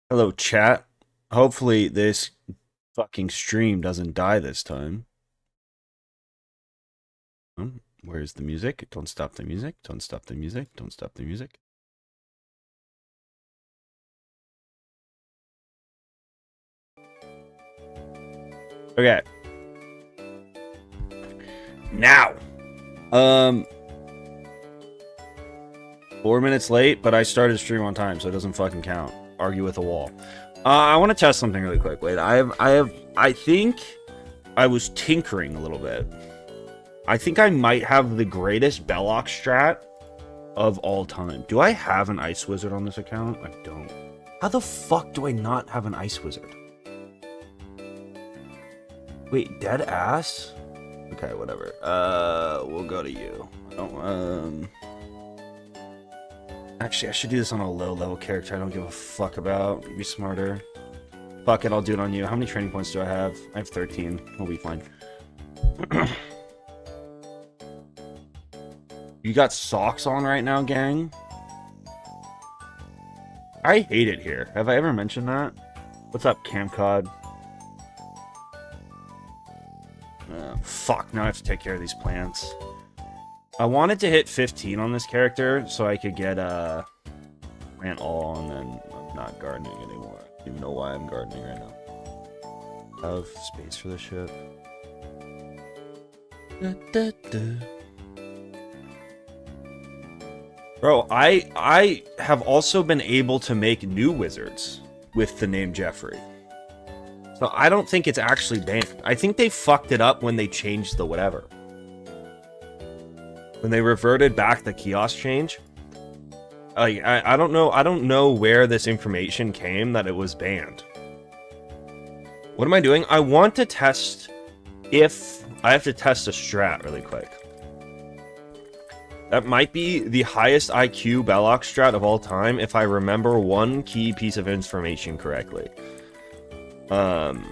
Hello, chat. Hopefully this fucking stream doesn't die this time. Where's the music? Don't stop the music. Don't stop the music. Don't stop the music. Okay. Now. 4 minutes late, but I started stream on time, so it doesn't fucking count. Argue with a wall. I want to test something really quick. Wait, I think I was tinkering a little bit. I think I might have the greatest Belloq strat of all time. Do I have an Ice Wizard on this account? I don't. How the fuck do I not have an Ice Wizard? Wait, dead ass? Okay, whatever. We'll go to you. I don't, Actually, I should do this on a low-level character I don't give a fuck about. Be smarter. Fuck it, I'll do it on you. How many training points do I have? I have 13. We'll be fine. You got socks on right now, gang? I hate it here. Have I ever mentioned that? What's up, Camcod? Fuck, now I have to take care of these plants. I wanted to hit 15 on this character so I could get plant all, and then I'm not gardening anymore. I don't even know why I'm gardening right now. I have space for this shit. Bro, I have also been able to make new wizards with the name Jeffrey. So I don't think it's actually banned. I think they fucked it up when they changed the whatever. When they reverted back the kiosk change. Like, I don't know where this information came that it was banned. What am I doing? I want to test if I have to test a strat really quick. That might be the highest IQ Belloq strat of all time if I remember one key piece of information correctly. How do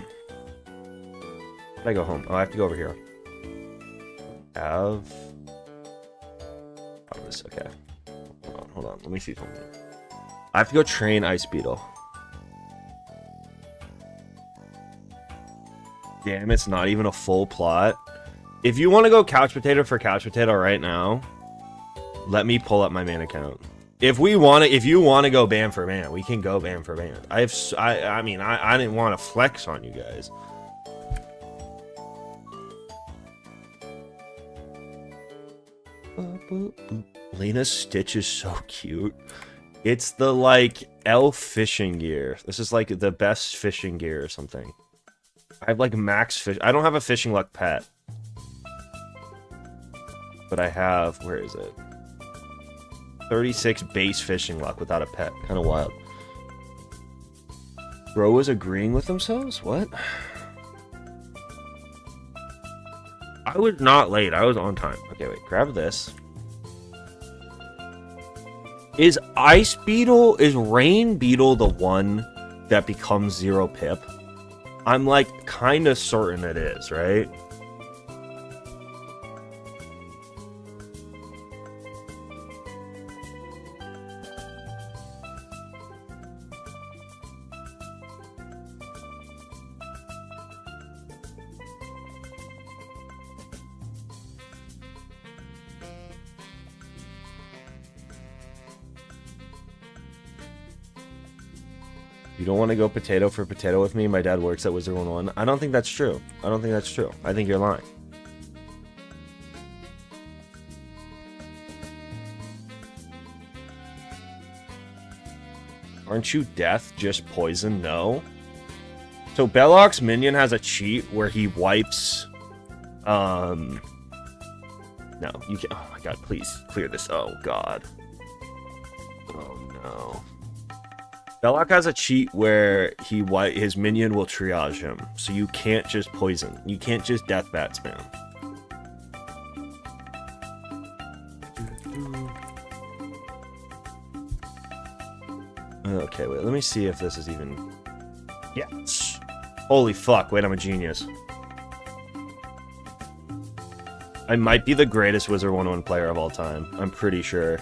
I go home? Oh, I have to go over here. Oh, this, okay. Hold on. Let me see something. I have to go train Ice Beetle. Damn, it's not even a full plot. If you want to go couch potato for couch potato right now, let me pull up my main account. If you want to go ban for ban, we can go ban for ban. I mean, I didn't want to flex on you guys. Lena's Stitch is so cute. It's the, like, elf fishing gear. This is, like, the best fishing gear or something. I have, like, max fish. I don't have a fishing luck pet. But I have, where is it? 36 base fishing luck without a pet. Kind of wild. Bro was agreeing with themselves? What? I was not late. I was on time. Okay, wait. Grab this. Is Rain Beetle the one that becomes 0 pip? I'm like kind of certain it is, right? You don't want to go potato for potato with me? My dad works at Wizard 101. I don't think that's true. I don't think that's true. I think you're lying. Aren't you death, just poison? No. So Belloq's minion has a cheat where he wipes... No, you can't... Oh my god, please clear this. Oh god. Oh no. Belloq has a cheat where his minion will triage him, so you can't just poison. You can't just death bat spam. Okay, wait, let me see if this is even... Yes! Holy fuck, wait, I'm a genius. I might be the greatest Wizard 101 player of all time. I'm pretty sure.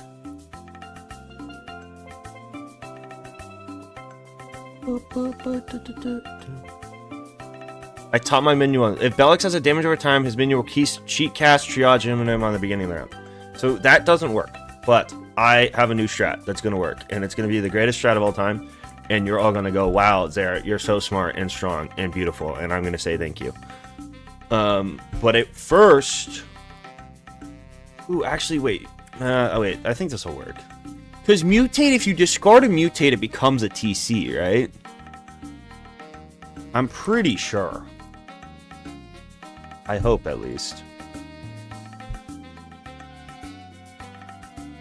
I taught my minion on. If Belloq has a damage over time, his minion will cheat cast, triage him on the beginning of the round. So that doesn't work. But I have a new strat that's going to work. And it's going to be the greatest strat of all time. And you're all going to go, wow, Zara, you're so smart and strong and beautiful. And I'm going to say thank you. But at first... Ooh, actually, wait. Oh, wait. I think this will work. Because mutate, if you discard a mutate, it becomes a TC, right? I'm pretty sure. I hope, at least.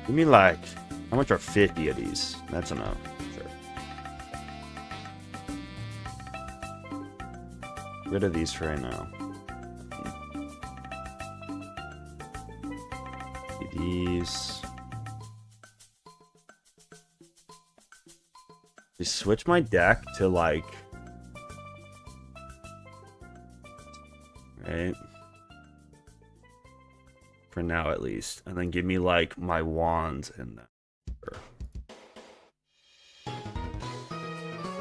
Give me, like... How much are 50 of these? That's enough. Sure. Rid of these for right now. These... Just switch my deck to, like... Right? For now, at least. And then give me, like, my wands in that.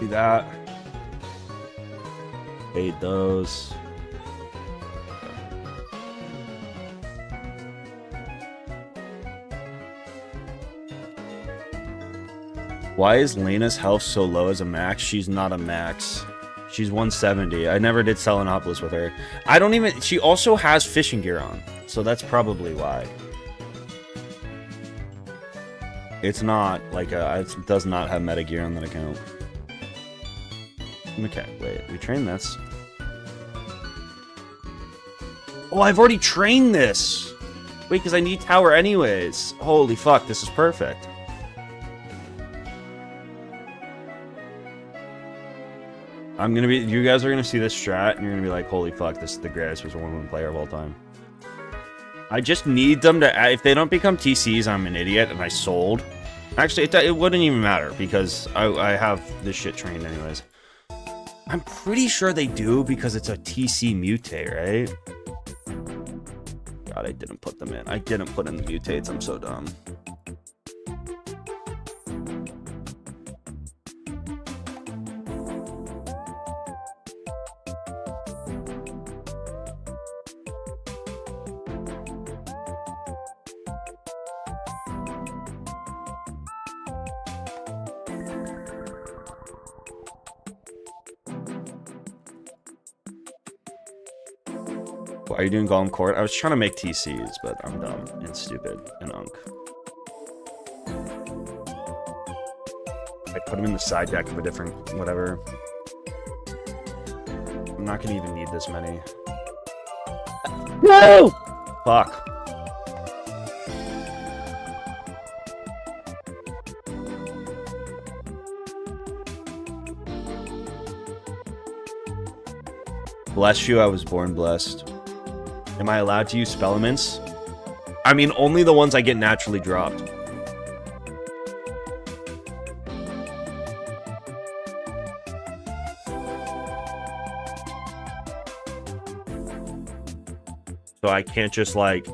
Do that. Fade those. Why is Lena's health so low as a max? She's not a max. She's 170. I never did Selenopolis with her. I don't even... She also has fishing gear on. So that's probably why. It's not like a... It does not have meta gear on that account. Okay, wait. We trained this. Oh, I've already trained this! Wait, because I need tower anyways. Holy fuck, this is perfect. I'm gonna be... You guys are gonna see this strat, and you're gonna be like, holy fuck, this is the greatest Wizard 101 player of all time. I just need them to... If they don't become TCs, I'm an idiot, and I sold. Actually, it wouldn't even matter, because I have this shit trained anyways. I'm pretty sure they do, because it's a TC mutate, right? God, I didn't put them in. I didn't put in the mutates, I'm so dumb. Why are you doing Golem Court? I was trying to make TCs, but I'm dumb and stupid and unk. I put them in the side deck of a different whatever. I'm not gonna even need this many. No! Fuck. Bless you, I was born blessed. Am I allowed to use spell elements? I mean, only the ones I get naturally dropped. So I can't just, like,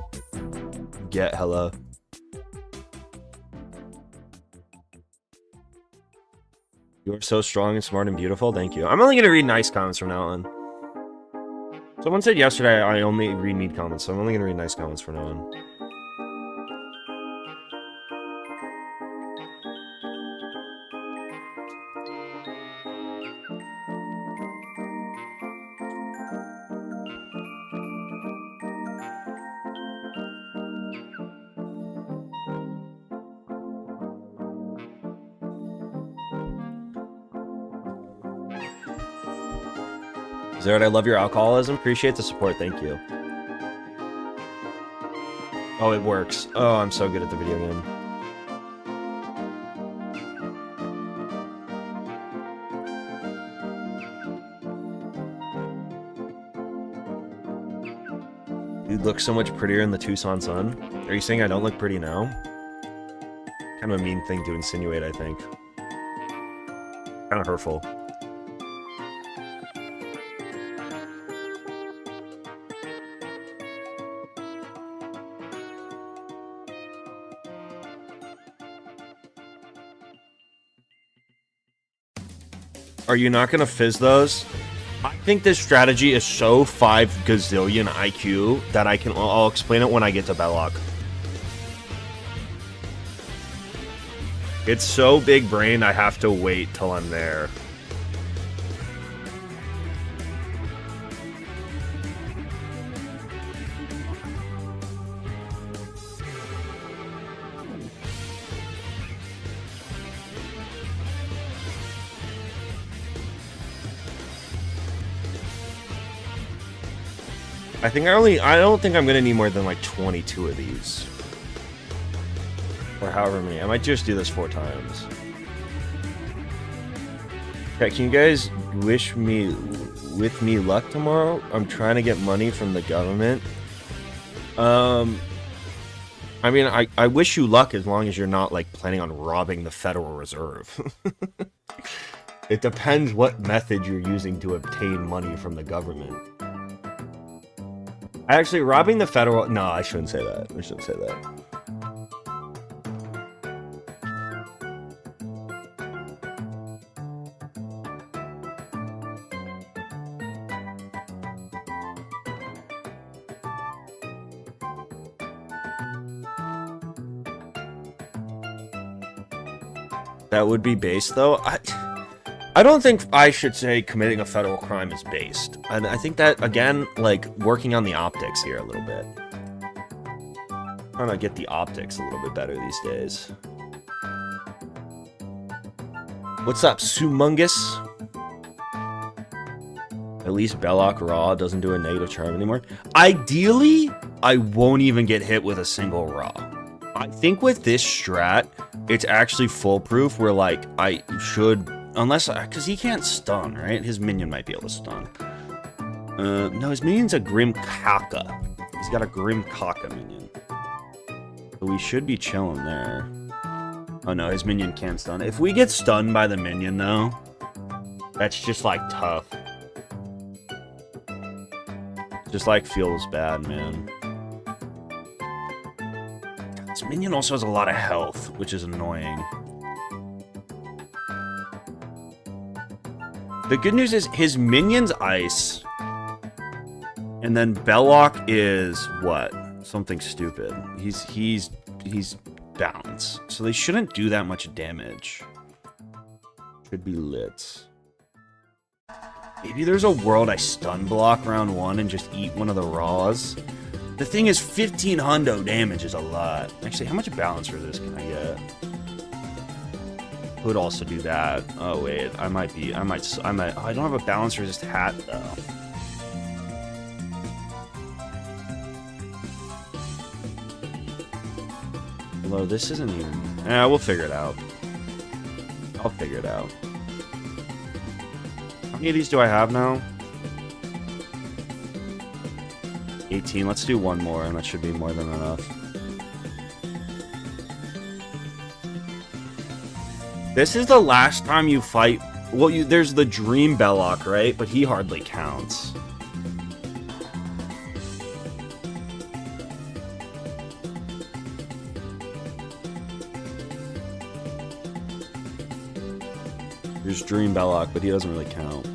get hello. You're so strong and smart and beautiful. Thank you. I'm only going to read nice comments from now on. Someone said yesterday I only read mean comments, so I'm only going to read nice comments from now on. Zerd, I love your alcoholism. Appreciate the support. Thank you. Oh, it works. Oh, I'm so good at the video game. You look so much prettier in the Tucson sun. Are you saying I don't look pretty now? Kind of a mean thing to insinuate, I think. Kind of hurtful. Are you not gonna fizz those? I think this strategy is so 5 gazillion IQ that I'll explain it when I get to Belloq. It's so big brained I have to wait till I'm there. I don't think I'm gonna need more than like 22 of these. Or however many. I might just do this 4 times. Okay, can you guys wish me luck tomorrow? I'm trying to get money from the government. I mean, I wish you luck as long as you're not like planning on robbing the Federal Reserve. It depends what method you're using to obtain money from the government. Actually, robbing the Federal... No, I shouldn't say that. I shouldn't say that. That would be based, though. I don't think I should say committing a federal crime is based. And I think that, again, like, working on the optics here a little bit. Trying to get the optics a little bit better these days. What's up, Sumungus? At least Belloq Raw doesn't do a negative charm anymore. Ideally, I won't even get hit with a single Raw. I think with this strat, it's actually foolproof where, like, I should... Unless, because he can't stun, right? His minion might be able to stun. No, his minion's a Grim Kaka. He's got a Grim Kaka minion. So we should be chilling there. Oh no, his minion can't stun. If we get stunned by the minion, though, that's just, like, tough. Just, like, feels bad, man. This minion also has a lot of health, which is annoying. The good news is his minion's ice, and then Belloq is what? Something stupid. He's balance, so they shouldn't do that much damage. Should be lit. Maybe there's a world I stun block round 1 and just eat one of the raws. The thing is, 15 hundo damage is a lot. Actually, how much balance for this can I get? Could also do that. Oh wait, I might. Oh, I don't have a balance resist hat though. Although this isn't even. We'll figure it out. I'll figure it out. How many of these do I have now? 18. Let's do one more, and that should be more than enough. This is the last time you fight. Well, there's the Dream Belloq, right? But he hardly counts. There's Dream Belloq, but he doesn't really count.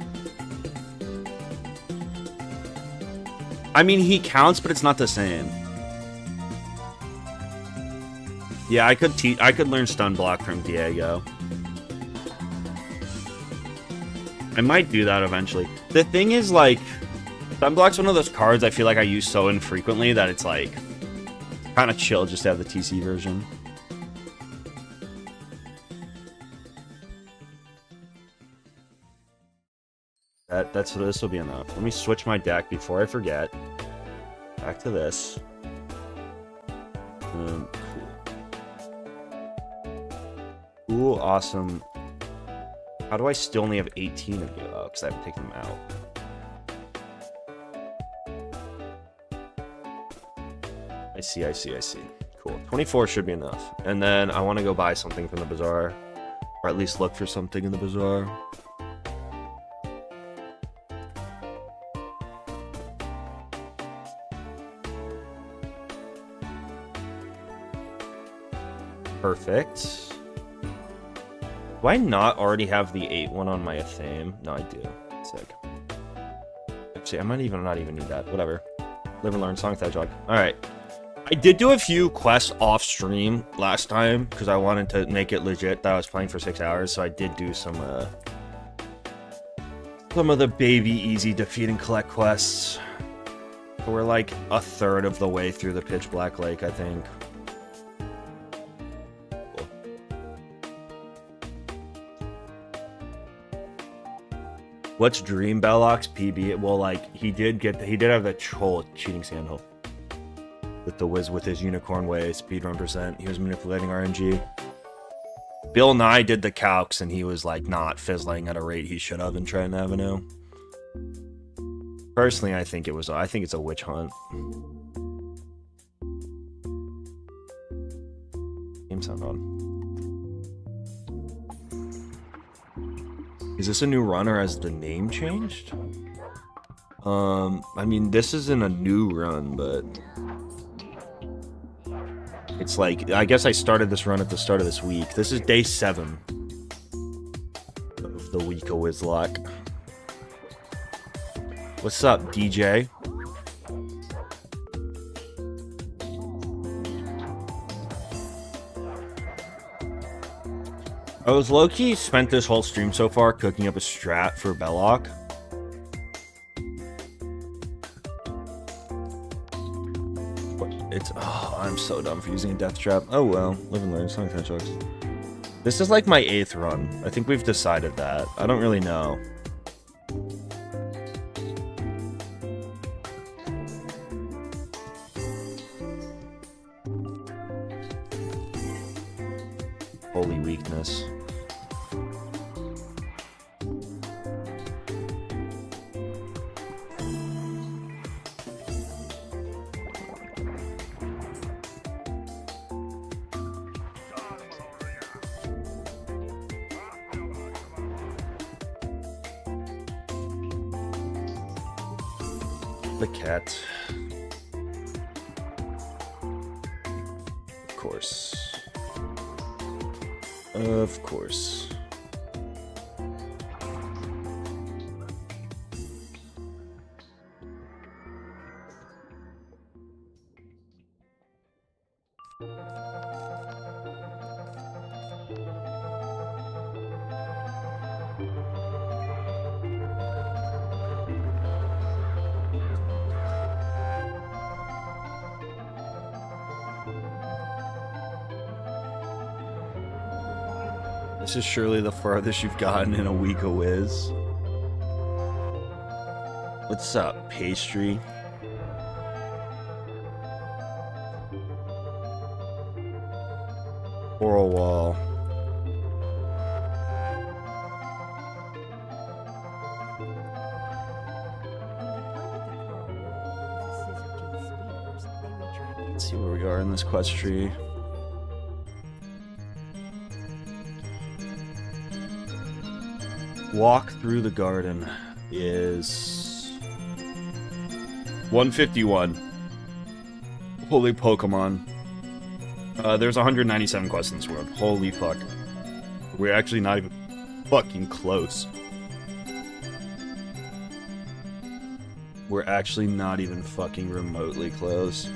I mean, he counts, but it's not the same. Yeah, I could learn Stun Block from Diego. I might do that eventually. The thing is, like, Stun Block's one of those cards I feel like I use so infrequently that it's, like, kind of chill just to have the TC version. This will be enough. Let me switch my deck before I forget. Back to this. Cool. Cool, awesome. How do I still only have 18 of you? Oh, because I haven't taken them out. I see. Cool. 24 should be enough. And then I want to go buy something from the bazaar. Or at least look for something in the bazaar. Perfect. Do I not already have the 8 one on my Athame? No, I do. Sick. Actually, I might not even need that. Whatever. Live and learn. Sonic the Hedgehog. Alright. I did do a few quests off stream last time because I wanted to make it legit that I was playing for 6 hours, so I did do some of the baby easy defeat and collect quests. We're like a third of the way through the Pitch Black Lake, I think. What's Dream Belloq's PB? Well, like he did have the whole cheating scandal with the Wiz with his unicorn way speedrun percent. He was manipulating RNG. Bill Nye did the calcs and he was like not fizzling at a rate he should have in Trenton Avenue. Personally, I think it's a witch hunt. Game sound on. Is this a new run or has the name changed? I mean, this isn't a new run, but it's like, I guess I started this run at the start of this week. This is day 7 of the week of Wizlock. What's up, DJ? I was low-key spent this whole stream so far cooking up a strat for Belloq. Oh, I'm so dumb for using a death trap. Oh well, live and learn. Sonic the Hedgehog. This is like my 8th run. I think we've decided that. I don't really know. Holy weakness. The cat. Of course. Of course. This is surely the farthest you've gotten in a week of Wiz. What's up, pastry? Oral wall. Let's see where we are in this quest tree. Walk through the garden is 151. Holy Pokemon. There's 197 quests in this world. Holy fuck. We're actually not even fucking close. We're actually not even fucking remotely close.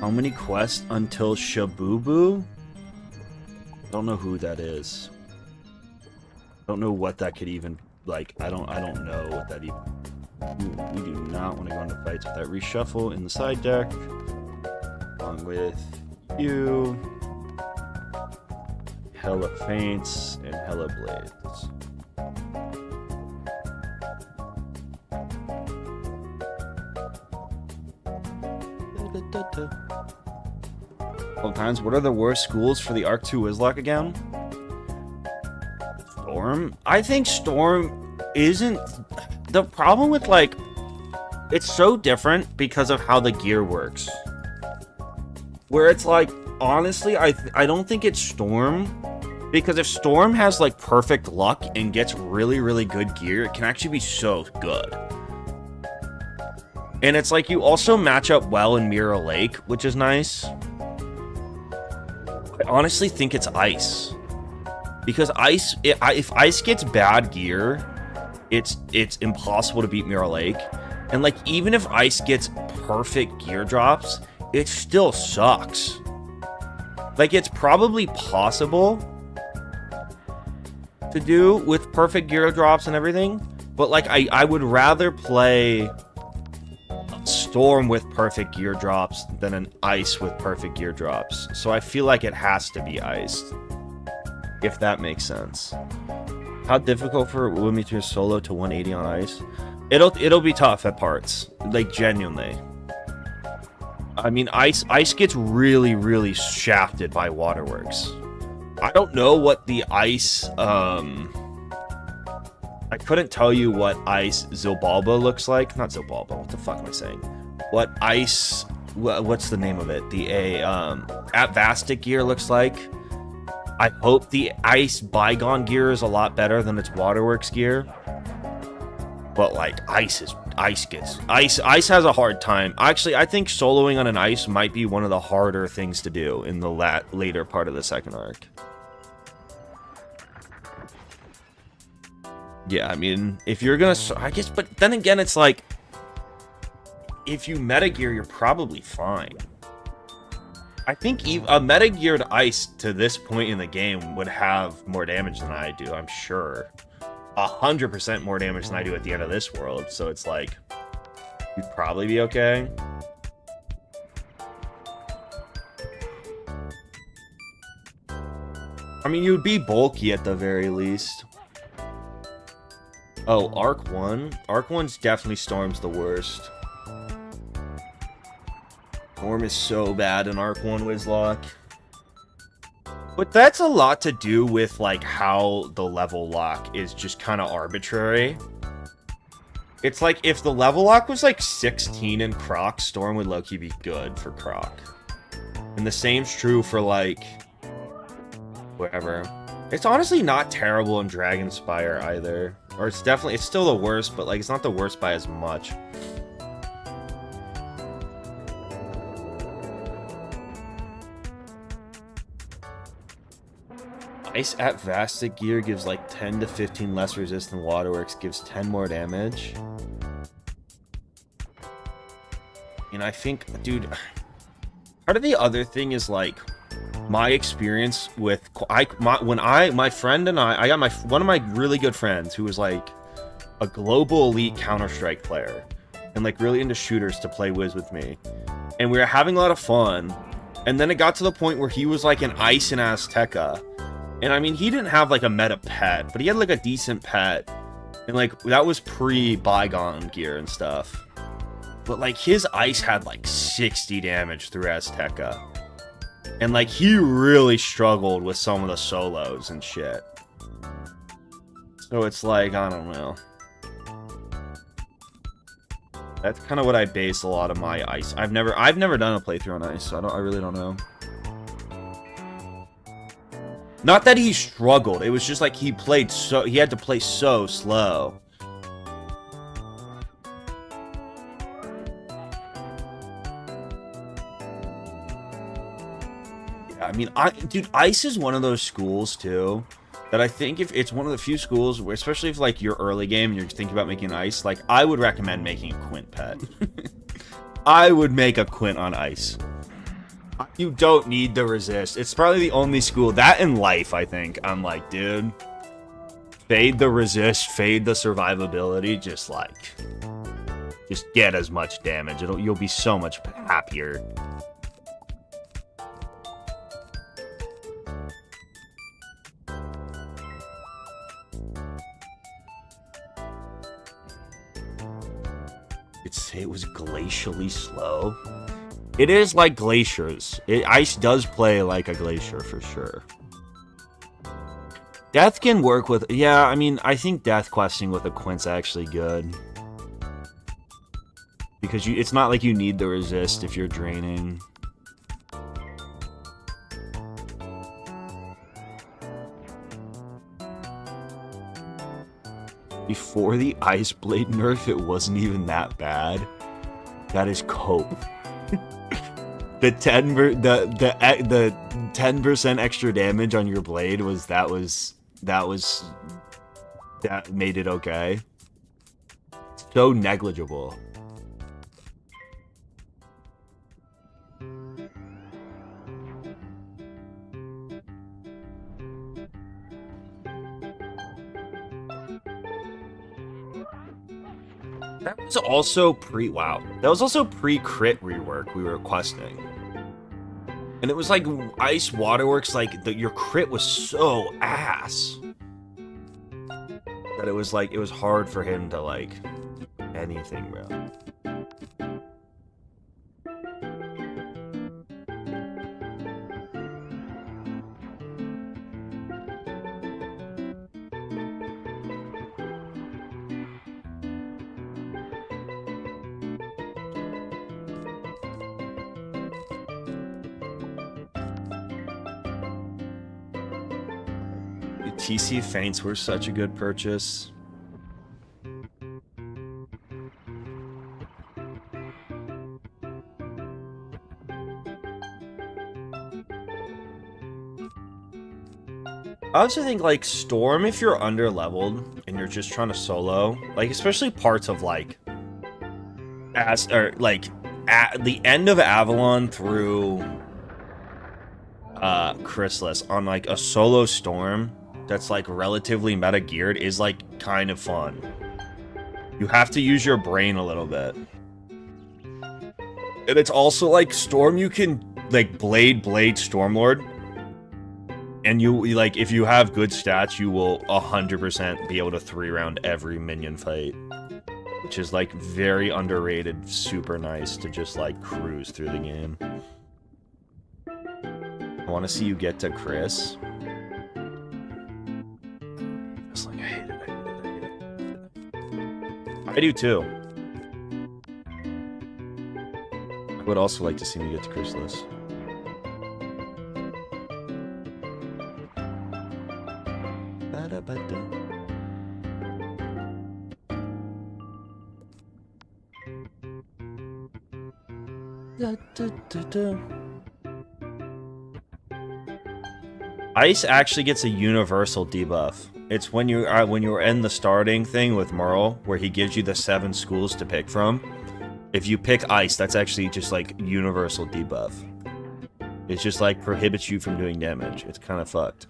How many quests until Shabubu? Don't know who that is. Don't know what that could even, like, I don't know what that even... We do not want to go into fights with that. Reshuffle in the side deck. Along with you. Hella Feints and Hella Blades. Times. What are the worst schools for the Arc 2 Wizlock again? Storm? I think Storm isn't... The problem with, like... It's so different because of how the gear works. Where it's like, honestly, I don't think it's Storm. Because if Storm has, like, perfect luck and gets really, really good gear, it can actually be so good. And it's like, you also match up well in Mirror Lake, which is nice. I honestly think it's Ice. Because Ice, if Ice gets bad gear, it's impossible to beat Mirror Lake. And like, even if Ice gets perfect gear drops, it still sucks. Like, it's probably possible to do with perfect gear drops and everything. But like, I would rather play Storm with perfect gear drops than an Ice with perfect gear drops. So I feel like it has to be Iced, if that makes sense. How difficult for Woomy solo to 180 on Ice? It'll be tough at parts, like, genuinely. I mean, Ice gets really, really shafted by Waterworks. I don't know what the Ice I couldn't tell you what Ice Zilbalba looks like. Not Zilbalba, what the fuck am I saying? What Ice, what's the name of it? The Atvastic gear looks like. I hope the Ice Bygone gear is a lot better than its Waterworks gear. But like, Ice has a hard time. Actually, I think soloing on an Ice might be one of the harder things to do in the later part of the second arc. Yeah, I mean, if you're gonna, I guess, but then again, it's like, if you meta-gear, you're probably fine. I think a meta-geared Ice to this point in the game would have more damage than I do, I'm sure. 100% more damage than I do at the end of this world, so it's like, you'd probably be okay. I mean, you'd be bulky at the very least. Oh, Arc 1? Arc 1's definitely Storm's the worst. Storm is so bad in Arc 1 Wizlock. But that's a lot to do with, like, how the level lock is just kind of arbitrary. It's like, if the level lock was, like, 16 in Croc, Storm would low-key be good for Croc. And the same's true for, like, whatever. It's honestly not terrible in Dragonspire either. Or it's still the worst, but, like, it's not the worst by as much. Ice Atvastic gear gives like 10 to 15 less resist than Waterworks, gives 10 more damage. And I think, dude, part of the other thing is like my experience with my friend and I got one of my really good friends who was like a global elite Counter-Strike player and like really into shooters to play Wiz with me. And we were having a lot of fun. And then it got to the point where he was like an Ice and Azteca. And I mean, he didn't have like a meta pet, but he had like a decent pet. And like, that was pre-Bygone gear and stuff. But, like, his ice had, like, 60 damage through Azteca. And, like, he really struggled with some of the solos and shit. So it's like, I don't know. That's kind of what I base a lot of my ice. I've never done a playthrough on ice, so I really don't know. Not that he struggled, it was just like he had to play so slow. I mean, dude, ice is one of those schools too that I think if it's one of the few schools where, especially if like you're early game and you're thinking about making ice, like I would recommend making a Quint pet. I would make a Quint on ice. You don't need the resist. It's probably the only school that in life I think I'm like, dude, fade the resist, fade the survivability, just get as much damage. You'll be so much happier. It was glacially slow. It is like glaciers. Ice does play like a glacier for sure. Death can work with... Yeah, I mean, I think death questing with a Quint's actually good. Because it's not like you need the resist if you're draining. Before the Ice Blade nerf, it wasn't even that bad. That is cope. The 10% extra damage on your blade that made it okay. So negligible. That was also pre-crit rework we were requesting. And it was like Ice Waterworks, like your crit was so ass that it was like, it was hard for him to like anything, bro. TC Feints were such a good purchase. I also think like Storm, if you're under leveled and you're just trying to solo, like especially parts of like at the end of Avalon through Khrysalis on like a solo Storm that's like relatively meta geared is like kind of fun. You have to use your brain a little bit. And it's also like Storm, you can like blade Stormlord. And you like, if you have good stats, you will 100% be able to 3-round every minion fight. Which is like very underrated, super nice to just like cruise through the game. I want to see you get to Chris. I hate it. I do too. I would also like to see me get to Khrysalis. Ice actually gets a universal debuff. It's when you're in the starting thing with Merle, where he gives you the 7 schools to pick from. If you pick Ice, that's actually just like universal debuff. It just like prohibits you from doing damage. It's kind of fucked.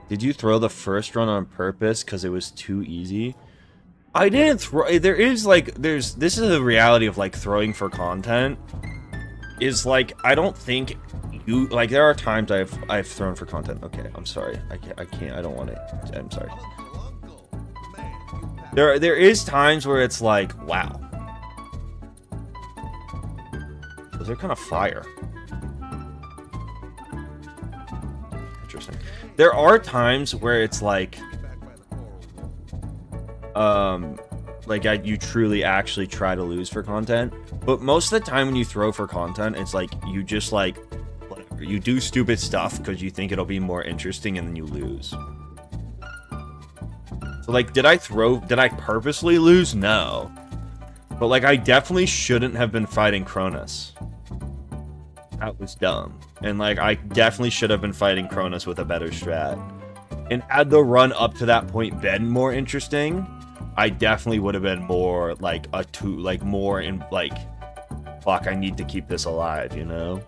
Did you throw the first run on purpose because it was too easy? I didn't throw. This is the reality of like throwing for content. Is like, I don't think you like there are times I've thrown for content. Okay, I'm sorry. I can't. I don't want it. I'm sorry. There is times where it's like, wow. Those are kind of fire. Interesting. There are times where it's like you truly actually try to lose for content, but most of the time when you throw for content, it's like you just like whatever. You do stupid stuff because you think it'll be more interesting, and then you lose. So like, did I purposely lose? No. But like, I definitely shouldn't have been fighting Cronus. That was dumb. And like, I definitely should have been fighting Cronus with a better strat. And had the run up to that point been more interesting, I definitely would have been more like more in like, fuck, I need to keep this alive, you know?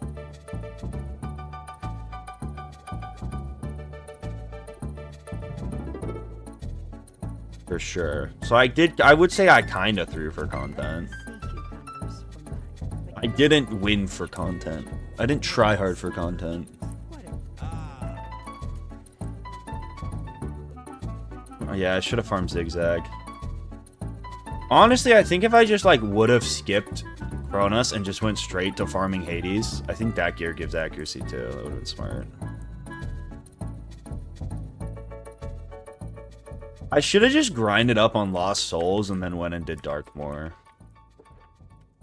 For sure. So I would say I kind of threw for content. I didn't win for content. I didn't try hard for content. Oh, yeah, I should have farmed Zigzag. Honestly, I think if I just like would have skipped Cronus and just went straight to farming Hades, I think that gear gives accuracy too. That would have been smart. I should have just grinded up on Lost Souls and then went and did Dark more.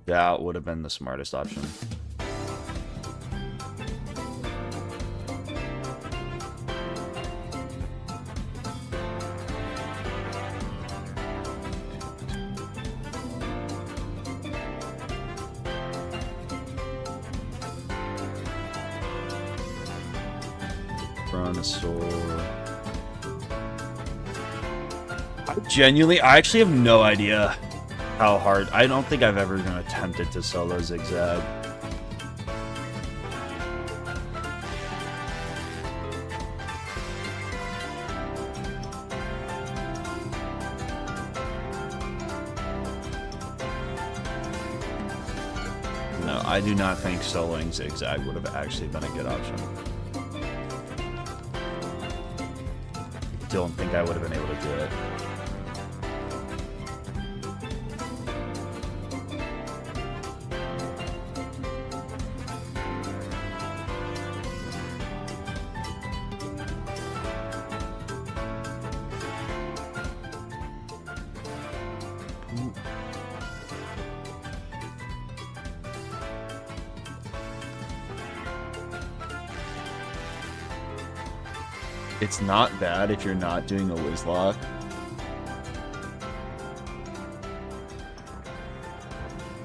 That would have been the smartest option. Brontosaur. I actually have no idea how hard. I don't think I've ever even attempted to solo Zigzag. No, I do not think soloing Zigzag would have actually been a good option. Don't think I would have been able to do it. It's not bad if you're not doing a Wizlock.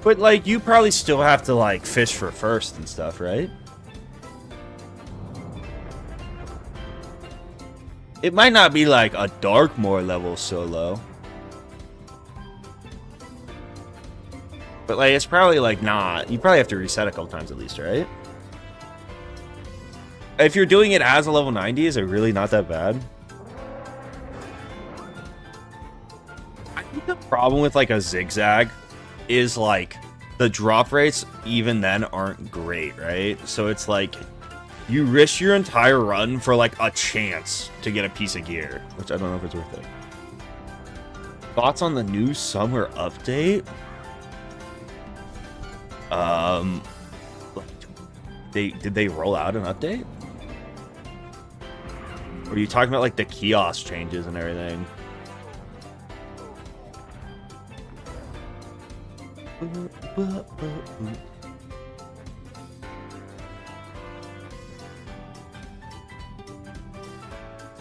But, like, you probably still have to, like, fish for first and stuff, right? It might not be, like, a Darkmoor level solo. But, like, it's probably, like, not. You probably have to reset a couple times at least, right? If you're doing it as a level 90, is it really not that bad? I think the problem with like a Zigzag is like the drop rates even then aren't great, right? So it's like you risk your entire run for like a chance to get a piece of gear, which I don't know if it's worth it. Thoughts on the new summer update? Did they roll out an update? Or are you talking about like the kiosk changes and everything?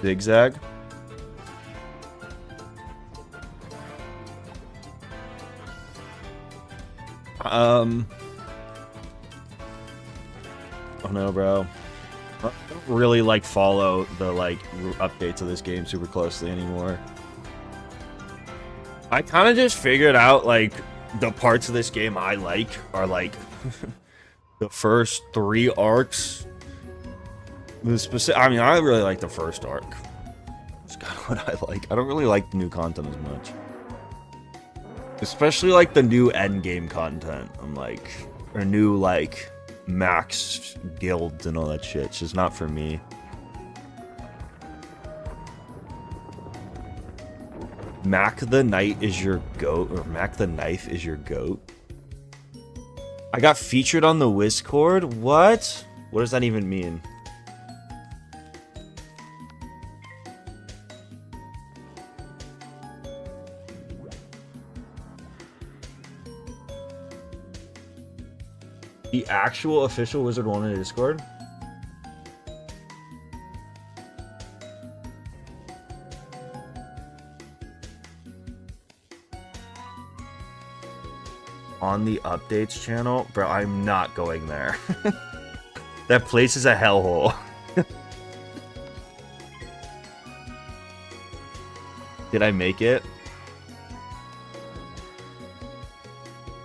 Zigzag? Oh no, bro. I don't really like follow the like updates of this game super closely anymore. I kind of just figured out like the parts of this game I like are like the first 3 arcs. I mean, I really like the first arc. That's kind of what I like. I don't really like the new content as much, especially like the new end game content. I'm like, or new like max guilds and all that shit. It's just not for me. Mac the Knight is your goat, or Mac the Knife is your goat. I got featured on the Discord? What? What does that even mean? The actual official Wizard 1 in Discord? On the updates channel? Bro, I'm not going there. That place is a hellhole. Did I make it?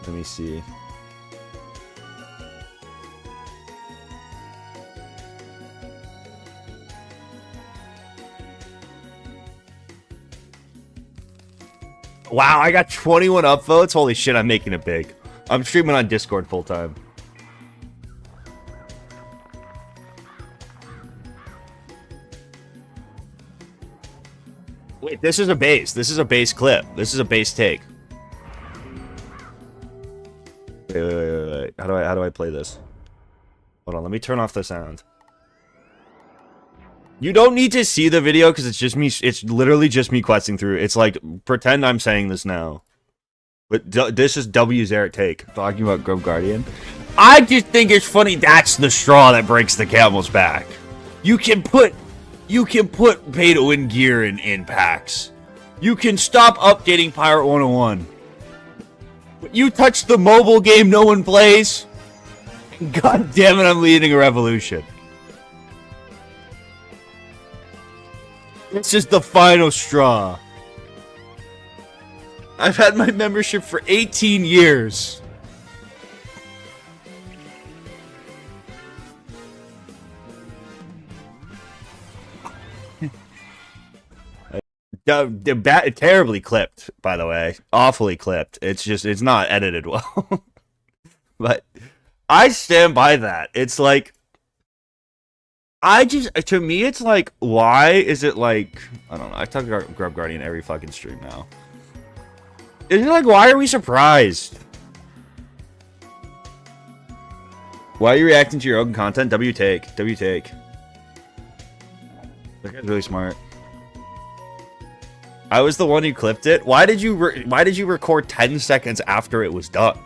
Let me see. Wow, I got 21 upvotes. Holy shit, I'm making it big. I'm streaming on Discord full time. Wait, this is a base. This is a base clip. This is a base take. Wait. How do I play this? Hold on, let me turn off the sound. You don't need to see the video because it's just me. It's literally just me questing through. It's like, pretend I'm saying this now. But this is W's Eric take. Talking about Grove Guardian. I just think it's funny. That's the straw that breaks the camel's back. You can put pay to win gear in packs. You can stop updating Pirate 101. But you touch the mobile game no one plays. God damn it, I'm leading a revolution. It's just the final straw. I've had my membership for 18 years. Terribly clipped, by the way. Awfully clipped. It's not edited well. But I stand by that. It's like, to me, it's like, why is it like, I don't know, I talk about Grub Guardian every fucking stream now. Is it like, why are we surprised? Why are you reacting to your own content? W take. That guy's really smart. I was the one who clipped it. Why did you record 10 seconds after it was done?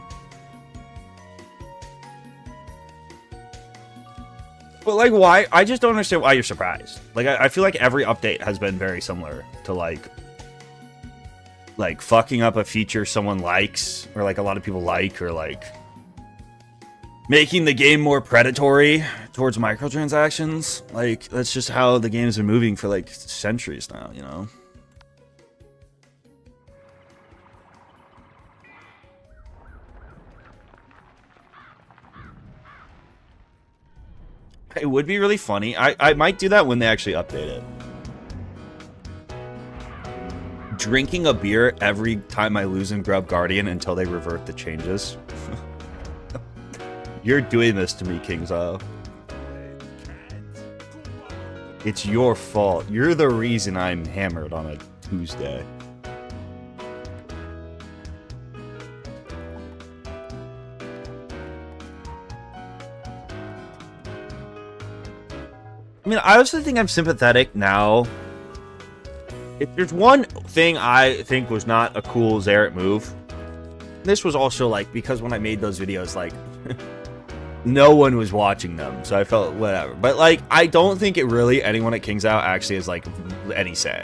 But like, why? I just don't understand why you're surprised. Like, I feel like every update has been very similar to like fucking up a feature someone likes, or like a lot of people like, or like making the game more predatory towards microtransactions. Like, that's just how the game's been moving for like centuries now, you know? It would be really funny. I might do that when they actually update it. Drinking a beer every time I lose in Grub Guardian until they revert the changes. You're doing this to me, King's It's your fault. You're the reason I'm hammered on a Tuesday. I mean, I also think I'm sympathetic now. If there's one thing I think was not a cool Xerath move, this was also like, because when I made those videos, like, no one was watching them, so I felt whatever. But like, I don't think anyone at King's Out actually has like any say.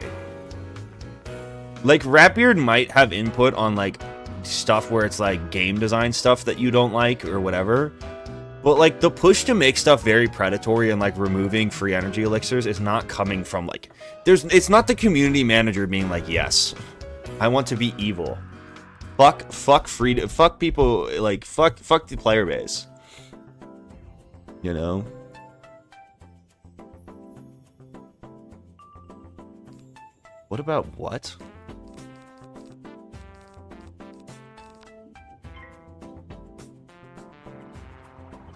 Like, Ratbeard might have input on like stuff where it's like game design stuff that you don't like or whatever. But like, the push to make stuff very predatory and like removing free energy elixirs is not coming from like, it's not the community manager being like, yes, I want to be evil. Fuck people, like, fuck the player base. You know? What about what?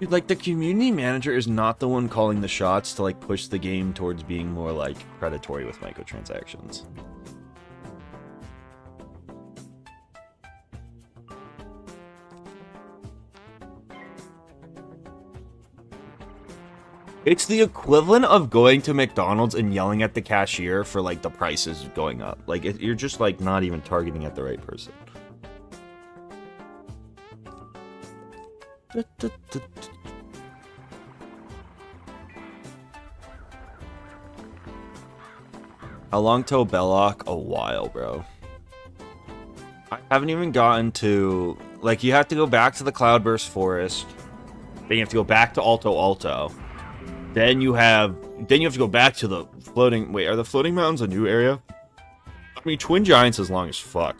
Dude, like, the community manager is not the one calling the shots to, like, push the game towards being more, like, predatory with microtransactions. It's the equivalent of going to McDonald's and yelling at the cashier for, like, the prices going up. Like, you're just, like, not even targeting at the right person. How long till Belloq? A while, bro. I haven't even gotten to... Like, you have to go back to the Cloudburst Forest. Then you have to go back to Alto. Then you have to go back to the floating... Wait, are the floating mountains a new area? I mean, Twin Giants is long as fuck.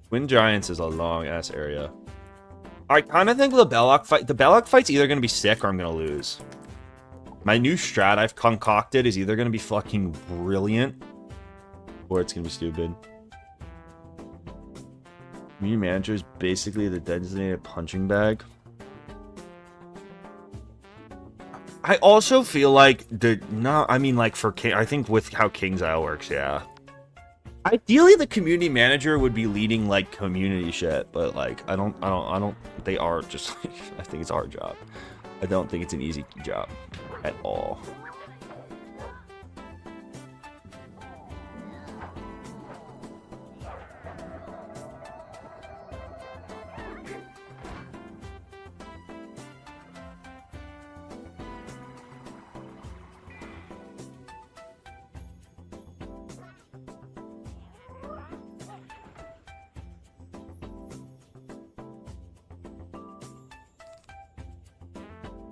Twin Giants is a long-ass area. I kind of think the Belloq fight... The Belloq fight's either going to be sick or I'm going to lose. My new strat I've concocted is either going to be fucking brilliant or it's going to be stupid. Community manager is basically the designated punching bag. I also feel like for King, I think with how King's Isle works, yeah. Ideally, the community manager would be leading like community shit, but like I don't. They are just. I think it's our job. I don't think it's an easy job at all.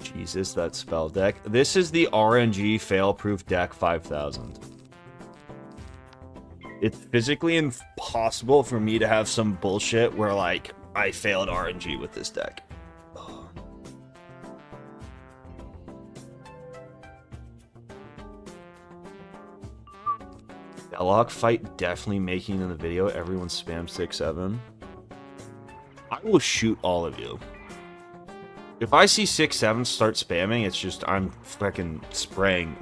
Jesus, that spell deck. This is the RNG fail-proof deck 5000. It's physically impossible for me to have some bullshit where, like, I failed RNG with this deck. Ugh. Belloq fight definitely making in the video. Everyone spam 6-7. I will shoot all of you. If I see 6-7 start spamming, it's just I'm fucking spraying.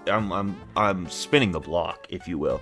I'm spinning the block, if you will.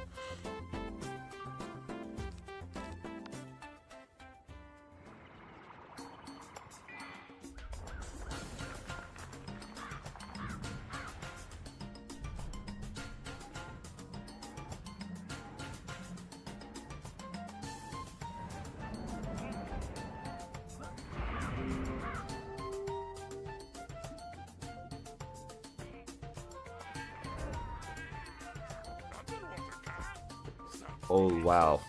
Oh, wow.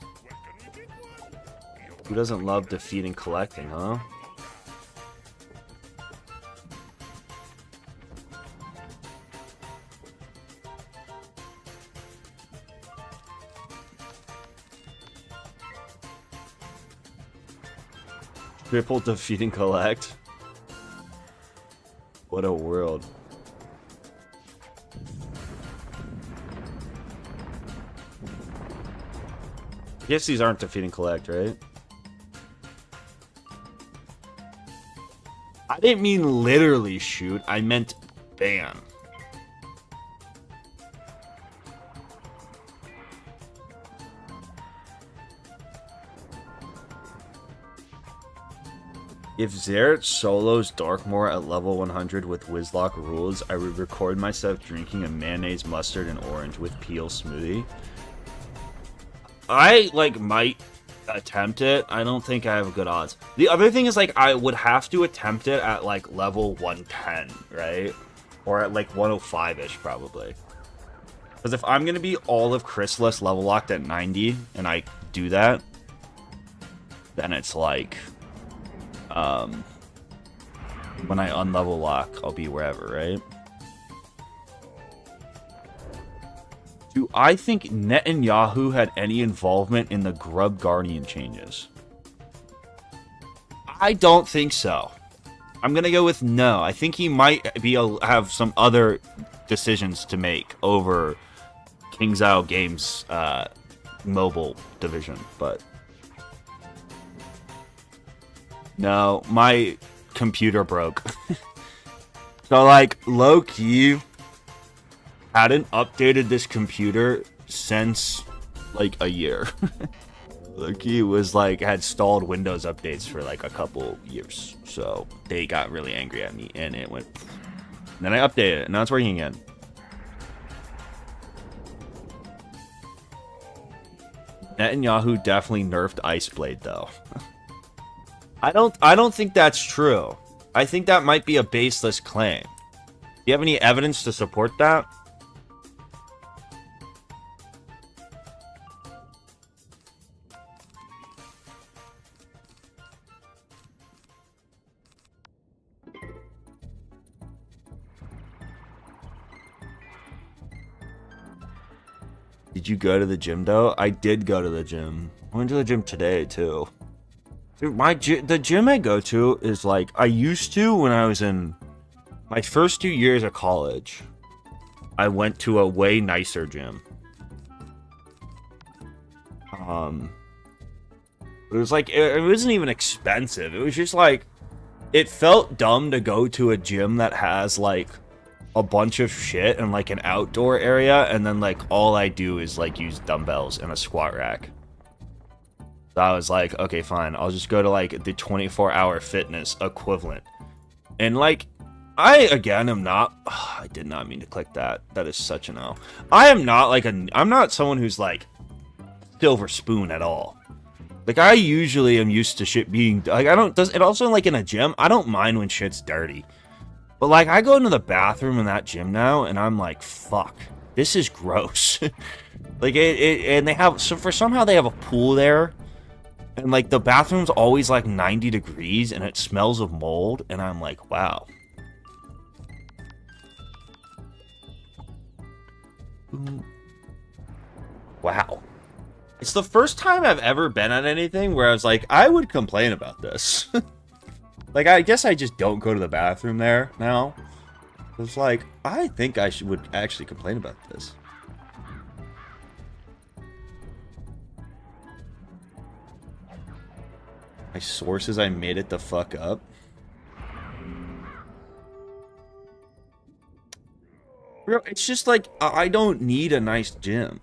Who doesn't love defeating collecting, huh? Triple defeating collect? What a world. I guess these aren't defeat and collect, right? I didn't mean literally shoot, I meant ban. If Xerath solos Darkmoor at level 100 with Wizlock rules, I would record myself drinking a mayonnaise, mustard, and orange with peel smoothie. I, like, might attempt it. I don't think I have good odds. The other thing is, like, I would have to attempt it at, like, level 110, right? Or at, like, 105-ish, probably. Because if I'm going to be all of Khrysalis level locked at 90, and I do that, then it's, like, when I unlevel lock, I'll be wherever, right? Do I think Netanyahu had any involvement in the Grub Guardian changes? I don't think so. I'm gonna go with no. I think he might have some other decisions to make over King's Isle Games mobile division, but No, my computer broke. So, like, low-key, hadn't updated this computer since, like, a year. Low-key was, like, had stalled Windows updates for, like, a couple years. So, they got really angry at me, and it went... And then I updated it, and now it's working again. Netanyahu definitely nerfed Ice Blade, though. I don't think that's true. I think that might be a baseless claim. Do you have any evidence to support that? Did you go to the gym, though? I did go to the gym. I went to the gym today, too. Dude, the gym I go to is like... I used to when I was in my first 2 years of college. I went to a way nicer gym. It was like... It wasn't even expensive. It was just like... It felt dumb to go to a gym that has like... a bunch of shit and like an outdoor area, and then like all I do is like use dumbbells and a squat rack. So I was like, okay, fine, I'll just go to like the 24-hour fitness equivalent. And like, I again am not... I did not mean to click that. That is such an O. I am not like I'm not someone who's like silver spoon at all. Like, I usually am used to shit being like, it also like in a gym, I don't mind when shit's dirty. But, like, I go into the bathroom in that gym now, and I'm like, fuck, this is gross. Like, and they have, so for somehow they have a pool there, and, like, the bathroom's always, like, 90 degrees, and it smells of mold, and I'm like, wow. Wow. It's the first time I've ever been at anything where I was like, I would complain about this. Like, I guess I just don't go to the bathroom there now. It's like, I think I would actually complain about this. My sources, I made it the fuck up. Bro, it's just like, I don't need a nice gym.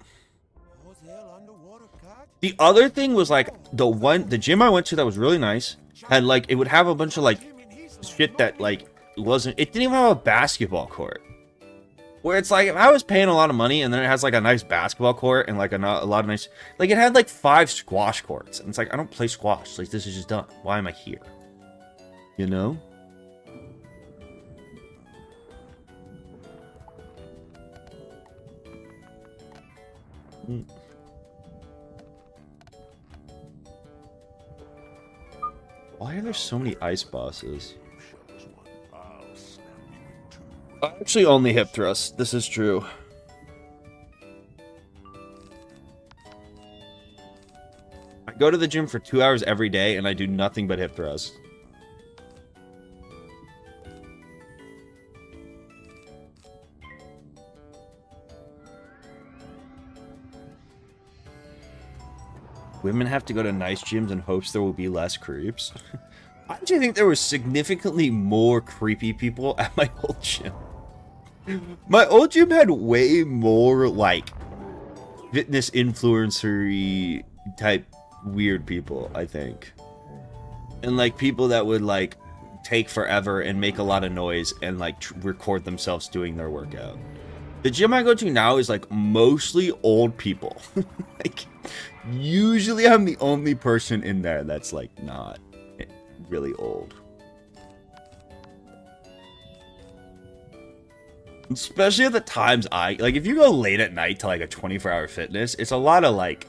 The other thing was like, the gym I went to that was really nice. And, like, it would have a bunch of, like, shit that, like, it didn't even have a basketball court. Where it's like, if I was paying a lot of money and then it has, like, a nice basketball court and, like, a lot of nice... Like, it had, like, 5 squash courts. And it's like, I don't play squash. Like, this is just done. Why am I here? You know? Why are there so many ice bosses? I actually only hip thrust. This is true. I go to the gym for 2 hours every day and I do nothing but hip thrust. Women have to go to nice gyms in hopes there will be less creeps. I actually think there was significantly more creepy people at my old gym. My old gym had way more, like, fitness influencer-y type weird people, I think. And, like, people that would, like, take forever and make a lot of noise and, like, record themselves doing their workout. The gym I go to now is, like, mostly old people. Like, usually I'm the only person in there that's, like, not really old. Especially at the times like, if you go late at night to, like, a 24-hour fitness, it's a lot of, like,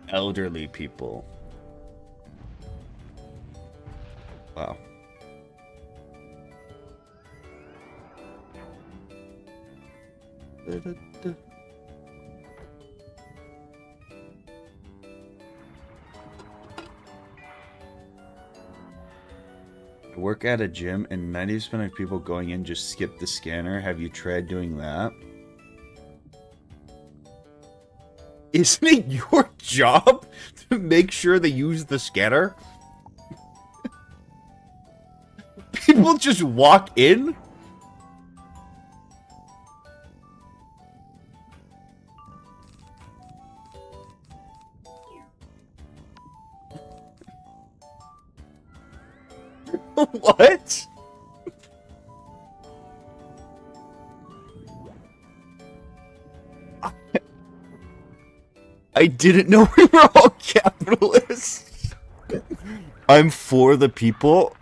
elderly people. Wow. I work at a gym and 90% of people going in just skip the scanner. Have you tried doing that? Isn't it your job to make sure they use the scanner? people just walk in? What? I didn't know we were all capitalists. I'm for the people.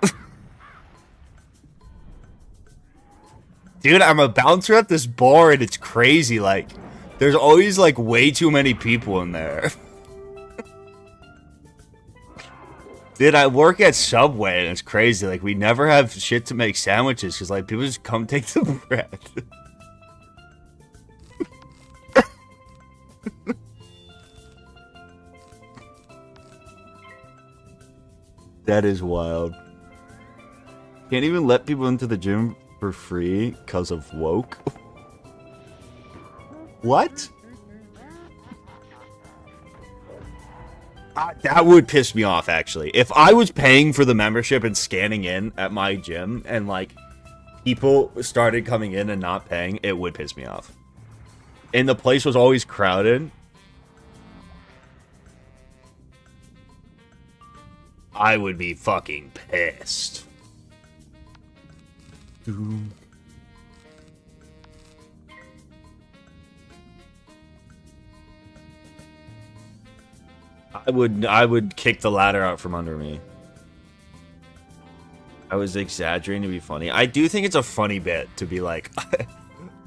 Dude, I'm a bouncer at this bar and it's crazy. Like, there's always like way too many people in there. Dude, I work at Subway and it's crazy. Like, we never have shit to make sandwiches because like people just come take the bread. That is wild. Can't even let people into the gym for free because of woke. What? That would piss me off, actually. If I was paying for the membership and scanning in at my gym and, like, people started coming in and not paying, it would piss me off. And the place was always crowded. I would be fucking pissed. I would kick the ladder out from under me. I was exaggerating to be funny. I do think it's a funny bit to be like,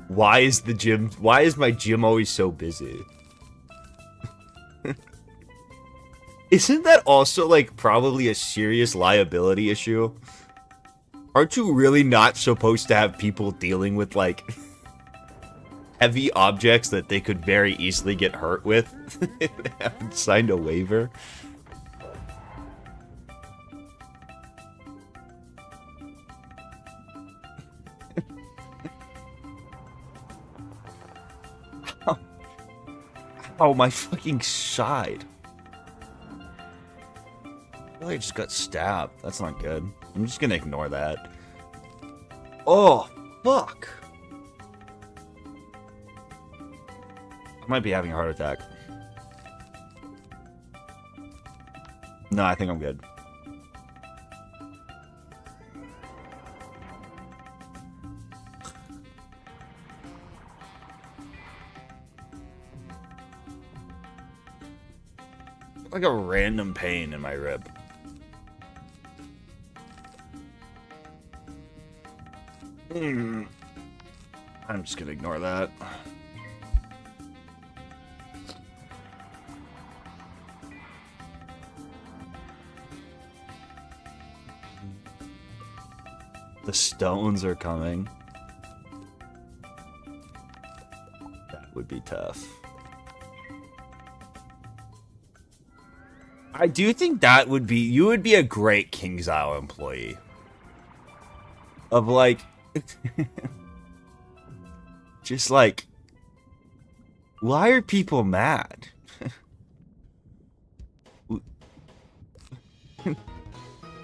why is my gym always so busy? Isn't that also, like, probably a serious liability issue? Aren't you really not supposed to have people dealing with, like, heavy objects that they could very easily get hurt with if they haven't signed a waiver? Oh, my fucking side. I just got stabbed. That's not good. I'm just gonna ignore that. Oh, fuck. I might be having a heart attack. No, I think I'm good. Like a random pain in my rib. I'm just gonna ignore that. The stones are coming. That would be tough. I do think that would be... You would be a great King's Isle employee. Of, like... just, like... Why are people mad?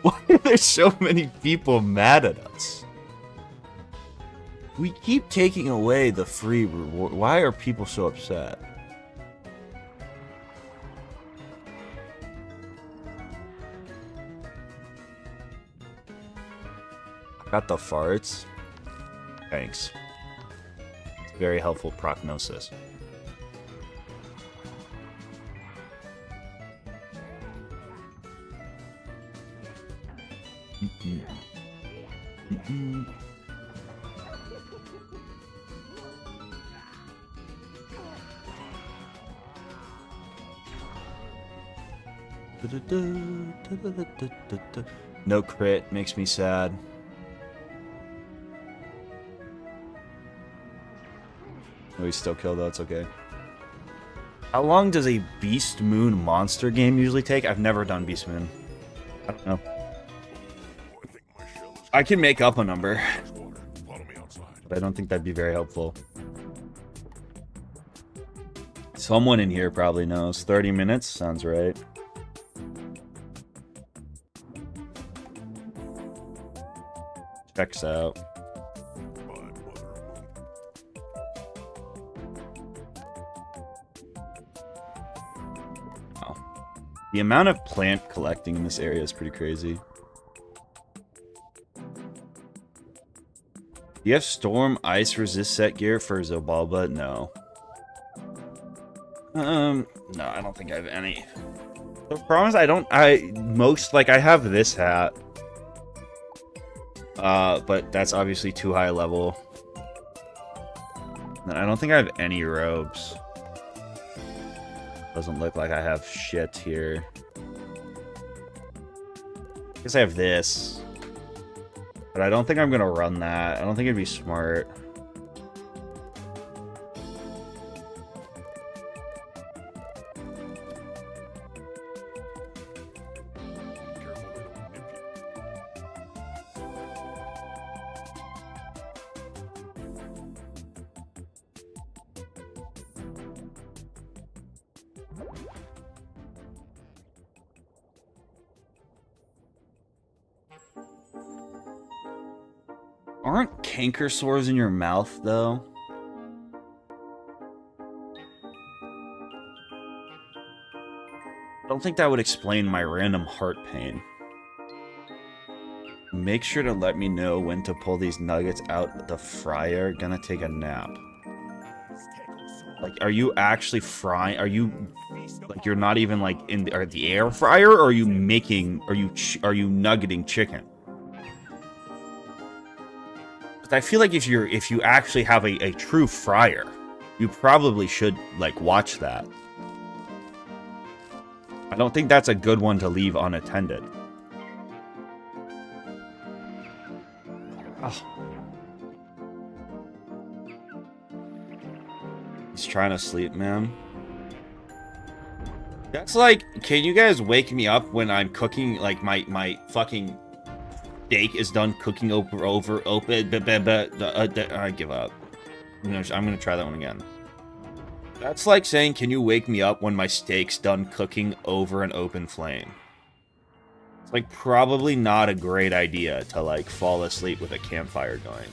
Why are there so many people mad at us? We keep taking away the free reward. Why are people so upset? Got the farts. Thanks. It's very helpful prognosis. No crit makes me sad. Oh, he's still killed though, it's okay. How long does a Beast Moon monster game usually take? I've never done Beast Moon. I don't know. I can make up a number, but I don't think that'd be very helpful. Someone in here probably knows. 30 minutes? Sounds right. Checks out. Wow. The amount of plant collecting in this area is pretty crazy. Do you have storm ice resist set gear for Zobalba? No. No, I don't think I have any. The problem is I have this hat. But that's obviously too high level. And I don't think I have any robes. Doesn't look like I have shit here. I guess I have this. But I don't think I'm gonna run that. I don't think it'd be smart. Aren't canker sores in your mouth, though? I don't think that would explain my random heart pain. Make sure to let me know when to pull these nuggets out the fryer. Gonna take a nap. Like, are you actually frying? Are you, like, you're not even, like, in the air fryer? Or are you making, are you nuggeting chicken? I feel like if you actually have a true fryer, you probably should, like, watch that. I don't think that's a good one to leave unattended. Oh. He's trying to sleep, man. That's like, can you guys wake me up when I'm cooking, like, my fucking steak is done cooking over I give up. I'm gonna try that one again. That's like saying, can you wake me up when my steak's done cooking over an open flame? It's like probably not a great idea to like fall asleep with a campfire going.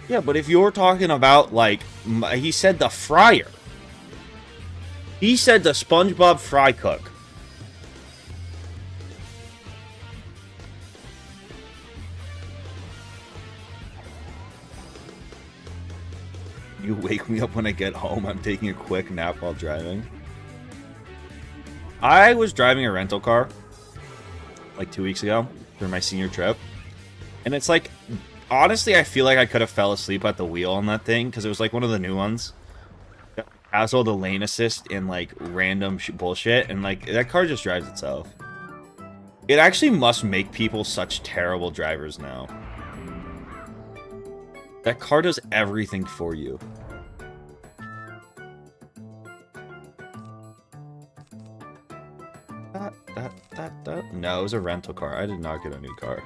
Yeah, but if you're talking about, like, he said the fryer. He said the SpongeBob fry cook. You wake me up when I get home. I'm taking a quick nap while driving. I was driving a rental car, like 2 weeks ago, for my senior trip. And it's like, honestly, I feel like I could have fell asleep at the wheel on that thing, because it was like one of the new ones. It has all the lane assist and like random bullshit, and like that car just drives itself. It actually must make people such terrible drivers now. That car does everything for you. No, it was a rental car. I did not get a new car.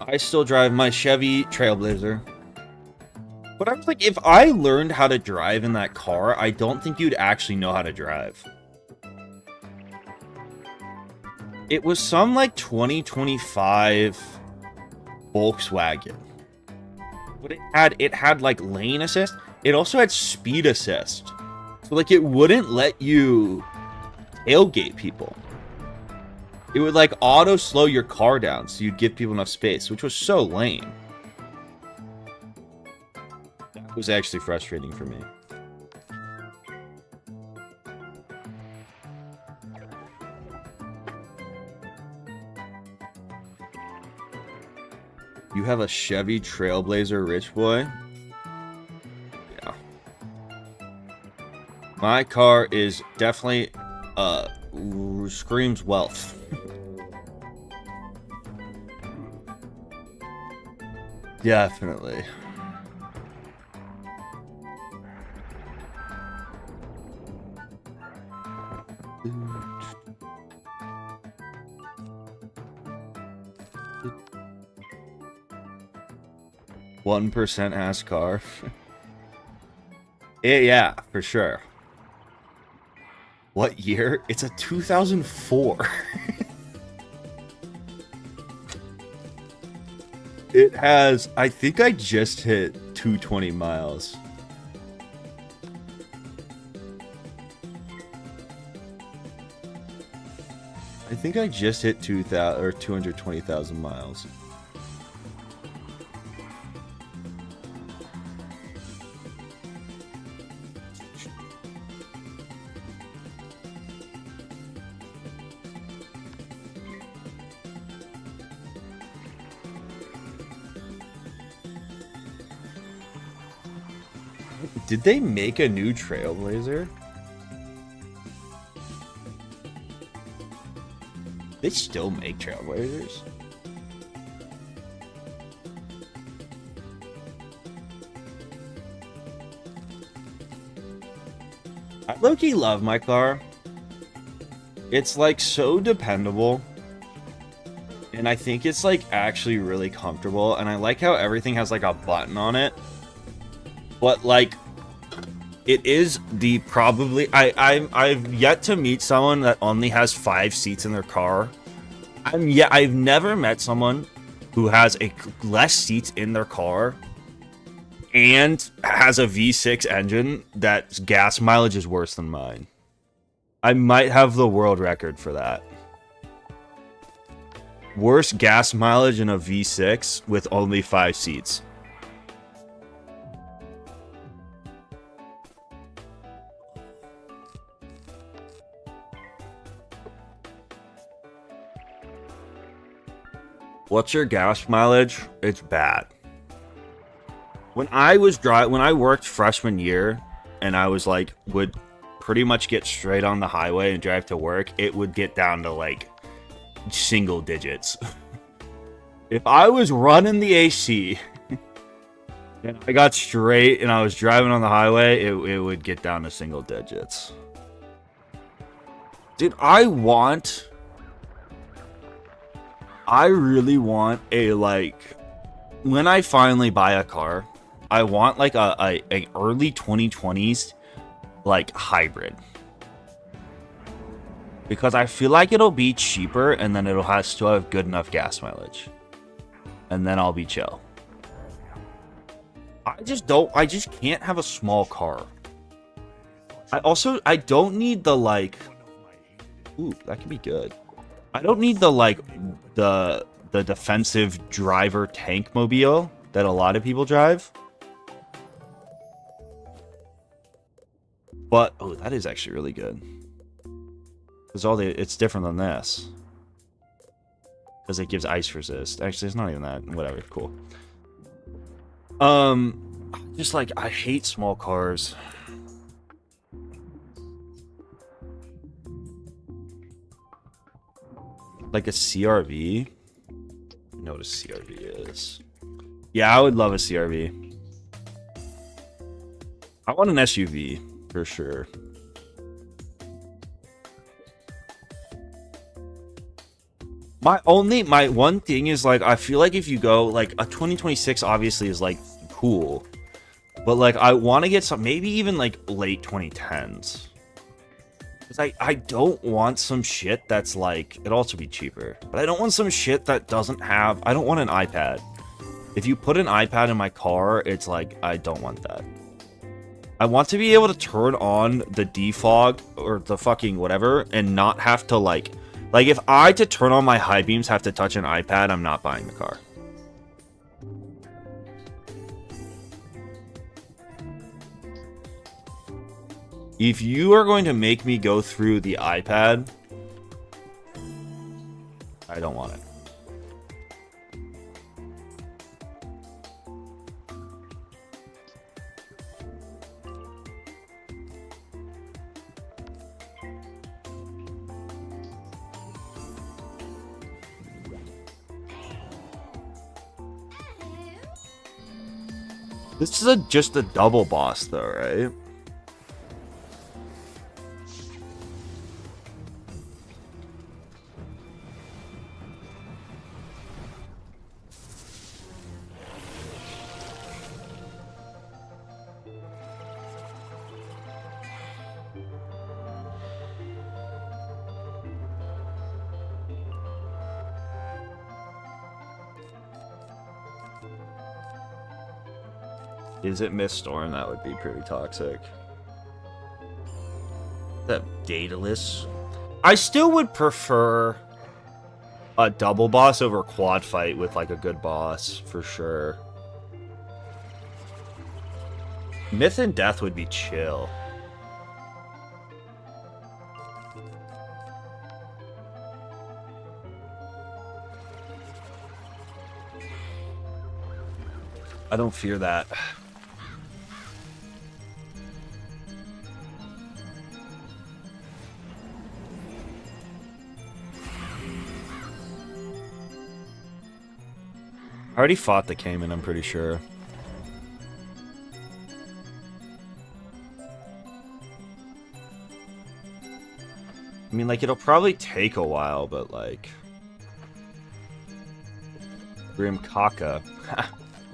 I still drive my Chevy Trailblazer. But I was like, if I learned how to drive in that car, I don't think you'd actually know how to drive. It was some like 2025 Volkswagen. But it had like lane assist. It also had speed assist. So like it wouldn't let you tailgate people. It would like auto slow your car down so you'd give people enough space, which was so lame. That was actually frustrating for me. You have a Chevy Trailblazer, rich boy? Yeah. My car is definitely screams wealth. Definitely. 1% ass car. Yeah, for sure. What year? It's a 2004. It has, I think I just hit 220 miles. I think I just hit 2,000 or 220,000 miles. Did they make a new Trailblazer? They still make Trailblazers? I low-key love my car. It's like so dependable. And I think it's like actually really comfortable. And I like how everything has like a button on it. But like, it is the probably I've yet to meet someone that only has 5 seats in their car. I've never met someone who has less seats in their car and has a V6 engine that's gas mileage is worse than mine. I might have the world record for that. Worst gas mileage in a V6 with only 5 seats. What's your gas mileage? It's bad. When I worked freshman year and I was like, would pretty much get straight on the highway and drive to work, it would get down to like single digits. If I was running the AC and I got straight and I was driving on the highway, it would get down to single digits. Dude, I really want a, like, when I finally buy a car, I want like a early 2020s like hybrid, because I feel like it'll be cheaper and then it'll still have good enough gas mileage, and then I'll be chill. I just can't have a small car. I don't need the like, ooh, that could be good. I don't need the like the defensive driver tank mobile that a lot of people drive. But oh, that is actually really good. Because it's different than this. Because it gives ice resist. Actually, it's not even that. Whatever, cool. Just like, I hate small cars. Like a CRV? I know what a CRV is. Yeah, I would love a CRV. I want an SUV, for sure. My one thing is, like, I feel like if you go, like, a 2026 obviously is, like, cool. But, like, I want to get some, maybe even, like, late 2010s. Because I don't want some shit that's, like, it'd also be cheaper. But I don't want some shit that doesn't have, I don't want an iPad. If you put an iPad in my car, it's like, I don't want that. I want to be able to turn on the defog or the fucking whatever and not have to, like if I to turn on my high beams have to touch an iPad, I'm not buying the car. If you are going to make me go through the iPad, I don't want it. This is just a double boss, though, right? Is it Miststorm? That would be pretty toxic. That Daedalus. I still would prefer a double boss over quad fight with like a good boss for sure. Myth and Death would be chill. I don't fear that. I already fought the Cayman, I'm pretty sure. I mean, like, it'll probably take a while, but, like... Grim Kaka.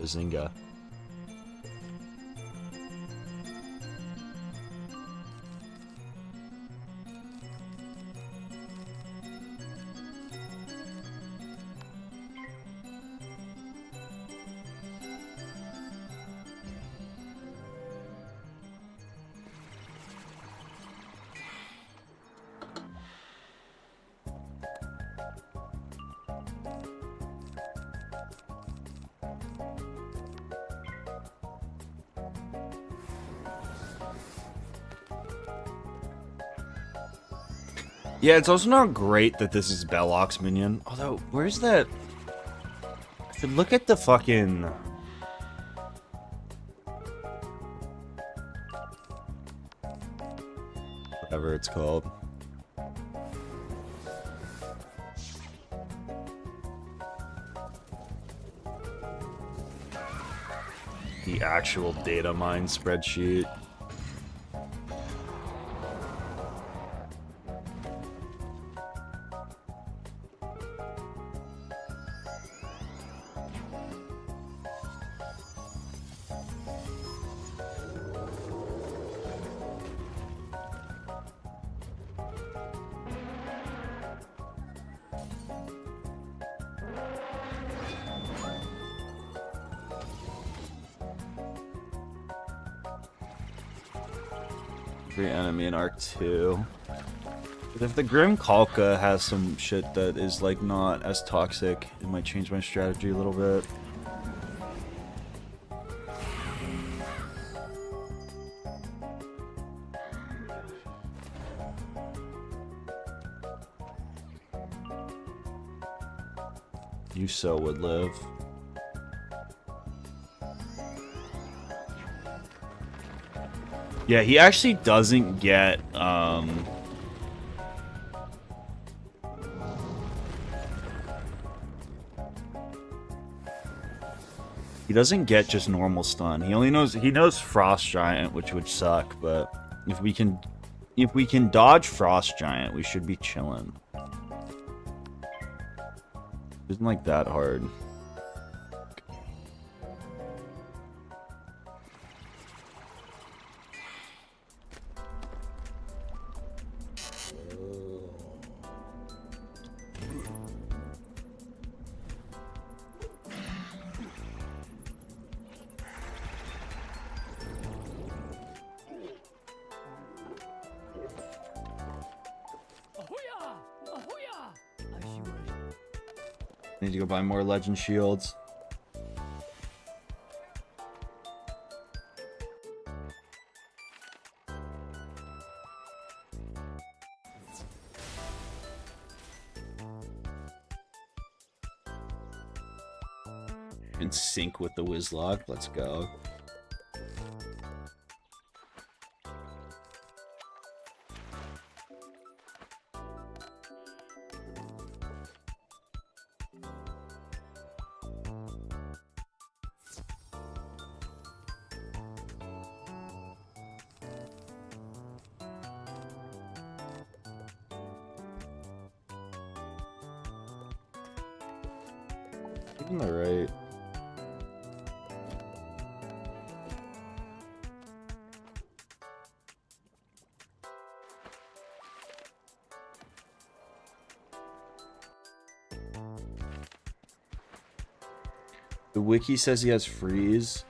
Bazinga. Yeah, it's also not great that this is Belloq's minion. Although, where's that? I could look at the fucking... whatever it's called. The actual data mine spreadsheet. Enemy in Arc 2. But if the Grim Kalka has some shit that is like not as toxic, it might change my strategy a little bit. Yuso would live. Yeah, he actually doesn't get, he doesn't get just normal stun. He only knows, he knows Frost Giant, which would suck, but if we can dodge Frost Giant, we should be chilling. Isn't like that hard. Need to go buy more legend shields. In sync with the Wizlog. Let's go. On the right. The wiki says he has freeze.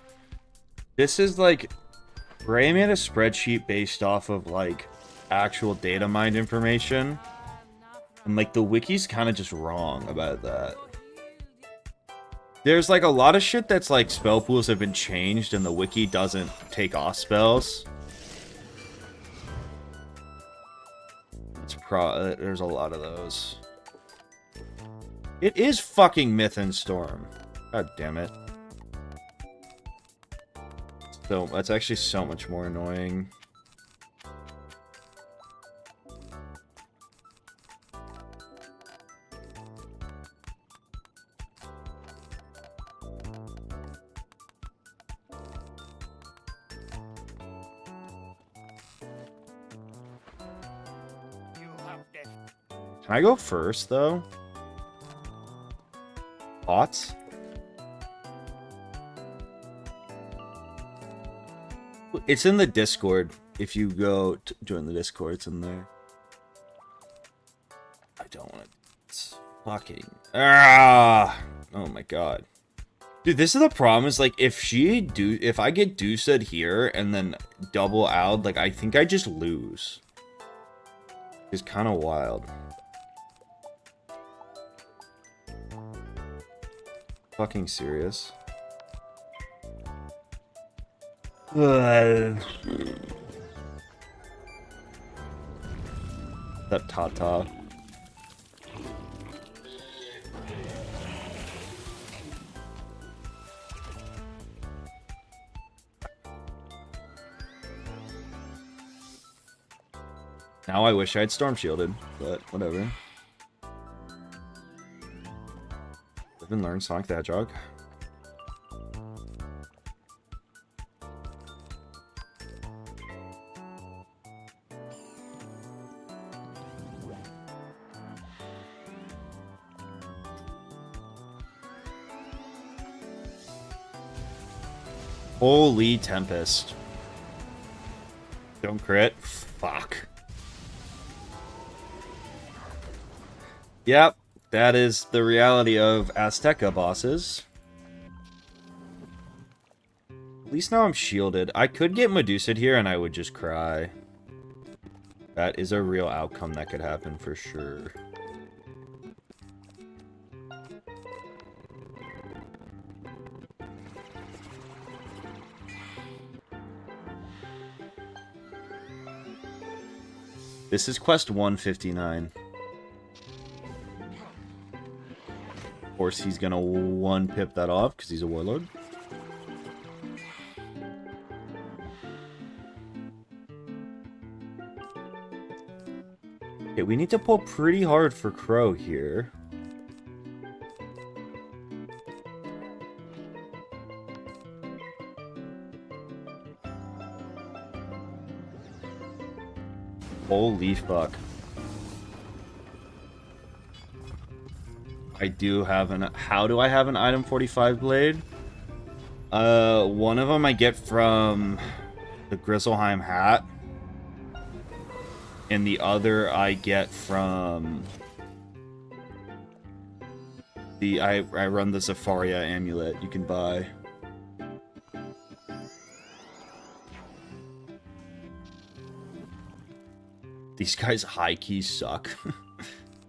This is like... Ray made a spreadsheet based off of, like, actual data mined information. And, like, the wiki's kind of just wrong about that. There's, like, a lot of shit that's, like, spell pools have been changed and the wiki doesn't take off spells. There's a lot of those. It is fucking Myth and Storm. God damn it. So, that's actually so much more annoying. Can I go first, though? Thoughts? It's in the Discord. If you go to join the Discord, it's in there. I don't want to... It's fucking... Ah! Oh my god. Dude, this is the problem, is like, if I get deuced here and then double out, like, I think I just lose. It's kind of wild. Fucking serious. That Tata. Now I wish I had Storm Shielded, but whatever. Live and learn Sonic the Hedgehog. Holy Tempest. Don't crit. Fuck. Yep, that is the reality of Azteca bosses. At least now I'm shielded. I could get Medusa'd here and I would just cry. That is a real outcome that could happen for sure. This is quest 159. Of course, he's gonna one-pip that off because he's a warlord. Okay, we need to pull pretty hard for Crow here. Holy fuck. I do have an... How do I have an item 45 blade? One of them I get from the Grizzleheim hat. And the other I get from... I run the Zafaria amulet you can buy. These guys high-key suck.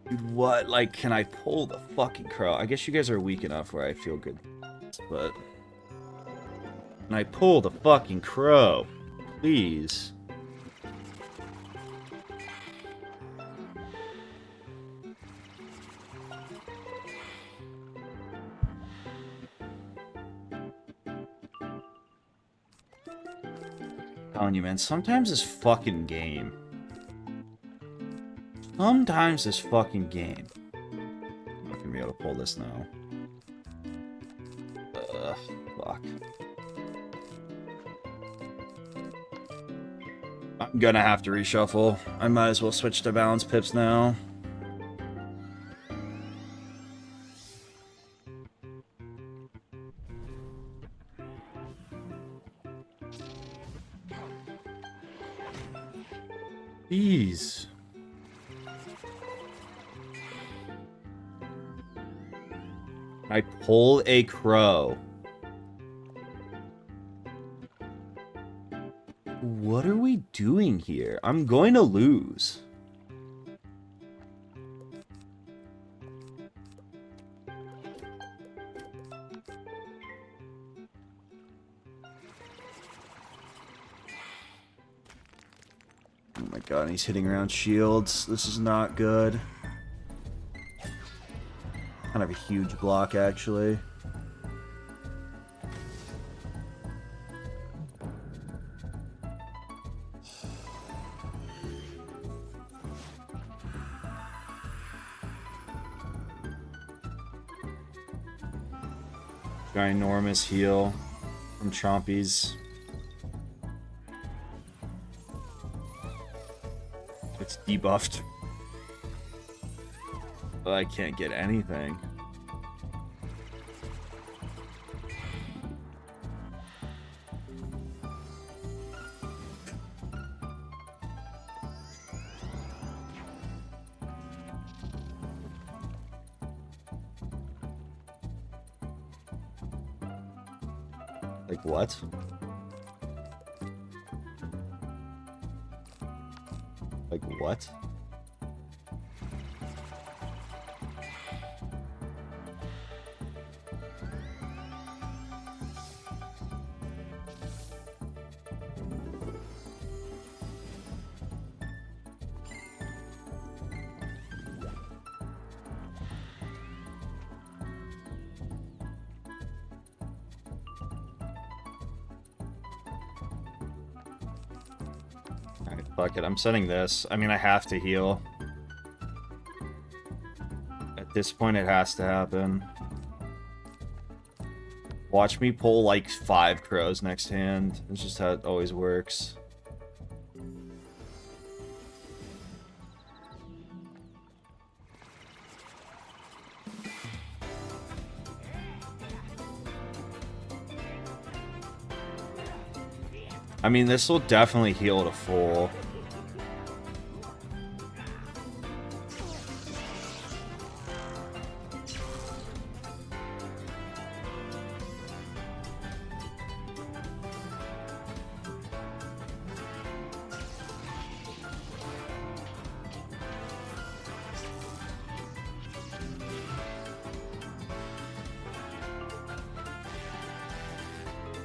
Dude, what? Like, can I pull the fucking Crow? I guess you guys are weak enough where I feel good. But... Can I pull the fucking Crow? Please. I'm telling you, man, sometimes this fucking game... Sometimes this fucking game. I'm not gonna be able to pull this now. Fuck. I'm gonna have to reshuffle. I might as well switch to balance pips now. Jeez. I pull a Crow. What are we doing here? I'm going to lose. Oh my god, he's hitting around shields. This is not good. Kind of a huge block, actually. Ginormous heal from Chompies. It's debuffed. But I can't get anything. Like what? Like what? Fuck it, I'm setting this. I mean, I have to heal. At this point, it has to happen. Watch me pull, like, 5 crows next hand. It's just how it always works. I mean, this will definitely heal to full.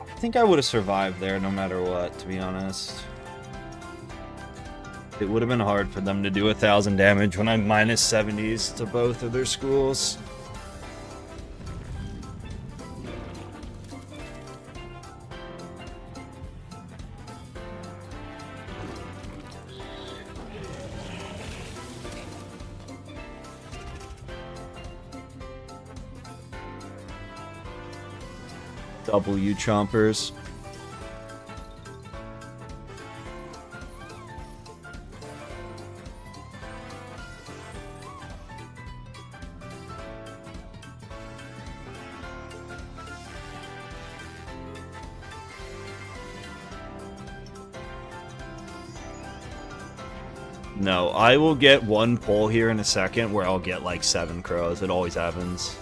I think I would have survived there no matter what, to be honest. It would have been hard for them to do 1,000 damage when I'm minus 70s to both of their schools. W chompers. No, I will get one pull here in a second where I'll get like 7 crows. It always happens.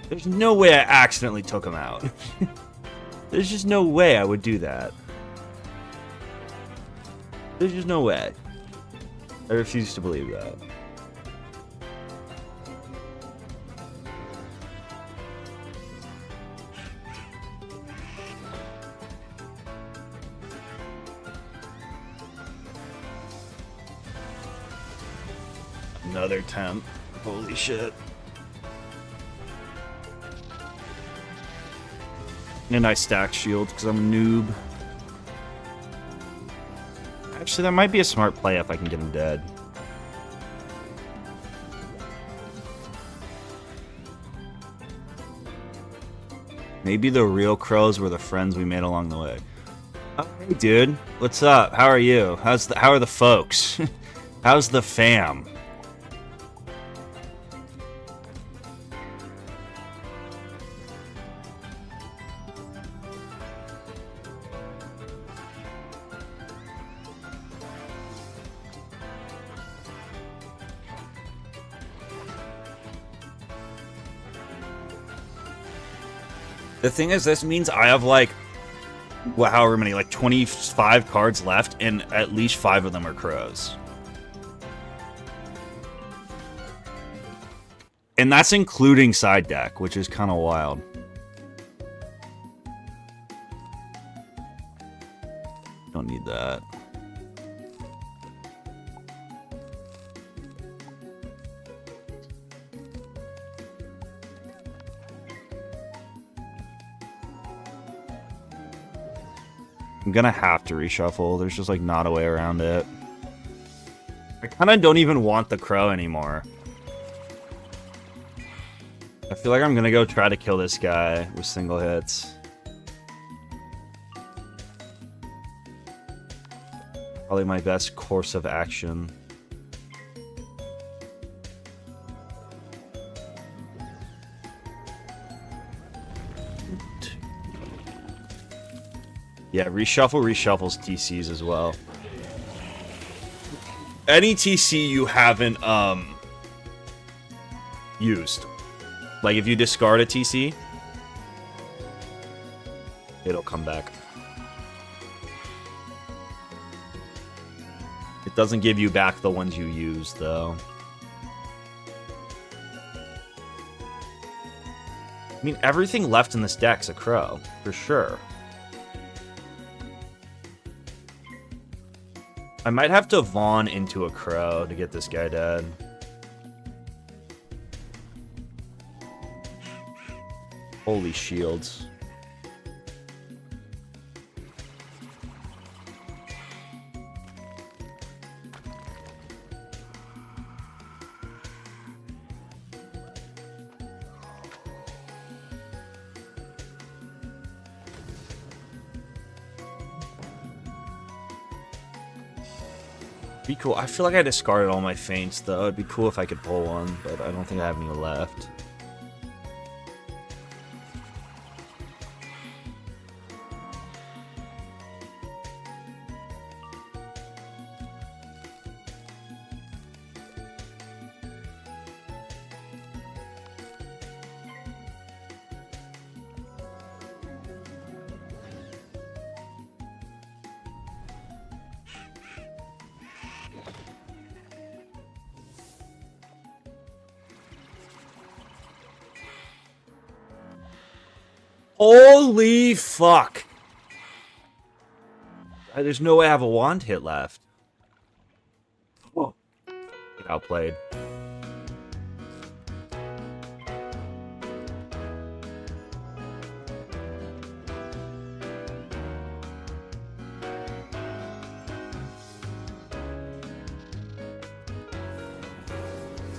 There's no way I accidentally took him out. There's just no way I would do that. There's just no way. I refuse to believe that. Another temp. Holy shit. And I stack shield because I'm a noob. Actually, that might be a smart play if I can get him dead. Maybe the real crows were the friends we made along the way. Oh, hey, dude. What's up? How are you? How are the folks? How's the fam? The thing is, this means I have, like, well, however many, like 25 cards left, and at least 5 of them are crows. And that's including side deck, which is kind of wild. Don't need that. I'm gonna have to reshuffle. There's just like not a way around it. I kind of don't even want the crow anymore. I feel like I'm gonna go try to kill this guy with single hits. Probably my best course of action. Yeah, reshuffles TCs as well. Any TC you haven't used. Like if you discard a TC, it'll come back. It doesn't give you back the ones you used though. I mean, everything left in this deck's a crow, for sure. I might have to Vaughn into a crow to get this guy dead. Holy shields. Be cool. I feel like I discarded all my feints, though. It'd be cool if I could pull one, but I don't think I have any left. Holy fuck. There's no way I have a wand hit left. Whoa. Get outplayed.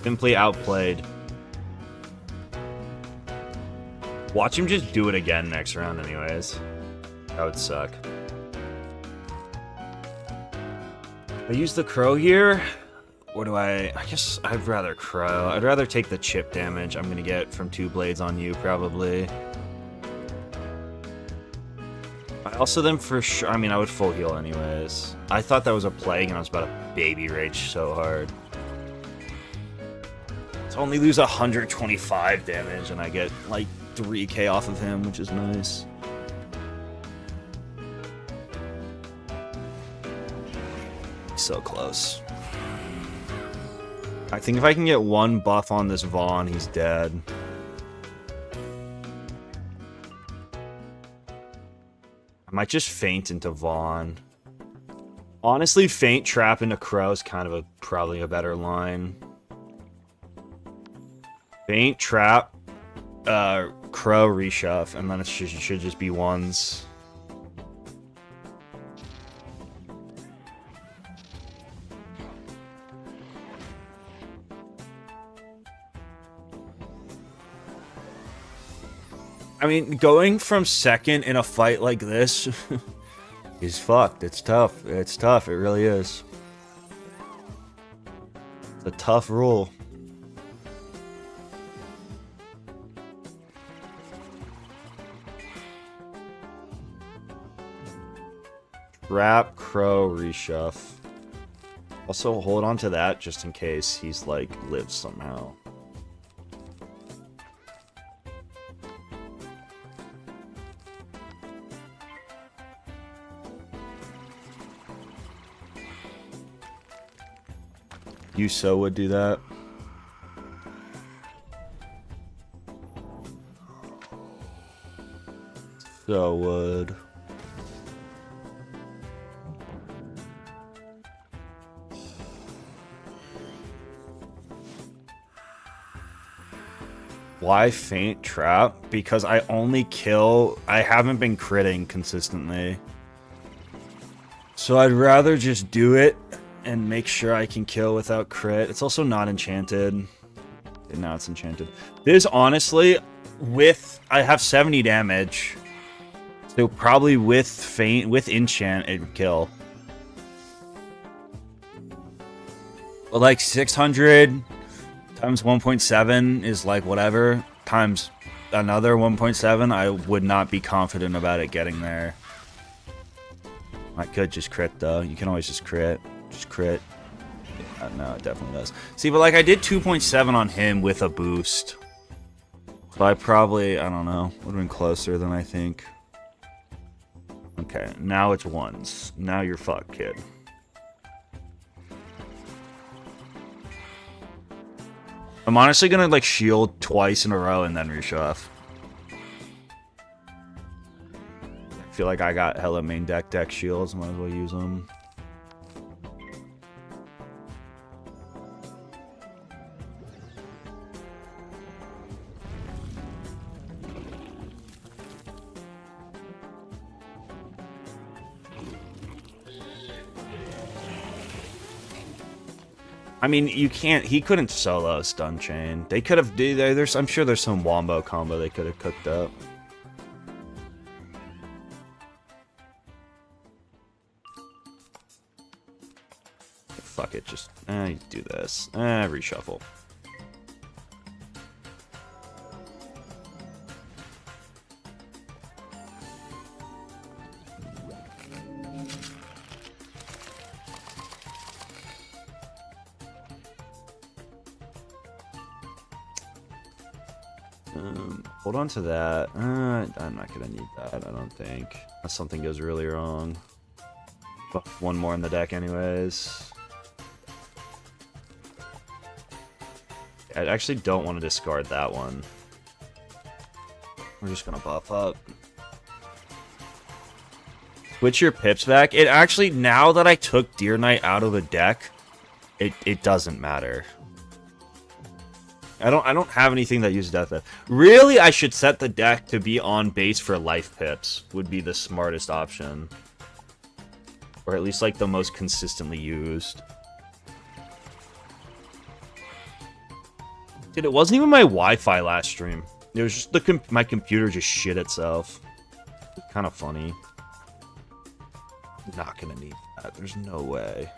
Simply outplayed. Watch him just do it again next round anyways. That would suck. I use the crow here. Or do I guess I'd rather crow. I'd rather take the chip damage I'm gonna get from 2 blades on you, probably. I also then for sure, I mean, I would full heal anyways. I thought that was a plague and I was about to baby rage so hard. So only lose 125 damage and I get like 3k off of him, which is nice. So close. I think if I can get 1 buff on this Vaughn, he's dead. I might just feint into Vaughn. Honestly, feint trap into Crow is kind of probably a better line. Feint trap, Crow reshuff, and then it should just be ones. I mean, going from second in a fight like this is fucked. It's tough. It's tough. It really is. It's a tough rule. Trap, Crow, reshuff. Also, hold on to that just in case he's, like, lives somehow. You so would do that. So would. Why faint trap? Because I only kill... I haven't been critting consistently. So I'd rather just do it and make sure I can kill without crit. It's also not enchanted. And now it's enchanted. This, honestly, with... I have 70 damage. So probably with faint... With enchant, it would kill. But like 600... times 1.7 is like whatever, times another 1.7, I would not be confident about it getting there. I could just crit though. You can always just crit. Just crit. Yeah, no, it definitely does. See, but like I did 2.7 on him with a boost. So I probably, I don't know, would have been closer than I think. Okay, now it's ones. Now you're fucked, kid. I'm honestly gonna like shield twice in a row and then reshuff. I feel like I got hella main deck shields, might as well use them. I mean, you can't. He couldn't solo stun chain. They could have. There's. I'm sure there's some wombo combo they could have cooked up. Fuck it. Just do this. Reshuffle. Hold on to that. I'm not gonna need that, I don't think. Unless something goes really wrong. But one more in the deck anyways. I actually don't want to discard that one. We're just gonna buff up. Switch your pips back. It actually, now that I took Deer Knight out of the deck, it doesn't matter. I don't have anything that uses Death Death. Really, I should set the deck to be on base for life pips. Would be the smartest option. Or at least like the most consistently used. Dude, it wasn't even my Wi-Fi last stream. It was just my computer just shit itself. Kind of funny. Not gonna need that. There's no way.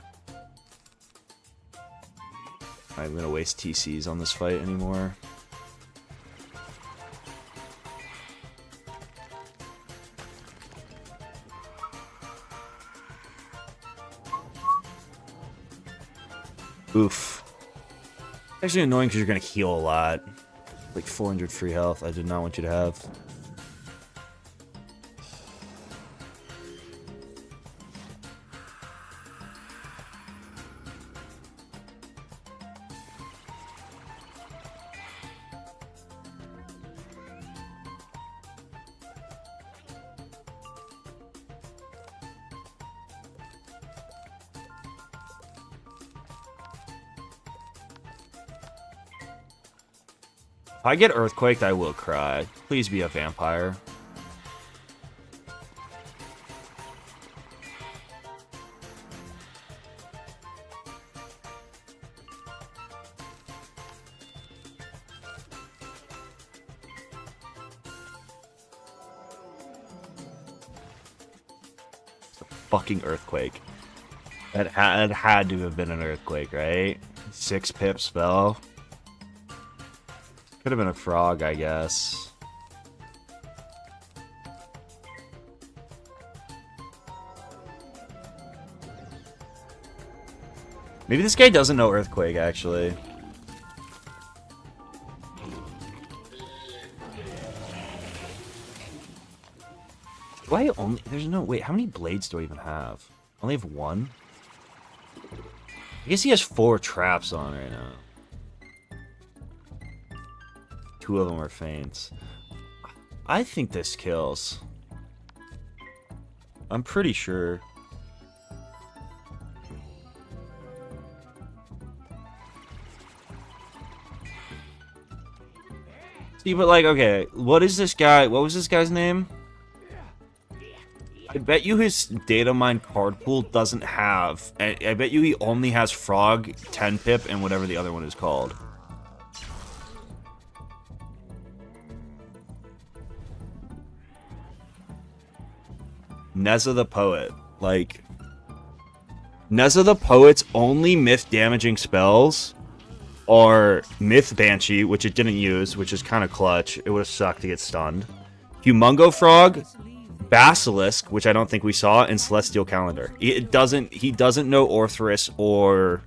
I'm gonna waste TCs on this fight anymore. Oof. Actually annoying because you're gonna heal a lot. Like 400 free health. I did not want you to have. If I get earthquaked, I will cry. Please be a vampire. It's a fucking earthquake. That had to have been an earthquake, right? 6 pip spell. Could have been a frog, I guess. Maybe this guy doesn't know Earthquake, actually. Do I only... There's no... Wait, how many blades do I even have? I only have 1? I guess he has 4 traps on right now. 2 of them are feints. I think this kills. I'm pretty sure. See, but like, okay, what is this guy? What was this guy's name? I bet you his data mine card pool doesn't have. I bet you he only has Frog, 10 pip, and whatever the other one is called. Neza the Poet. Like, Neza the Poet's only myth damaging spells are Myth Banshee, which it didn't use, which is kind of clutch. It would have sucked to get stunned. Humongo Frog, Basilisk, which I don't think we saw, and Celestial Calendar. He doesn't know Orthrus or...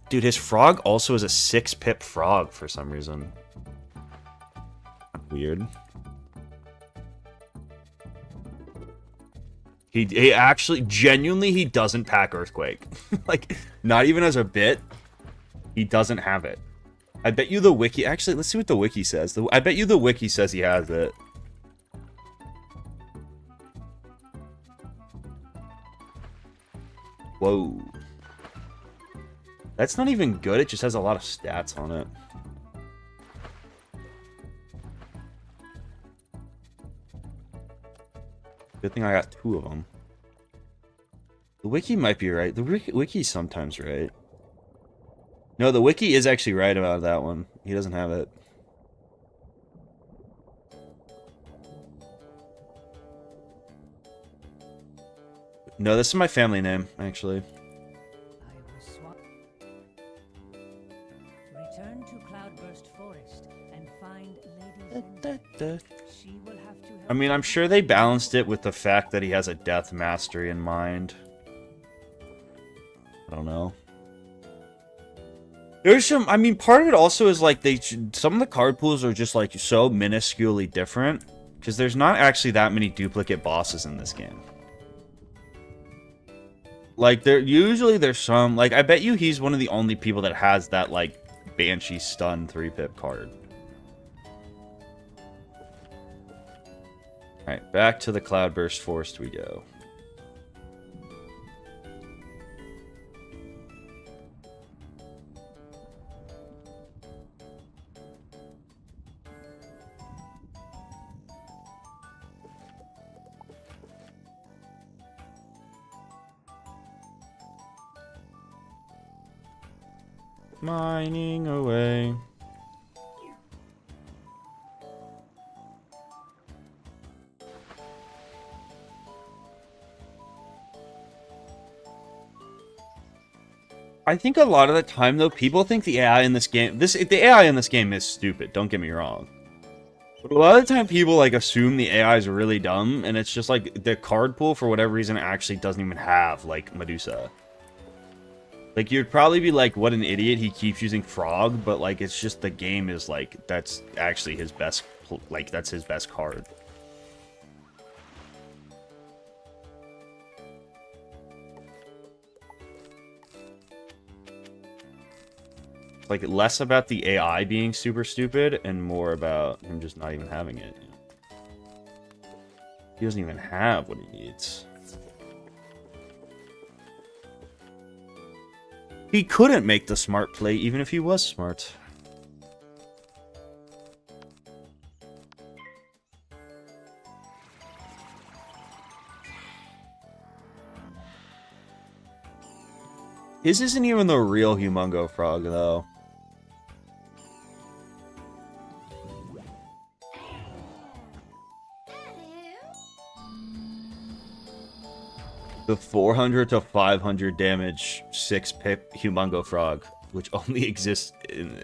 dude, his frog also is a 6 pip frog for some reason. Weird. He actually, genuinely, he doesn't pack Earthquake. Like, not even as a bit. He doesn't have it. I bet you the wiki... Actually, let's see what the wiki says. I bet you the wiki says he has it. Whoa. That's not even good. It just has a lot of stats on it. Good thing I got 2 of them. The wiki might be right. The wiki's sometimes right. No, the wiki is actually right about that one. He doesn't have it. No, this is my family name, actually. Return to Cloudburst Forest and find Lady She will have to help. I mean, I'm sure they balanced it with the fact that he has a death mastery in mind. I don't know. There's some, I mean, part of it also is like some of the card pools are just like so minusculely different because there's not actually that many duplicate bosses in this game. Like there's some, like I bet you he's one of the only people that has that like Banshee stun 3-pip card. Alright, back to the Cloudburst Forest we go. Mining away. I think a lot of the time, though, people think the AI in this game... The AI in this game is stupid, don't get me wrong. But a lot of the time, people, like, assume the AI is really dumb, and it's just, like, the card pool, for whatever reason, actually doesn't even have, like, Medusa. Like, you'd probably be like, what an idiot, he keeps using Frog, but, like, it's just the game is, like, that's actually his best... Like, that's his best card. Like, less about the AI being super stupid and more about him just not even having it. He doesn't even have what he needs. He couldn't make the smart play even if he was smart. His isn't even the real Humongo Frog, though. The 400 to 500 damage 6-pip Humongo Frog, which only exists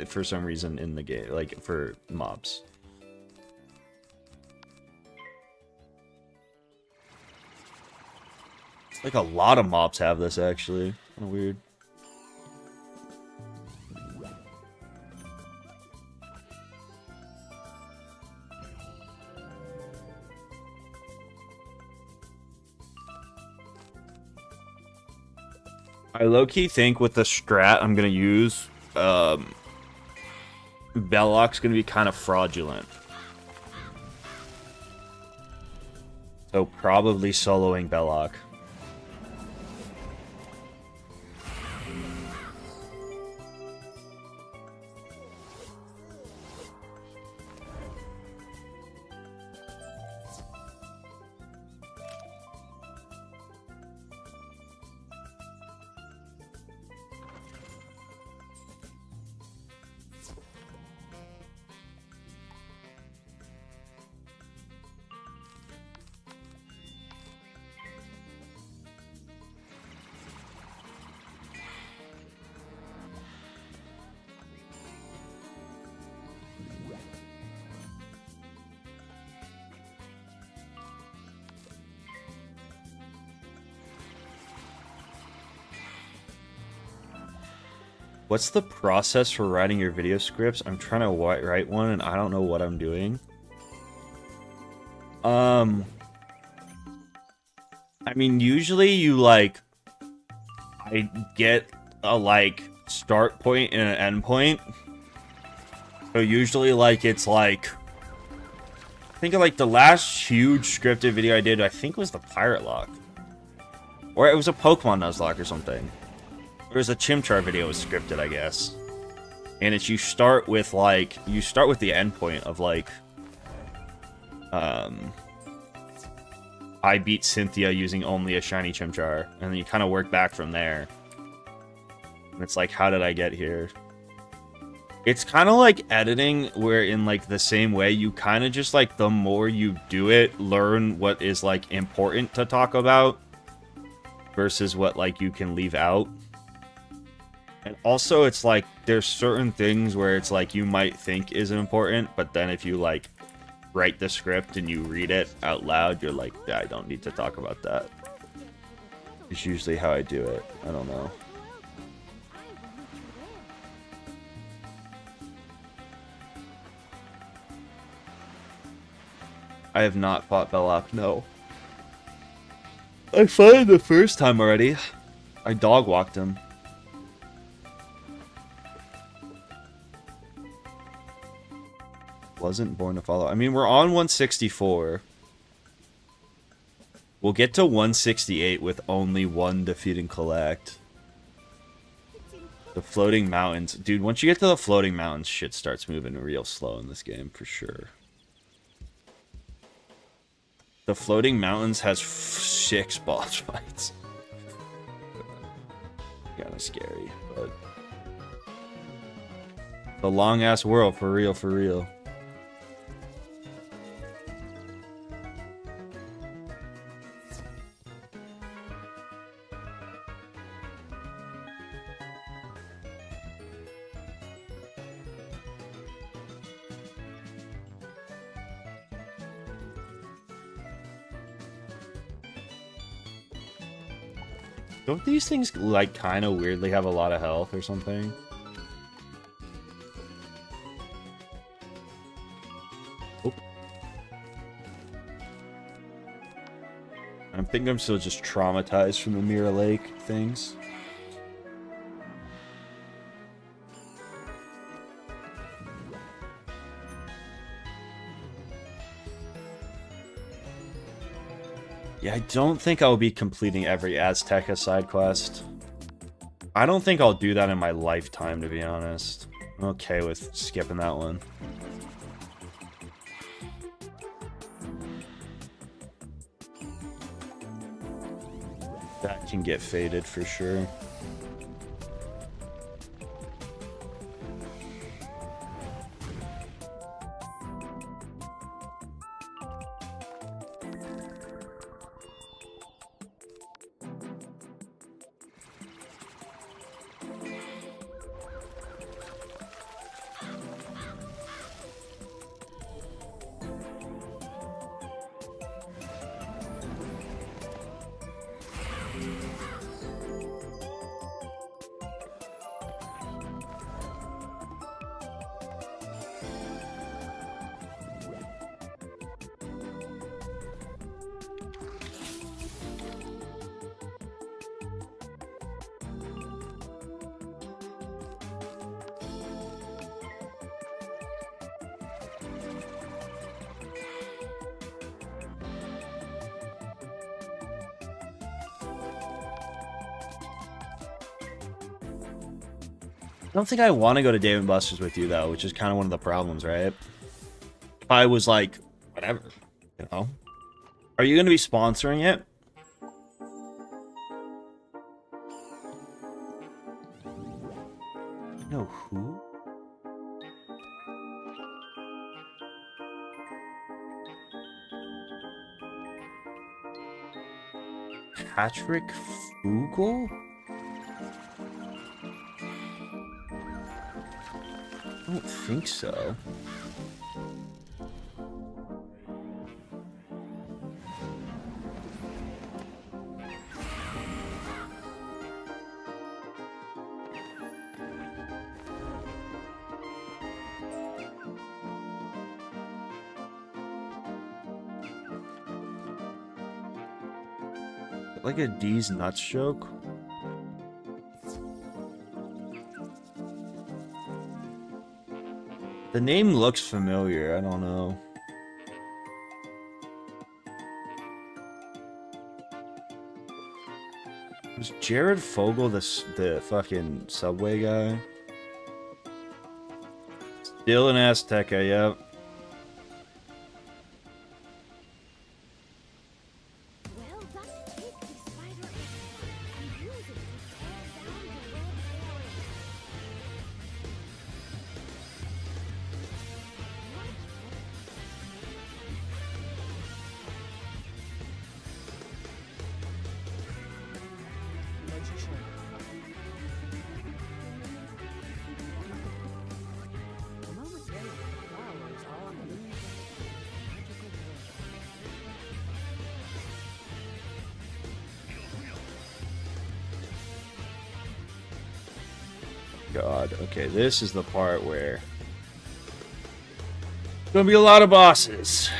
for some reason in the game, like for mobs. It's like a lot of mobs have this, actually. Kind of weird. I low-key think with the strat I'm gonna use, Belloq's gonna be kind of fraudulent. So probably soloing Belloq. What's the process for writing your video scripts? I'm trying to write one and I don't know what I'm doing. I mean, usually you like, I get a like start point and an end point. So usually like it's like, I think of like the last huge scripted video I did, I think was the Pirate Lock. Or it was a Pokemon Nuzlocke or something. There was a Chimchar video was scripted, I guess. And it's you start with like, you start with the end point of like, I beat Cynthia using only a shiny Chimchar. And then you kind of work back from there. And it's like, how did I get here? It's kind of like editing, where in like the same way, you kind of just like, the more you do it, learn what is like important to talk about versus what like you can leave out. And also it's like, there's certain things where it's like you might think is important, but then if you like write the script and you read it out loud, you're like, yeah, I don't need to talk about that. It's usually how I do it. I don't know. I have not fought Belloq, no. I fought him the first time already. I dog walked him. Wasn't born to follow. I mean, we're on 164. We'll get to 168 with only one defeat and collect. The floating mountains. Dude, once you get to the floating mountains, shit starts moving real slow in this game, for sure. The floating mountains has 6 boss fights. Kinda scary, but... The long-ass world, for real, for real. Don't these things, like, kind of weirdly have a lot of health or something? Oh. I think I'm still just traumatized from the Mirror Lake things. Yeah, I don't think I'll be completing every Azteca side quest. I don't think I'll do that in my lifetime, to be honest. I'm okay with skipping that one. That can get faded for sure. I don't think I want to go to Dave and Buster's with you, though, which is kind of one of the problems, right? If I was like, whatever, you know? Are you going to be sponsoring it? You know who? Patrick Fugel? I don't think so. Like a D's nuts joke? The name looks familiar, I don't know. Was Jared Fogle the fucking Subway guy? Still in Azteca, yep. God, okay, this is the part where gonna be a lot of bosses.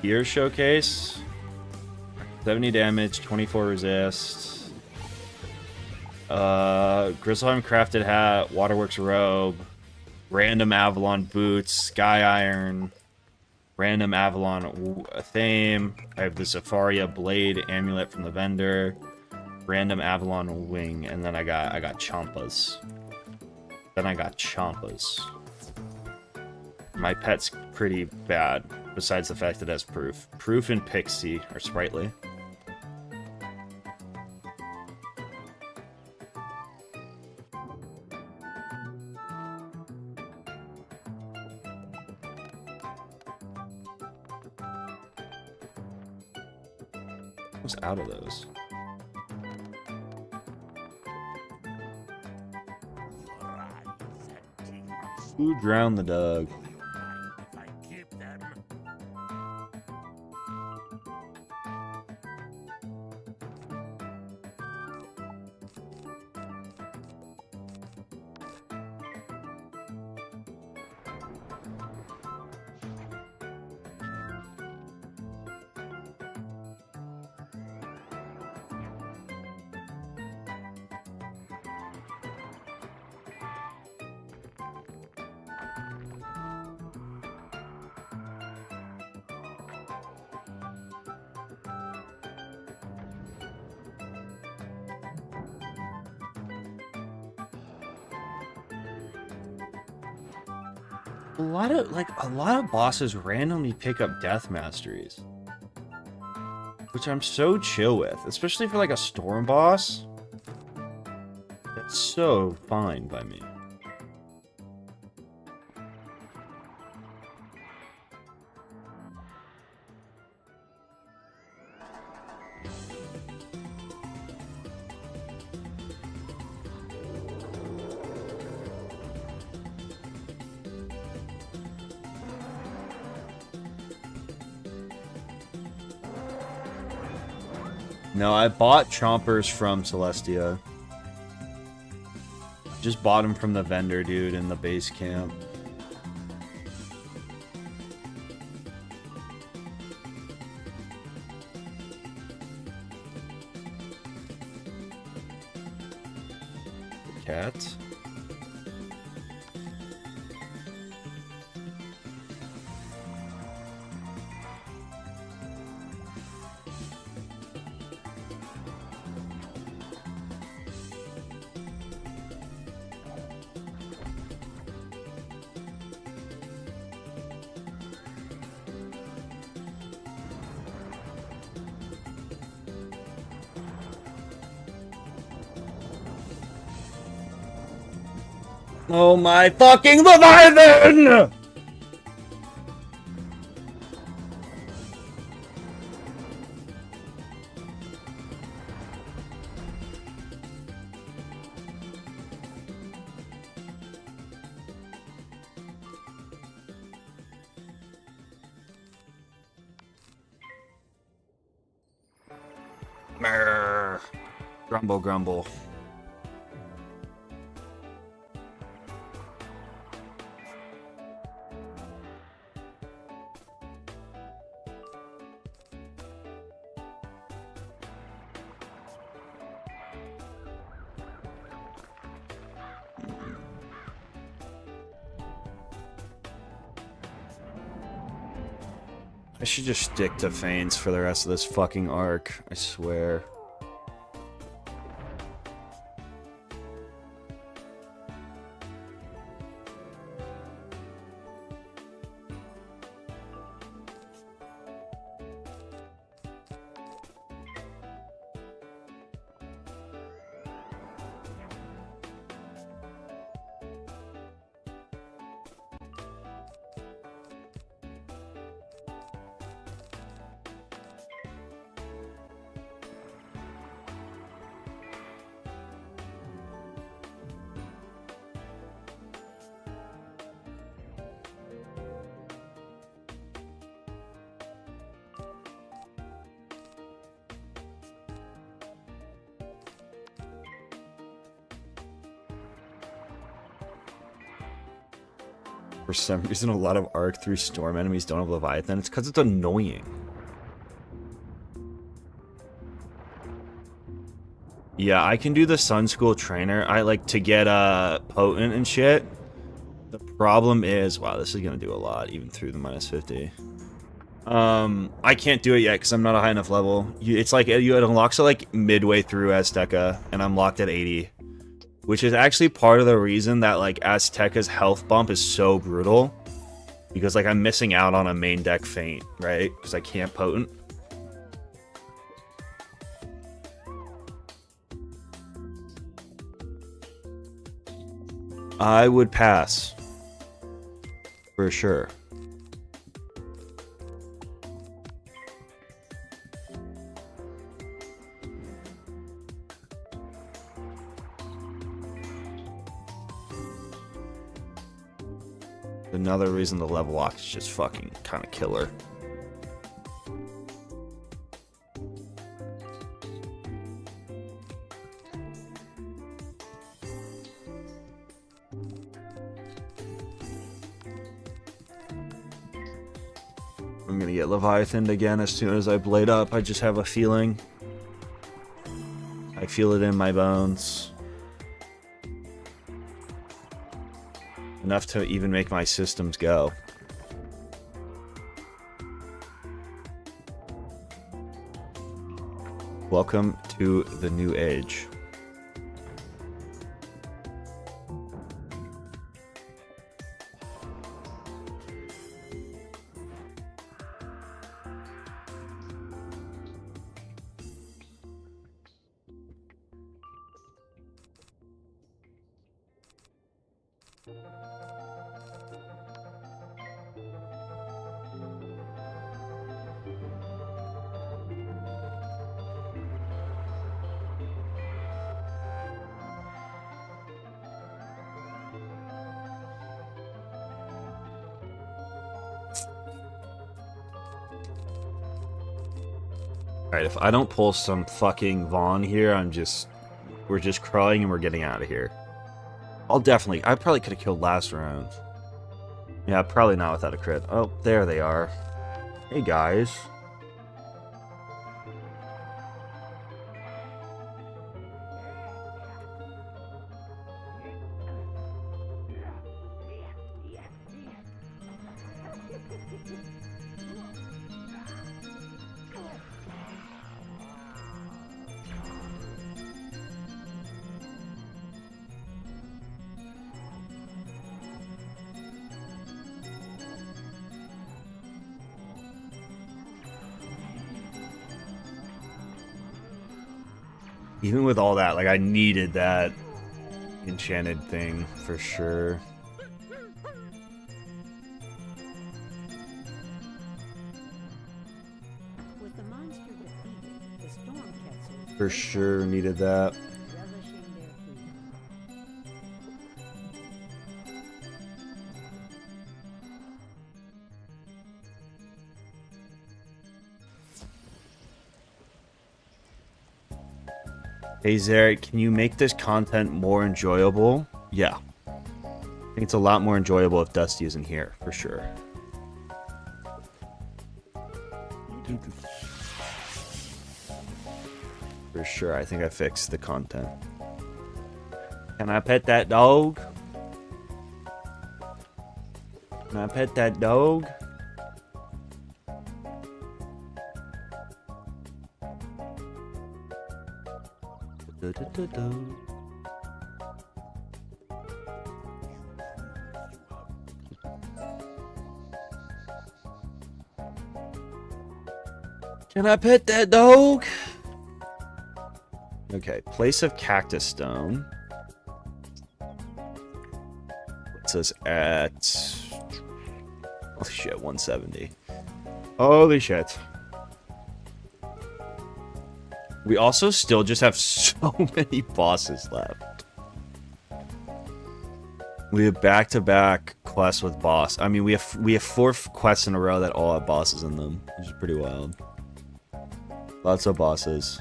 Gear showcase, 70 damage, 24 resist. Grizzleheim crafted hat, Waterworks robe, random Avalon boots, Sky Iron, random Avalon theme. I have the Zafaria blade amulet from the vendor. Random Avalon wing, and then I got Champas. Then I got Champas. My pet's pretty bad, besides the fact that it has proof. Proof and Pixie are sprightly. I was out of those. Who drowned the dog? A lot of bosses randomly pick up death masteries, which I'm so chill with, especially for like a storm boss. That's so fine by me. No, I bought chompers from Celestia. Just bought them from the vendor, dude, in the base camp. Cat. Oh my fucking Leviathan! Brr. Grumble, grumble. I should just stick to Feigns for the rest of this fucking arc, I swear. For some reason, a lot of Arc 3 Storm enemies don't have Leviathan. It's because it's annoying. Yeah, I can do the Sun School Trainer. I like to get potent and shit. The problem is, wow, this is gonna do a lot, even through the -50. I can't do it yet because I'm not a high enough level. It's like it unlocks it like midway through Azteca, and I'm locked at 80. Which is actually part of the reason that, like, Azteca's health bump is so brutal. Because, like, I'm missing out on a main deck feint, right? Because I can't potent. I would pass. For sure. Another reason the level lock is just fucking kind of killer. I'm gonna get Leviathan again as soon as I blade up. I just have a feeling. I feel it in my bones. Enough to even make my systems go. Welcome to the new age. Alright, if I don't pull some fucking Vaughn here, we're just crying and we're getting out of here. I probably could have killed last round. Yeah, probably not without a crit. Oh, there they are. Hey guys. Even with all that, like, I needed that enchanted thing for sure. With the monster defeated, the storm capsules For sure needed that. relishing their food. Hey Zarek, can you make this content more enjoyable? Yeah. I think it's a lot more enjoyable if Dusty isn't here, for sure. For sure, I think I fixed the content. Can I pet that dog? Can I pet that dog? Can I pet that dog? Okay, place of cactus stone. Puts us at... Holy shit, 170. Holy shit. We also still just have so many bosses left. We have back-to-back quests with boss. I mean, we have 4 quests in a row that all have bosses in them, which is pretty wild. Lots of bosses.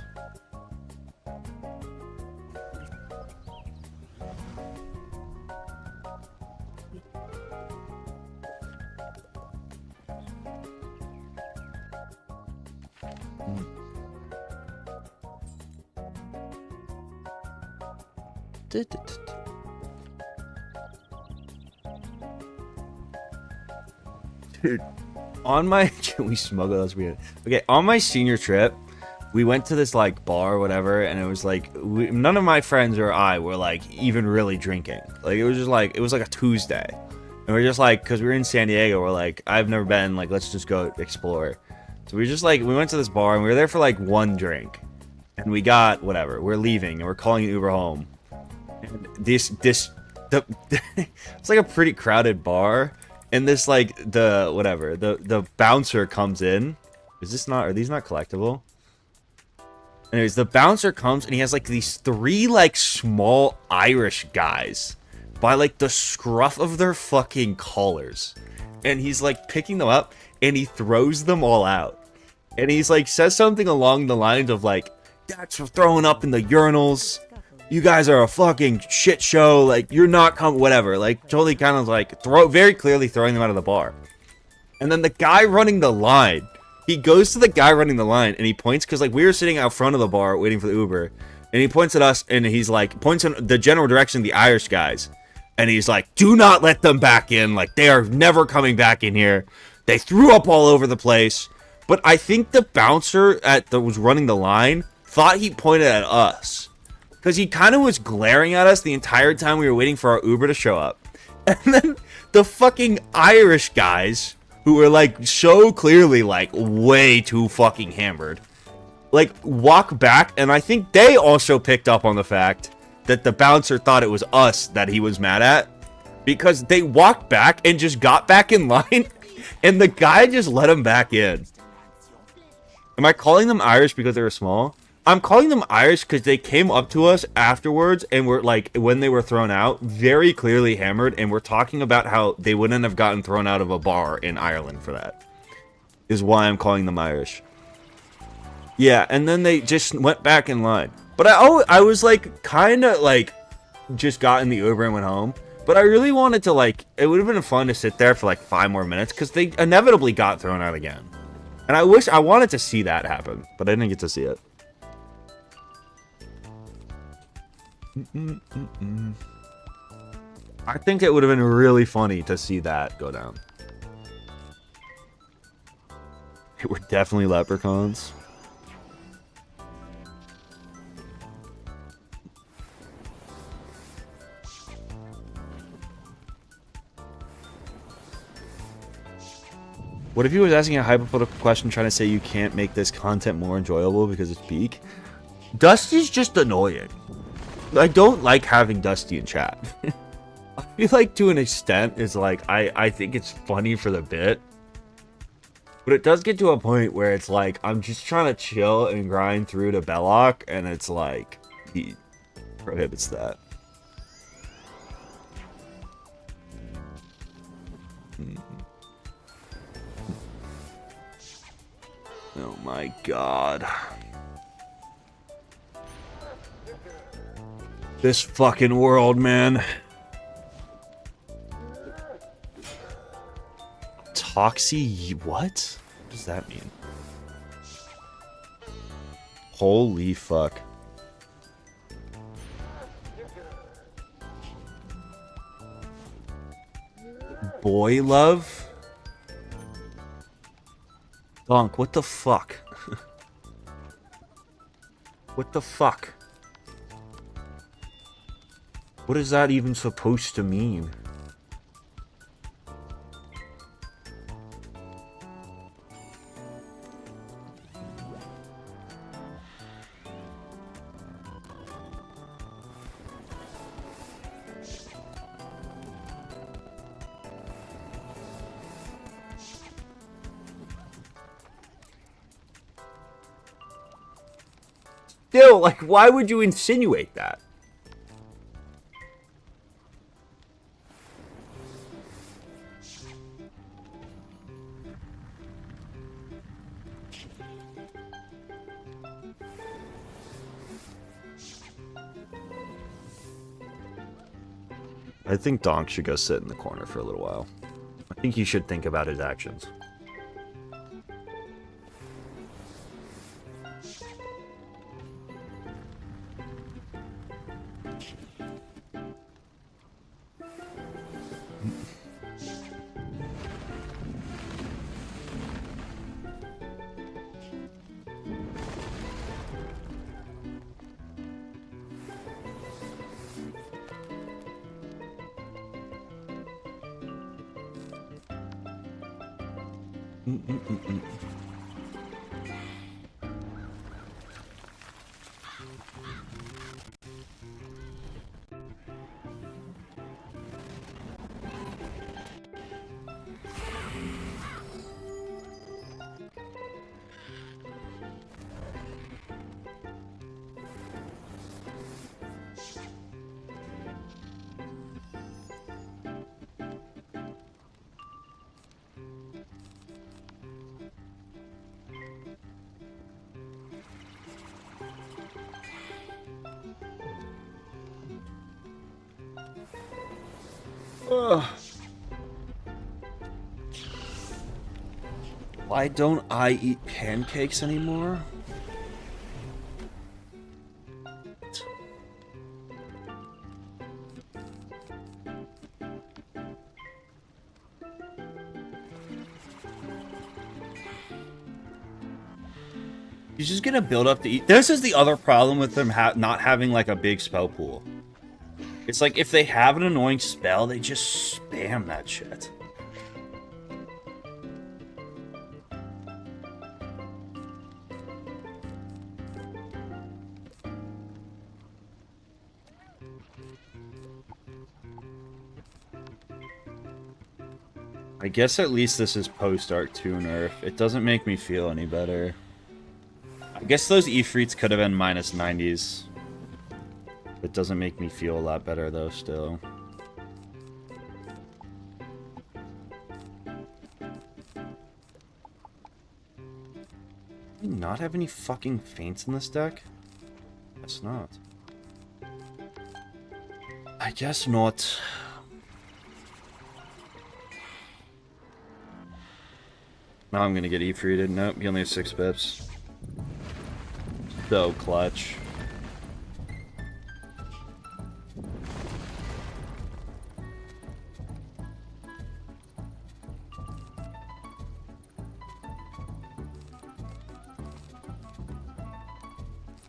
Dude, on my... Can we smuggle those weird? Okay, on my senior trip, we went to this, like, bar or whatever, and it was, like... none of my friends or I were, like, even really drinking. Like, it was just, like... It was, like, a Tuesday. And we're just, like... Because we were in San Diego, we're, like... I've never been, like, let's just go explore. So we just, like... We went to this bar, and we were there for, like, 1 drink. And we got... Whatever. We're leaving, and we're calling an Uber home. And it's like a pretty crowded bar, and this like the bouncer comes in. Are these not collectible? Anyways, the bouncer comes and he has like these 3 like small Irish guys by like the scruff of their fucking collars, and he's like picking them up and he throws them all out, and he's like says something along the lines of like, "That's for throwing up in the urinals. You guys are a fucking shit show, like, you're not whatever." Like, totally kind of, like, very clearly throwing them out of the bar. And then the guy running the line, he goes to the guy running the line, and he points, because, like, we were sitting out front of the bar waiting for the Uber, and he points at us, and he's, like, points in the general direction of the Irish guys, and he's like, "Do not let them back in, like, they are never coming back in here. They threw up all over the place." But I think the bouncer that was running the line thought he pointed at us. Because he kind of was glaring at us the entire time we were waiting for our Uber to show up. And then the fucking Irish guys, who were like so clearly like way too fucking hammered, like walk back, and I think they also picked up on the fact that the bouncer thought it was us that he was mad at. Because they walked back and just got back in line, and the guy just let them back in. Am I calling them Irish because they were small? I'm calling them Irish because they came up to us afterwards and were like, when they were thrown out, very clearly hammered, and we're talking about how they wouldn't have gotten thrown out of a bar in Ireland for that. Is why I'm calling them Irish. Yeah, and then they just went back in line. But I was like, kind of like, just got in the Uber and went home. But I really wanted to like, it would have been fun to sit there for like 5 more minutes because they inevitably got thrown out again. And I wanted to see that happen, but I didn't get to see it. I think it would have been really funny to see that go down. It were definitely leprechauns. What if he was asking a hypothetical question trying to say you can't make this content more enjoyable because it's peak? Dusty's just annoying. I don't like having Dusty in chat. I feel like to an extent is like I think it's funny for the bit. But it does get to a point where it's like I'm just trying to chill and grind through to Belloq, and it's like he prohibits that. Oh my god. This fucking world, man. Toxie, what? What does that mean? Holy fuck. Boy love? Donk, what the fuck? What the fuck? What is that even supposed to mean? Still, like, why would you insinuate that? I think Donk should go sit in the corner for a little while. I think he should think about his actions. Ugh. Why don't I eat pancakes anymore? He's just gonna build up the... This is the other problem with them not having, like, a big spell pool. It's like, if they have an annoying spell, they just spam that shit. I guess at least this is post-Arc 2 nerf. It doesn't make me feel any better. I guess those Ifrits could have been minus 90s. It doesn't make me feel a lot better, though, still. Do you not have any fucking feints in this deck? Guess not. I guess not. Now I'm gonna get Ifrited. Nope, he only has 6 pips. So clutch.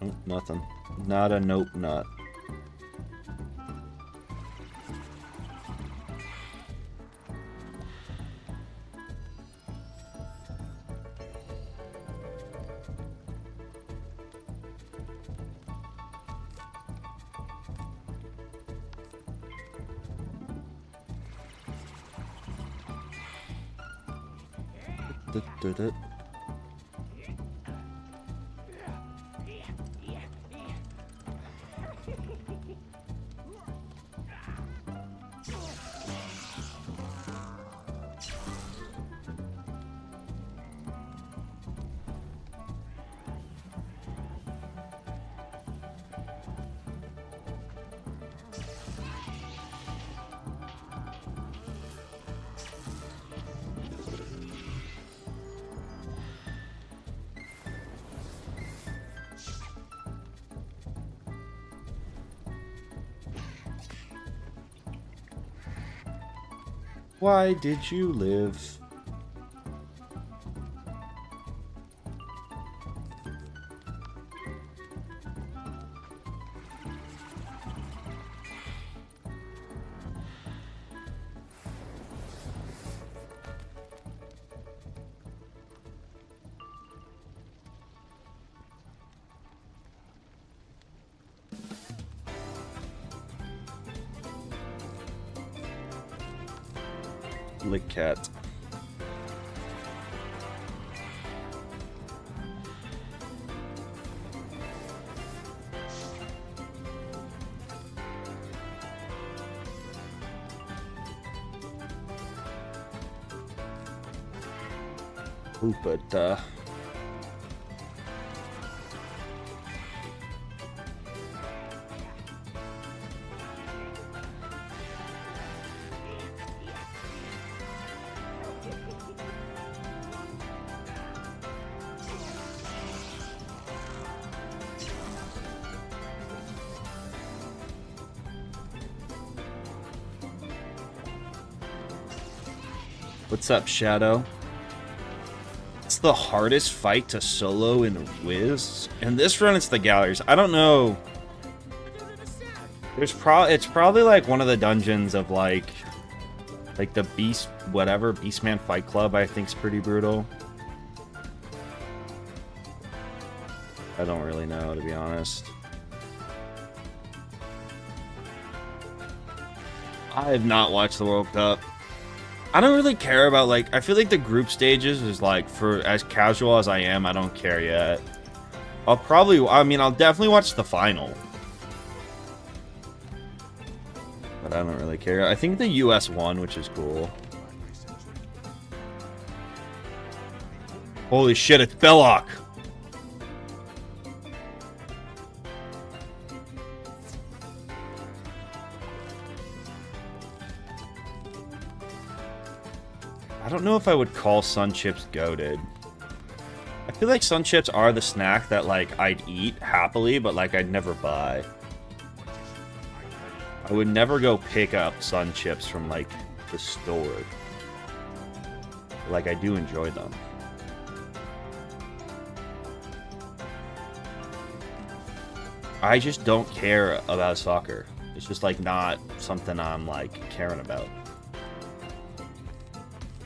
Oh, nothing. Not a nope, not. Why did you live? Lick cat. Ooh, but what's up, Shadow? It's the hardest fight to solo in Wiz. In this run, it's the galleries. I don't know. It's probably like one of the dungeons of like the Beastman Fight Club. I think's pretty brutal. I don't really know, to be honest. I have not watched the World Cup. I don't really care about, like, I feel like the group stages is, like, for as casual as I am, I don't care yet. I'll definitely watch the final. But I don't really care. I think the US won, which is cool. Holy shit, it's Belloq! I don't know if I would call Sun Chips goated. I feel like Sun Chips are the snack that, like, I'd eat happily, but, like, I'd never buy. I would never go pick up Sun Chips from, like, the store. Like, I do enjoy them. I just don't care about soccer. It's just, like, not something I'm, like, caring about.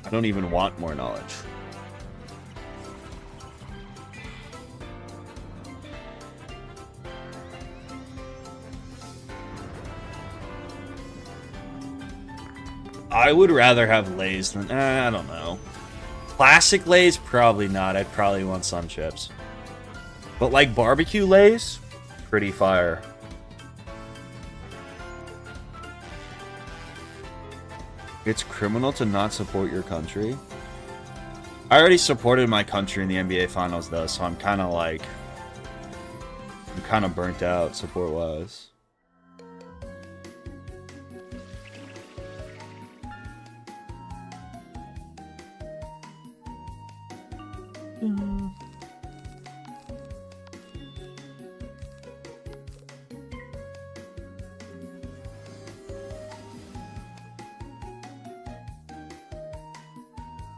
I don't even want more knowledge. I would rather have Lay's than... I don't know. Classic Lay's? Probably not. I'd probably want Sun Chips. But, like, barbecue Lay's? Pretty fire. It's criminal to not support your country. I already supported my country in the NBA Finals, though, so I'm kind of like... I'm kind of burnt out, support-wise.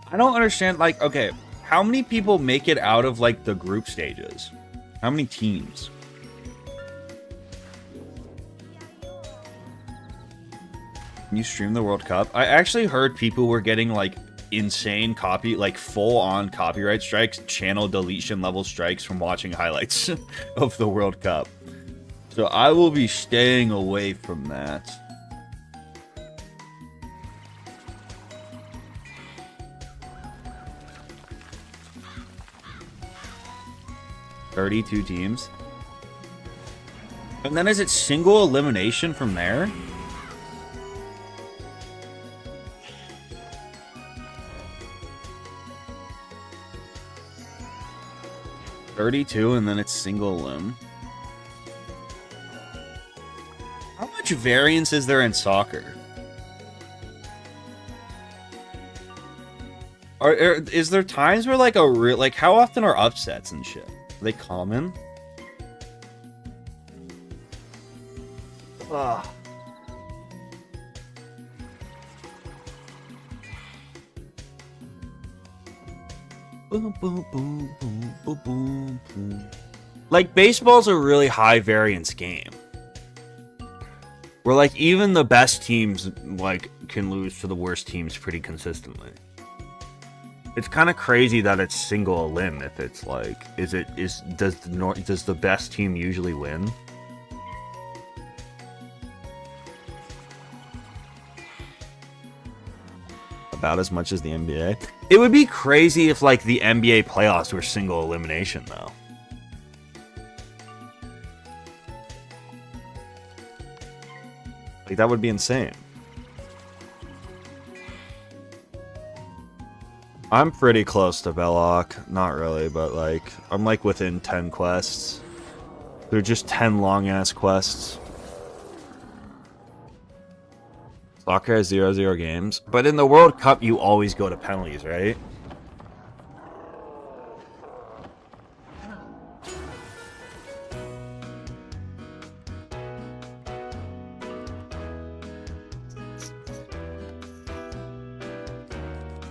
I don't understand, like, okay, how many people make it out of, like, the group stages? How many teams? Can you stream the World Cup? I actually heard people were getting, like, insane full-on copyright strikes, channel deletion level strikes from watching highlights of the World Cup. So I will be staying away from that. 32 teams. And then is it single elimination from there? $32 and then it's single elim. How much variance is there in soccer? Is there times where like how often are upsets and shit? Are they common? Ugh. Boom, boom, boom, boom, boom, boom, boom. Like, baseball's a really high variance game. Where, like, even the best teams, like, can lose to the worst teams pretty consistently. It's kind of crazy that it's single elim if it's, like, does the best team usually win? About as much as the NBA. It would be crazy if, like, the NBA playoffs were single elimination, though. Like, that would be insane. I'm pretty close to Belloq. Not really, but, like, I'm, like, within 10 quests. They're just 10 long-ass quests. Soccer has 0-0 games. But in the World Cup, you always go to penalties, right?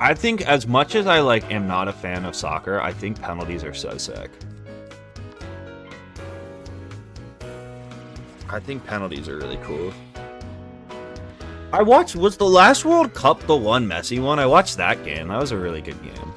I think as much as I, like, am not a fan of soccer, I think penalties are so sick. I think penalties are really cool. Was the last World Cup the one Messi one? I watched that game. That was a really good game.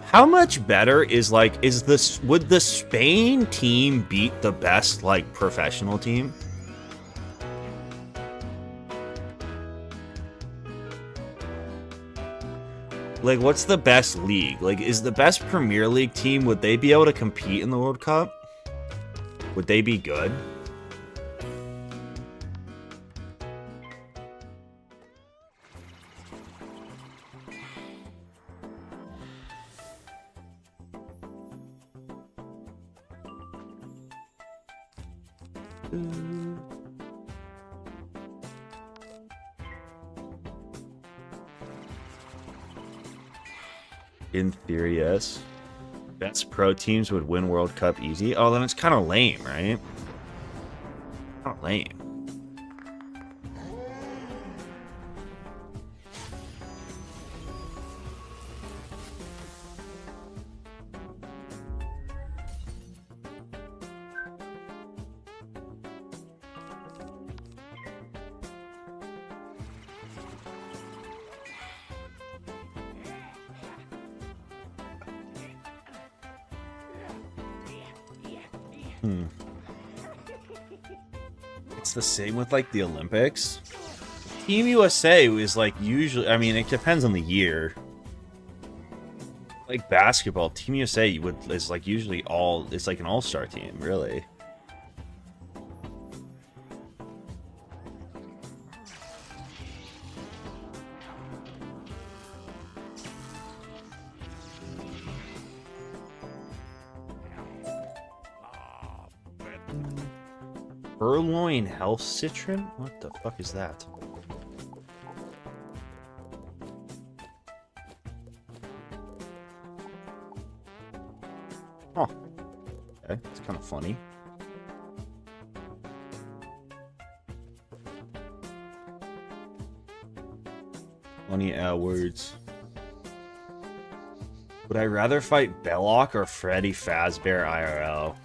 How much better is, like, would the Spain team beat the best, like, professional team? Like, what's the best league? Like, is the best Premier League team, would they be able to compete in the World Cup? Would they be good? In theory, yes. Best pro teams would win World Cup easy. Oh, then it's kind of lame, right? Not lame. It's the same with, like, the Olympics. Team USA is, like, usually, I mean, it depends on the year. Like basketball, Team USA is, like, usually it's like an all-star team, really. Purloin Health Citron? What the fuck is that? Oh. Okay, it's kind of funny. Funny words. Would I rather fight Belloq or Freddy Fazbear IRL?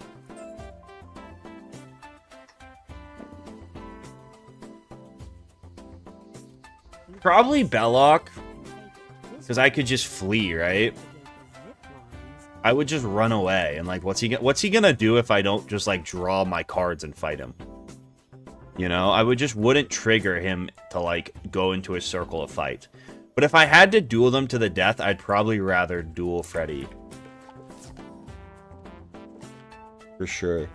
Probably Belloq, because I could just flee, right? I would just run away. And like, what's he gonna do if I don't just like draw my cards and fight him? You know, I wouldn't trigger him to like go into a circle of fight. But if I had to duel them to the death, I'd probably rather duel Freddy. For sure.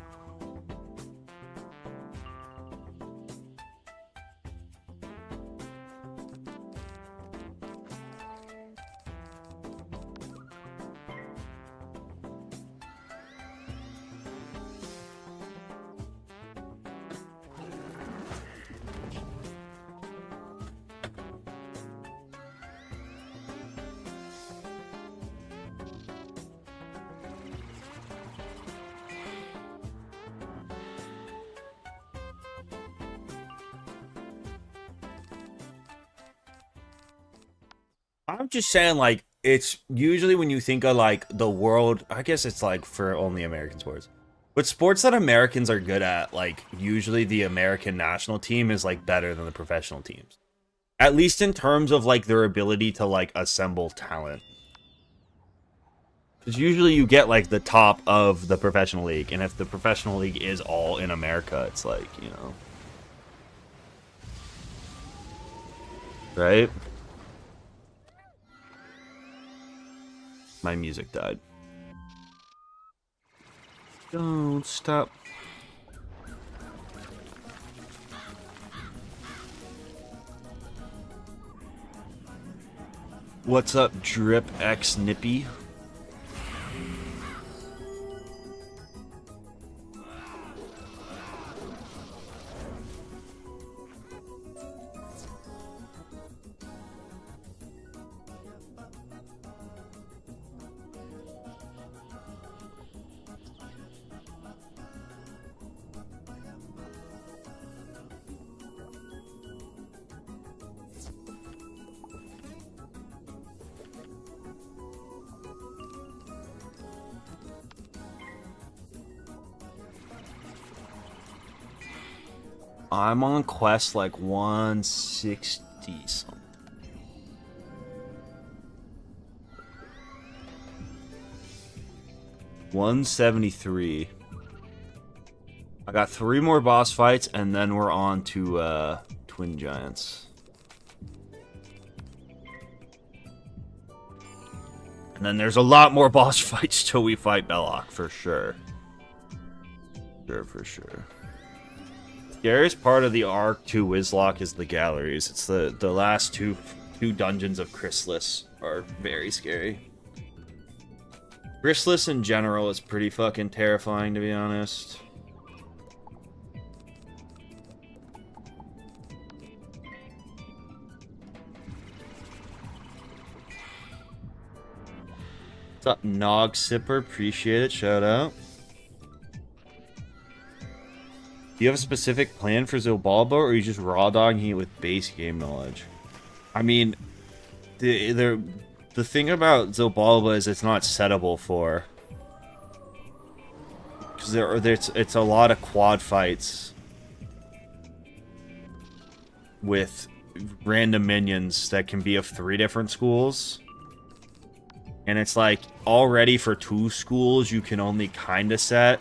I'm just saying, like, it's usually when you think of, like, the world, I guess it's, like, for only American sports. But sports that Americans are good at, like, usually the American national team is, like, better than the professional teams. At least in terms of, like, their ability to, like, assemble talent. Because usually you get, like, the top of the professional league. And if the professional league is all in America, it's, like, you know. Right? My music died. Don't stop. What's up, Drip X Nippy? I'm on quest like 160 something. $173. I got 3 more boss fights, and then we're on to Twin Giants. And then there's a lot more boss fights till we fight Belloq, for sure. For sure. Scariest part of the arc to Wizlock is the galleries. It's the last two dungeons of Khrysalis are very scary. Khrysalis in general is pretty fucking terrifying, to be honest. What's up, Nog Sipper? Appreciate it. Shout out. Do you have a specific plan for Zobalba, or are you just raw dogging it with base game knowledge? I mean, the thing about Zobalba is it's not settable for, because it's a lot of quad fights with random minions that can be of 3 different schools, and it's like already for 2 schools you can only kind of set.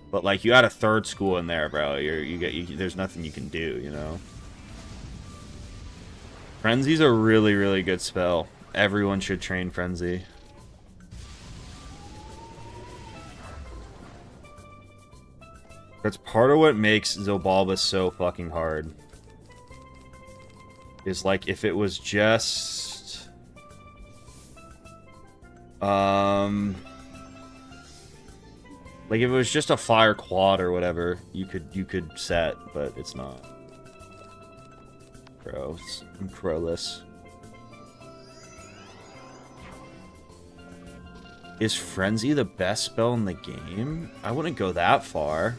But, like, you add a 3rd school in there, bro. There's nothing you can do, you know? Frenzy's a really, really good spell. Everyone should train Frenzy. That's part of what makes Zobalba so fucking hard. Is, like, if it was just... like if it was just a fire quad or whatever, you could set, but it's not. Bro, I'm crowless. Is Frenzy the best spell in the game? I wouldn't go that far.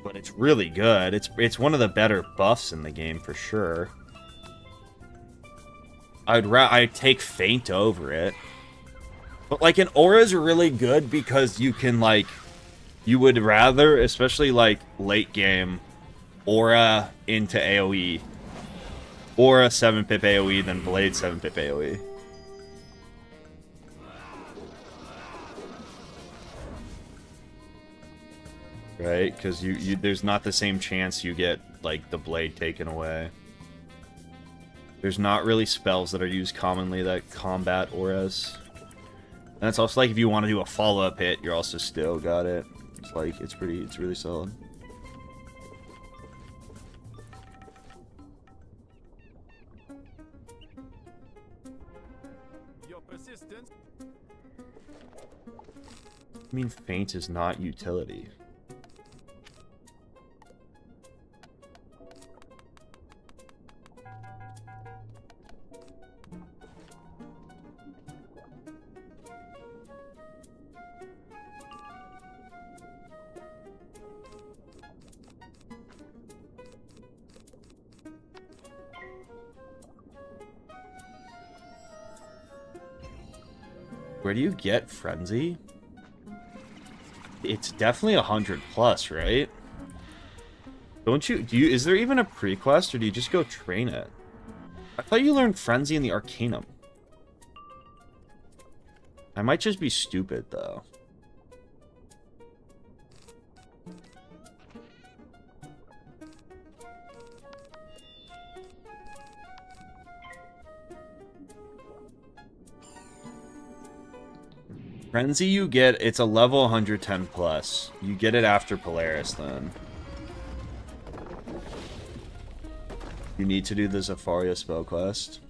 But it's really good. It's one of the better buffs in the game for sure. I'd take Feint over it. But, like, an Aura is really good because you can, like... You would rather, especially, like, late game, Aura into AoE. Aura 7-pip AoE than Blade 7-pip AoE. right? Because there's not the same chance you get like the blade taken away. There's not really spells that are used commonly that combat auras. And that's also like if you want to do a follow-up hit, you're also still got it. It's like it's really solid. Your persistence. I mean, feint is not utility. Where do you get Frenzy? It's definitely 100 plus, right? Don't you, is there even a pre-quest, or do you just go train it? I thought you learned Frenzy in the Arcanum. I might just be stupid, though. Frenzy you get, it's a level 110 plus. You get it after Polaris, then. You need to do the Zafaria spell quest.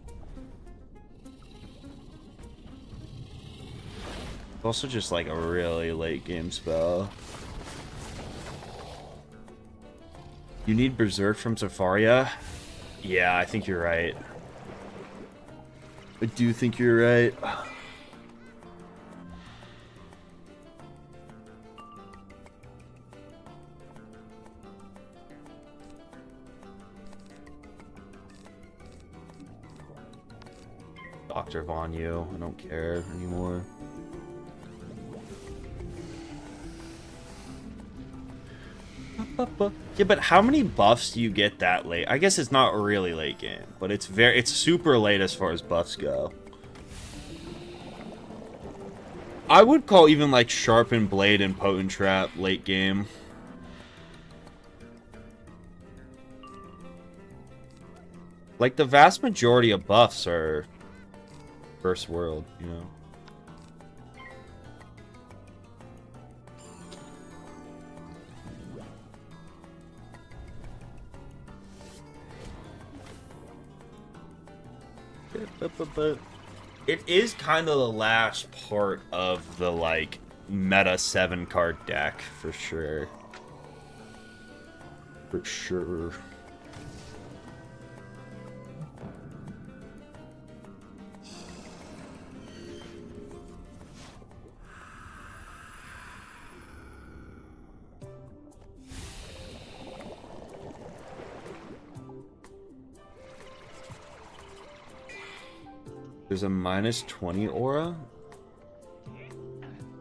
It's also just like a really late game spell. You need Berserk from Zafaria? Yeah, I think you're right. I do think you're right. Dr. Von you. I don't care anymore. Yeah, but how many buffs do you get that late? I guess it's not really late game, but it's super late as far as buffs go. I would call even like Sharpened Blade and Potent Trap late game. Like the vast majority of buffs are first world, you know. But it is kind of the last part of the like meta 7 card deck for sure. For sure. There's a minus 20 aura?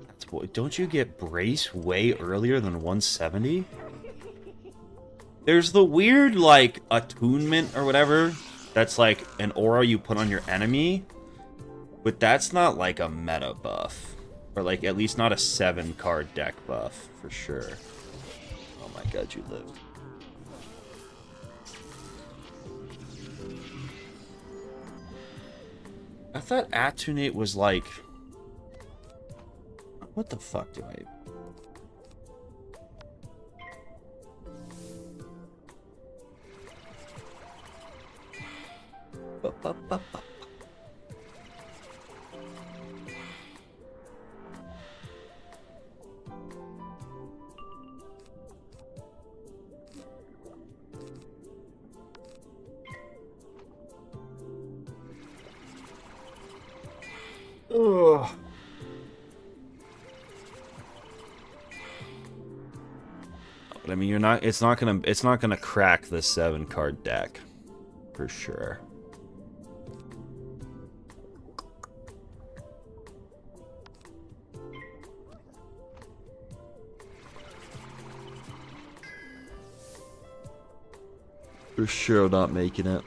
That's what, don't you get Brace way earlier than 170? There's the weird, like, attunement or whatever. That's like an aura you put on your enemy. But that's not like a meta buff. Or like at least not a 7 card deck buff for sure. Oh my god, you lived. I thought Attunate was like... What the fuck do I... Ugh. But I mean, you're not. It's not gonna crack the 7 card deck, for sure. For sure, not making it.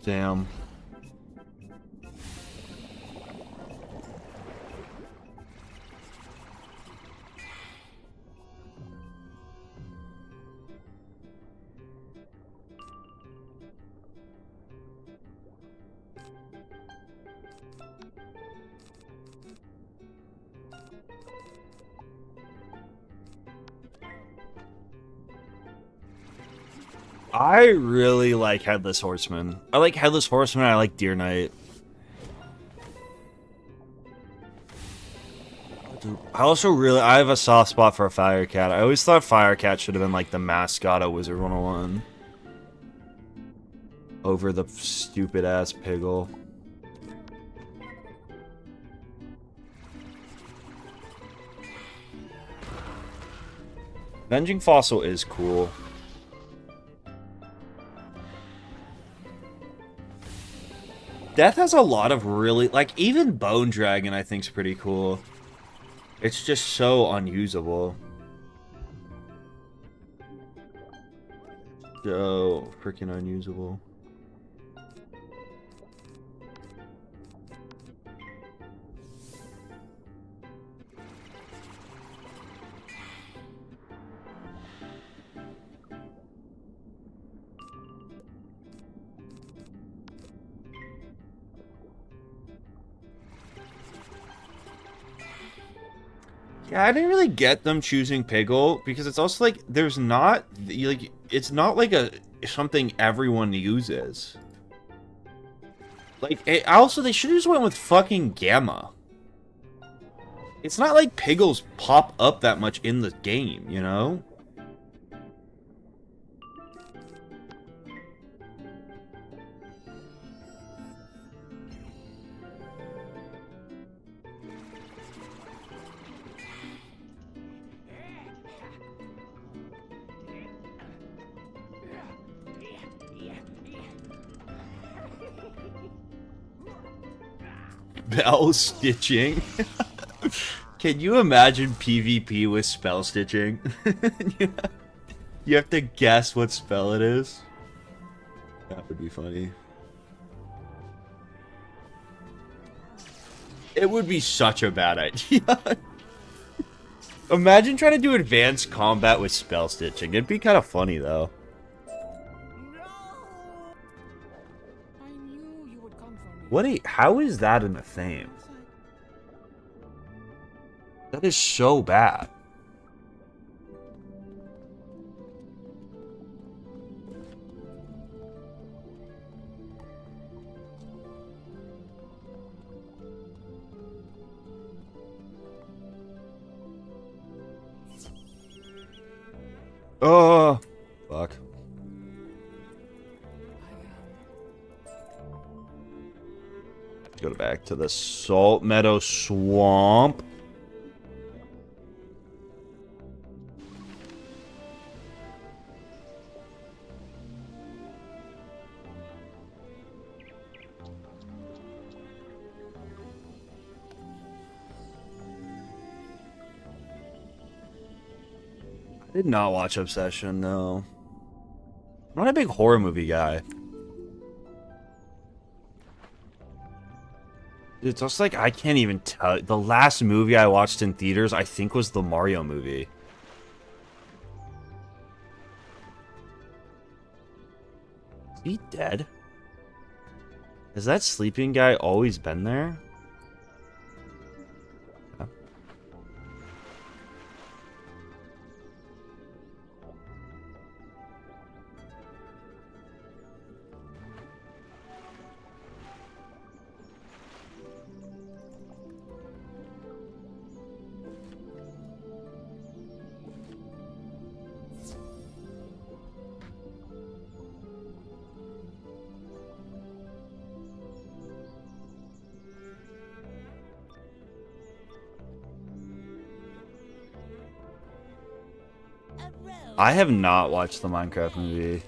Damn. I really like Headless Horseman. I like Headless Horseman, I like Deer Knight. I also really, I have a soft spot for a Firecat. I always thought Firecat should have been like the mascot of Wizard 101. Over the stupid ass Piggle. Venging Fossil is cool. Death has a lot of really, like, even Bone Dragon I think's pretty cool. It's just so unusable. So freaking unusable. Yeah, I didn't really get them choosing Piggle because it's also like there's not like it's not like a something everyone uses. Like also they should have just went with fucking Gamma. It's not like Piggles pop up that much in the game, you know? Spell stitching. Can you imagine PvP with spell stitching? You have to guess what spell it is. That would be funny. It would be such a bad idea. Imagine trying to do advanced combat with spell stitching. It'd be kind of funny though. How is that in a theme? That is so bad. Oh, fuck. Go back to the Salt Meadow Swamp. I did not watch Obsession, no. I'm not a big horror movie guy. It's just like, I can't even tell. The last movie I watched in theaters, I think, was the Mario movie. Is he dead? Has that sleeping guy always been there? Yeah. I have not watched the Minecraft movie.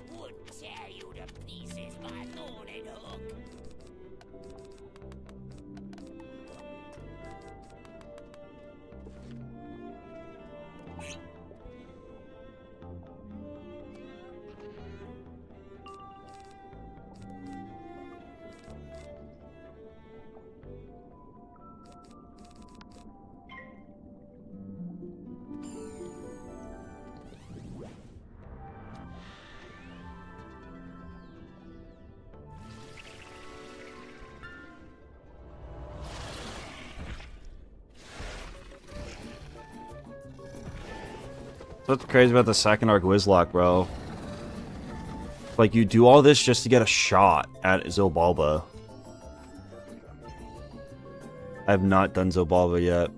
What's crazy about the second arc Wizlock, bro? Like, you do all this just to get a shot at Zobalba. I have not done Zobalba yet.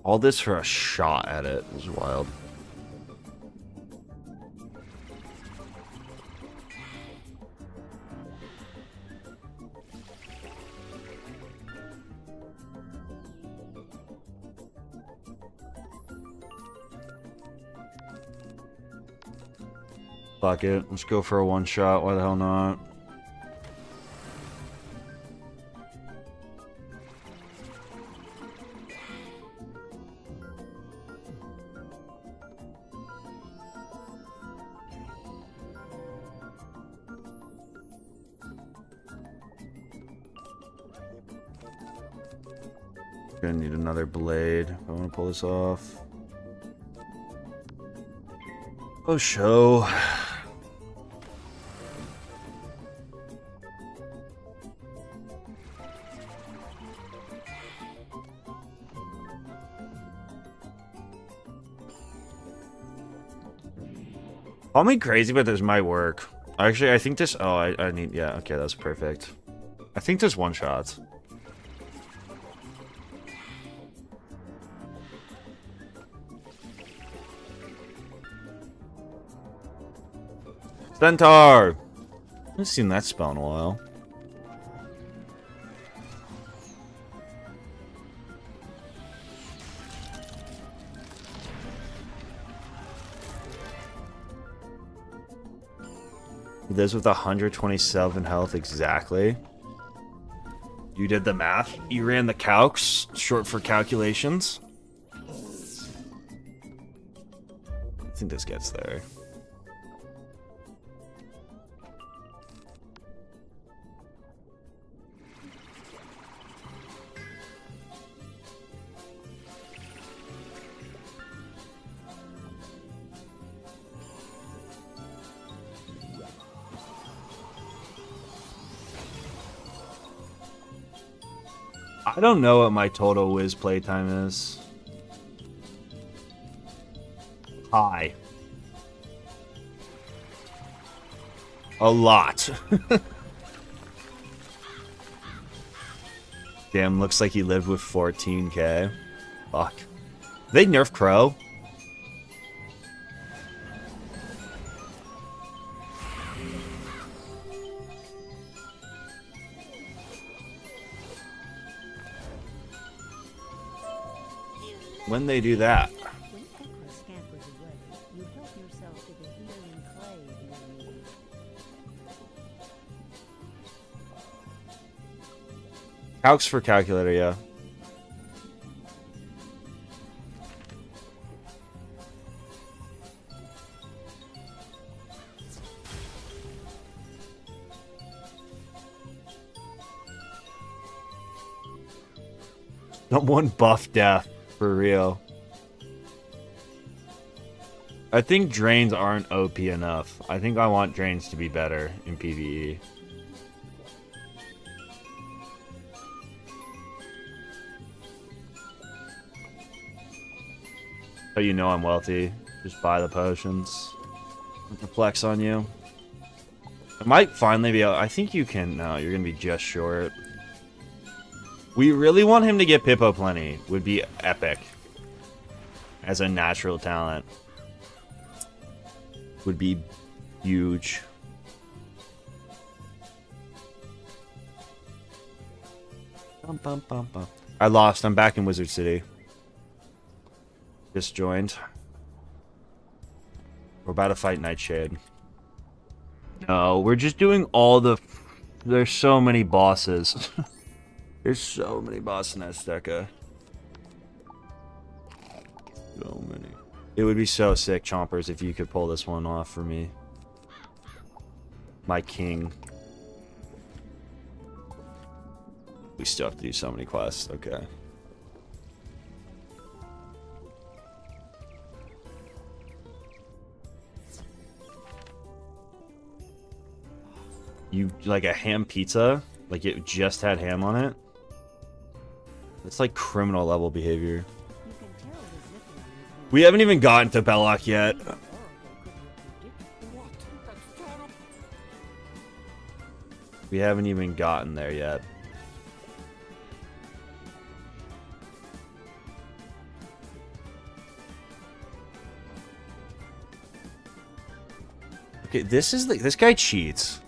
All this for a shot at it is wild. Fuck it. Let's go for a one shot. Why the hell not? Gonna need another blade. I want to pull this off. Oh, show. Call me crazy, but this might work. Actually, I think this... Oh, I need... Yeah, okay, that's perfect. I think this one shot. Centaur! I haven't seen that spell in a while. This with 127 health exactly. You did the math. You ran the calcs, short for calculations. I think this gets there. I don't know what my total Wiz playtime is. High. A lot. Damn, looks like he lived with 14k. Fuck. They nerf Crow? When they do that. When Equa scampers away, you help yourself to the healing clay near you. Calcs for calculator, yeah. Someone buff death. For real. I think drains aren't OP enough. I think I want drains to be better in PvE. So you know I'm wealthy. Just buy the potions. With the flex on you. I might finally be able... I think you can... No, you're going to be just short. We really want him to get Pippo Plenty. Would be epic. As a natural talent. Would be huge. Bum, bum, bum, bum. I lost. I'm back in Wizard City. Just joined. We're about to fight Nightshade. No, we're just doing all the... There's so many bosses. There's so many bosses in Azteca. So many. It would be so sick, Chompers, if you could pull this one off for me. My king. We still have to do so many quests. Okay. You like a ham pizza? Like it just had ham on it? It's like criminal level behavior. We haven't even gotten to Belloq yet. We haven't even gotten there yet. Okay, this is this guy cheats.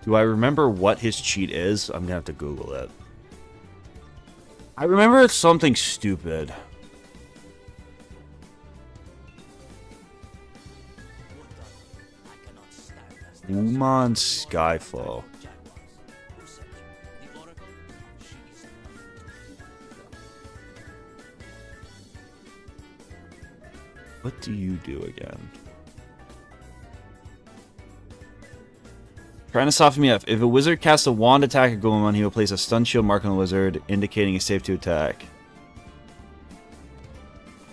Do I remember what his cheat is? I'm gonna have to Google it. I remember it's something stupid. Uman Skyflow. What do you do again? Trying to soften me up. If a wizard casts a wand attack at Goemon, he will place a stun shield mark on the wizard, indicating it's safe to attack.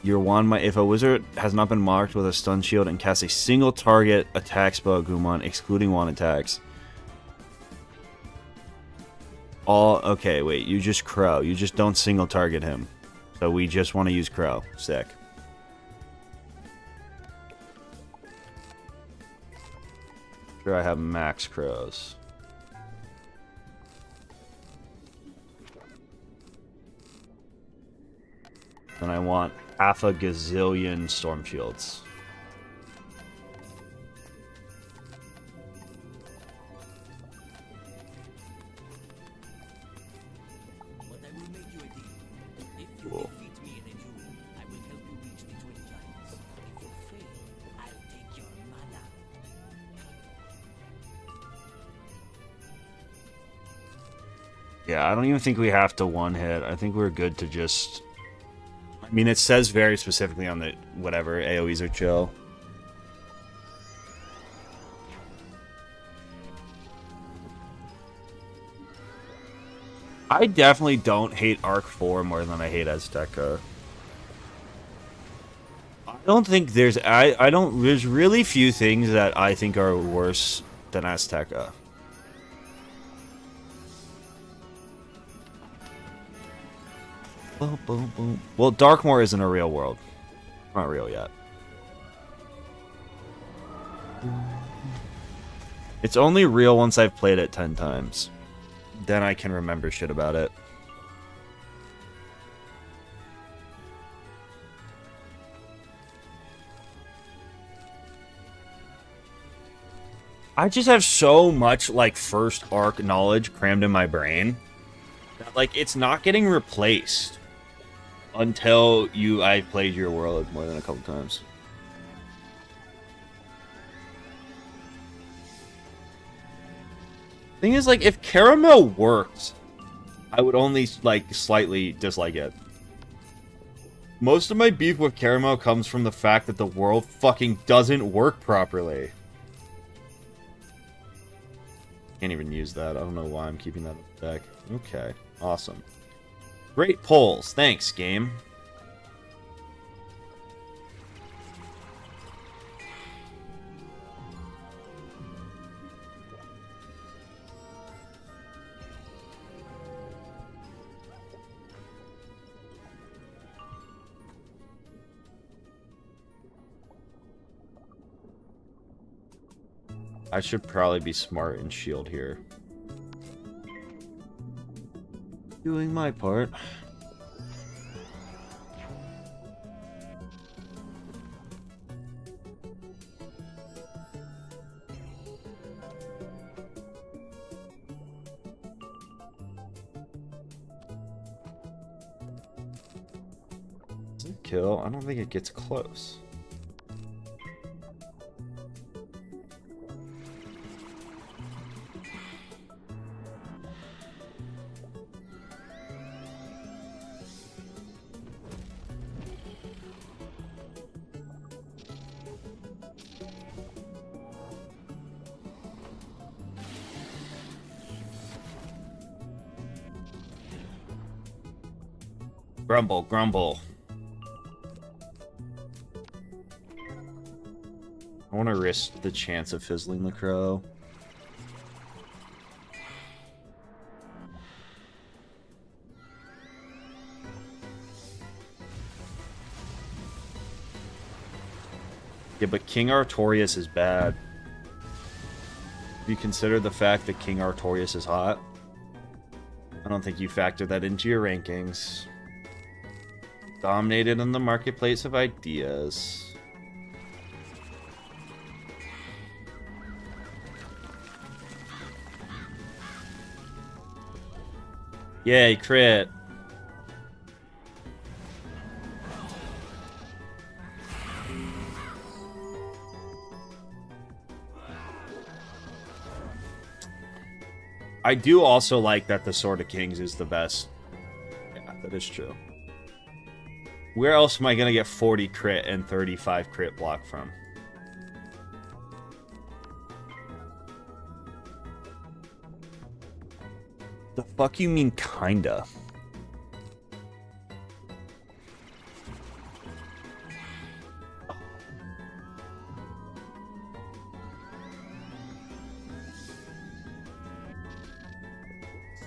Your wand might, if a wizard has not been marked with a stun shield and casts a single target attack spell at Goemon, excluding wand attacks. Okay, wait, you just Crow. You just don't single target him. So we just want to use Crow. Sick. Sure, I have max crows. And I want half a gazillion storm shields. Cool. Yeah, I don't even think we have to one hit. I think we're good to just... I mean, it says very specifically on the whatever, AoEs are chill. I definitely don't hate Arc 4 more than I hate Azteca. I don't think there's... There's really few things that I think are worse than Azteca. Boom, boom, boom. Well, Darkmoor isn't a real world. Not real yet. It's only real once I've played it 10 times. Then I can remember shit about it. I just have so much, like, first arc knowledge crammed in my brain that, like, it's not getting replaced. Until I've played your world more than a couple times. Thing is, like, if Caramel worked, I would only, like, slightly dislike it. Most of my beef with Caramel comes from the fact that the world fucking doesn't work properly. Can't even use that. I don't know why I'm keeping that in the deck. Okay, awesome. Great polls. Thanks, game. I should probably be smart and shield here. Doing my part. Kill. I don't think it gets close. Grumble, grumble. I want to risk the chance of fizzling the crow. Yeah, but King Artorias is bad. Do you consider the fact that King Artorias is hot? I don't think you factor that into your rankings. Dominated in the marketplace of ideas. Yay, crit. I do also like that the Sword of Kings is the best. Yeah, that is true. Where else am I going to get 40 crit and 35 crit block from? The fuck you mean, kinda?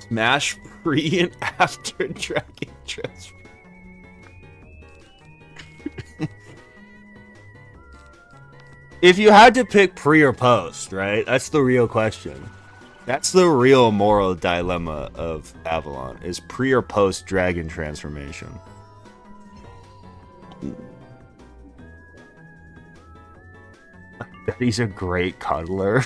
Smash pre and after Dragon Transfer. If you had to pick pre or post, right? That's the real question. That's the real moral dilemma of Avalon, is pre or post dragon transformation. I bet he's a great cuddler.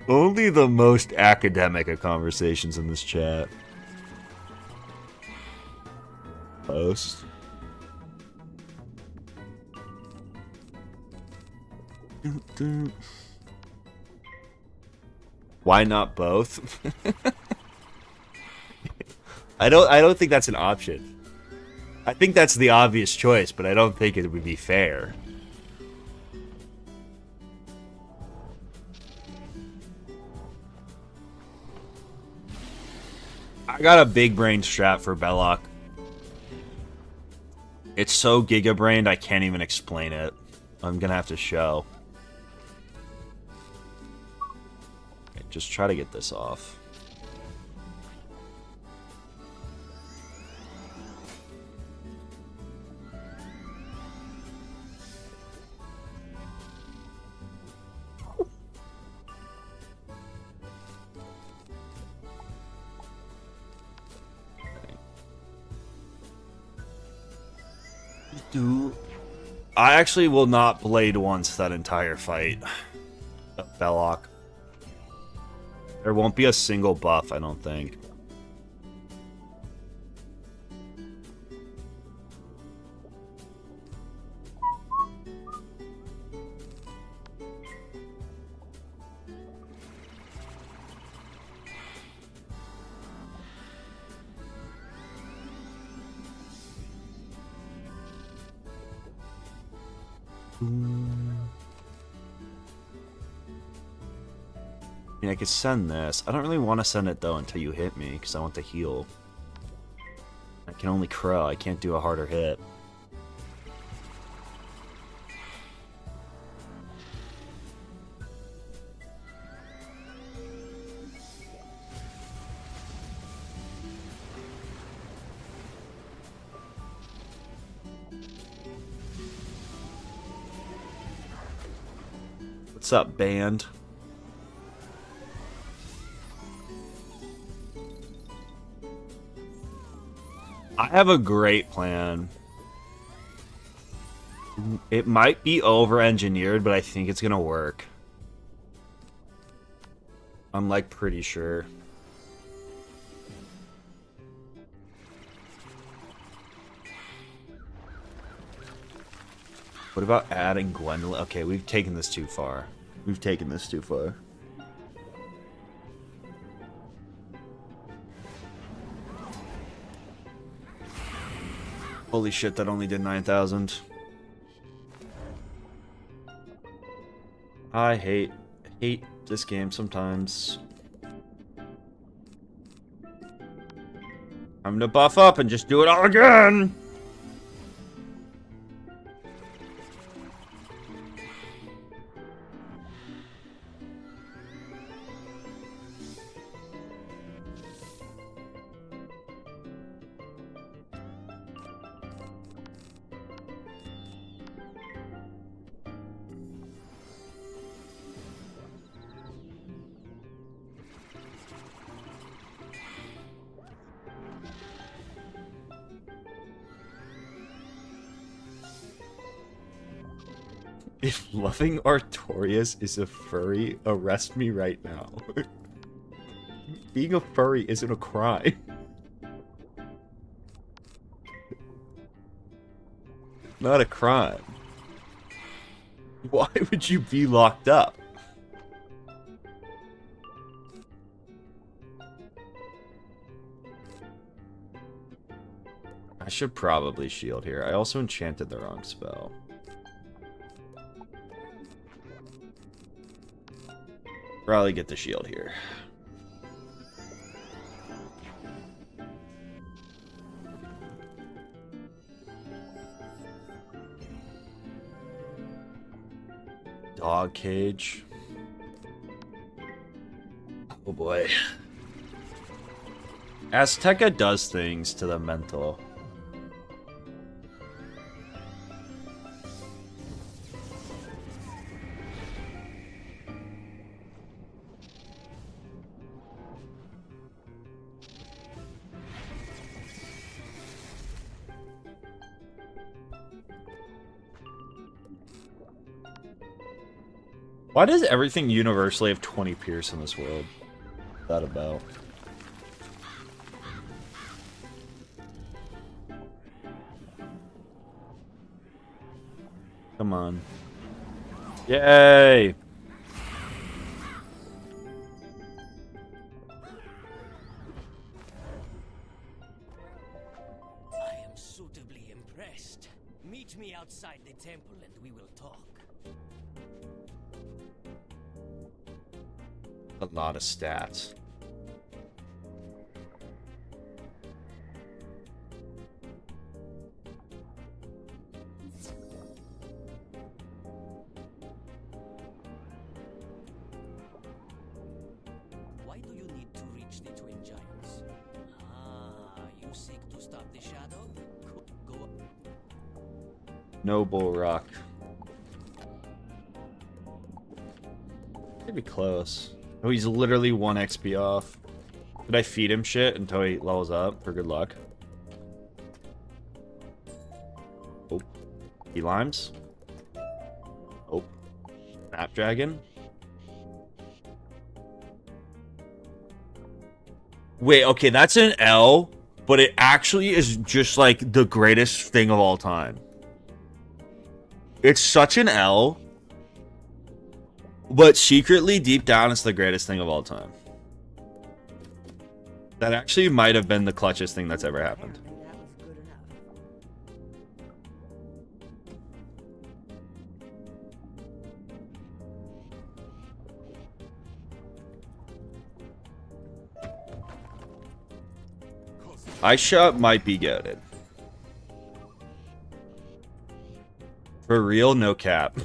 Only the most academic of conversations in this chat. Post. Why not both? I don't think that's an option. I think that's the obvious choice, but I don't think it would be fair. I got a big brain strat for Belloq. It's so giga-brained I can't even explain it. I'm gonna have to show. Okay, just try to get this off. I actually will not blade once that entire fight of Belloq. There won't be a single buff, I don't think. I mean, I could send this. I don't really want to send it, though, until you hit me, because I want the heal. I can only crow. I can't do a harder hit. What's up, band? I have a great plan. It might be over-engineered, but I think it's gonna work. I'm, like, pretty sure. What about adding Gwendolyn? Okay, we've taken this too far. We've taken this too far. Holy shit, that only did 9,000. I hate this game sometimes. I'm gonna buff up and just do it all again! If loving Artorias is a furry, arrest me right now. Being a furry isn't a crime. Not a crime. Why would you be locked up? I should probably shield here. I also enchanted the wrong spell. Probably get the shield here. Dog cage. Oh boy. Azteca does things to the mental. Why does everything universally have 20 pierce in this world? What's that about? Come on. Yay! I am suitably impressed. Meet me outside the temple and we will talk. A lot of stats. Why do you need to reach the twin giants? Ah, you seek to stop the shadow? Go up. Noble Rock. Could be close. Oh, he's literally 1 XP off. Could I feed him shit until he levels up for good luck? Oh. Key limes. Oh. Snapdragon. Wait, okay, that's an L, but it actually is just like the greatest thing of all time. It's such an L. But secretly, deep down, it's the greatest thing of all time. That actually might have been the clutchest thing that's ever happened. That was good enough. Aisha might be goated. For real, no cap.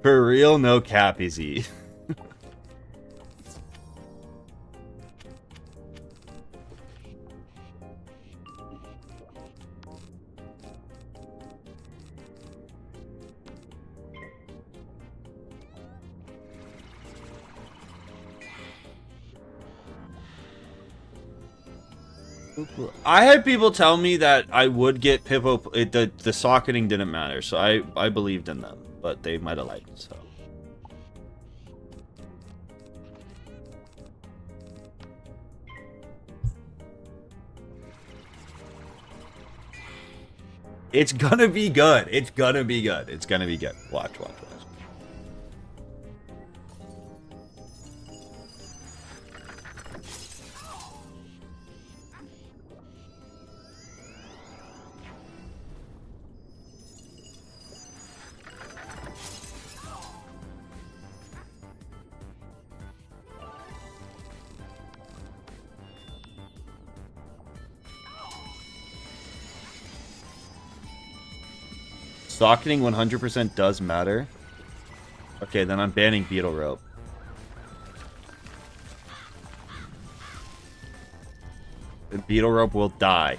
For real, no cap, easy. I had people tell me that I would get Pippo. The socketing didn't matter, so I believed in them, but they might have lied. So It's gonna be good. It's gonna be good. It's gonna be good. Watch, watch, watch. Socketing 100% does matter. Okay, then I'm banning Beetle Rope. The Beetle Rope will die.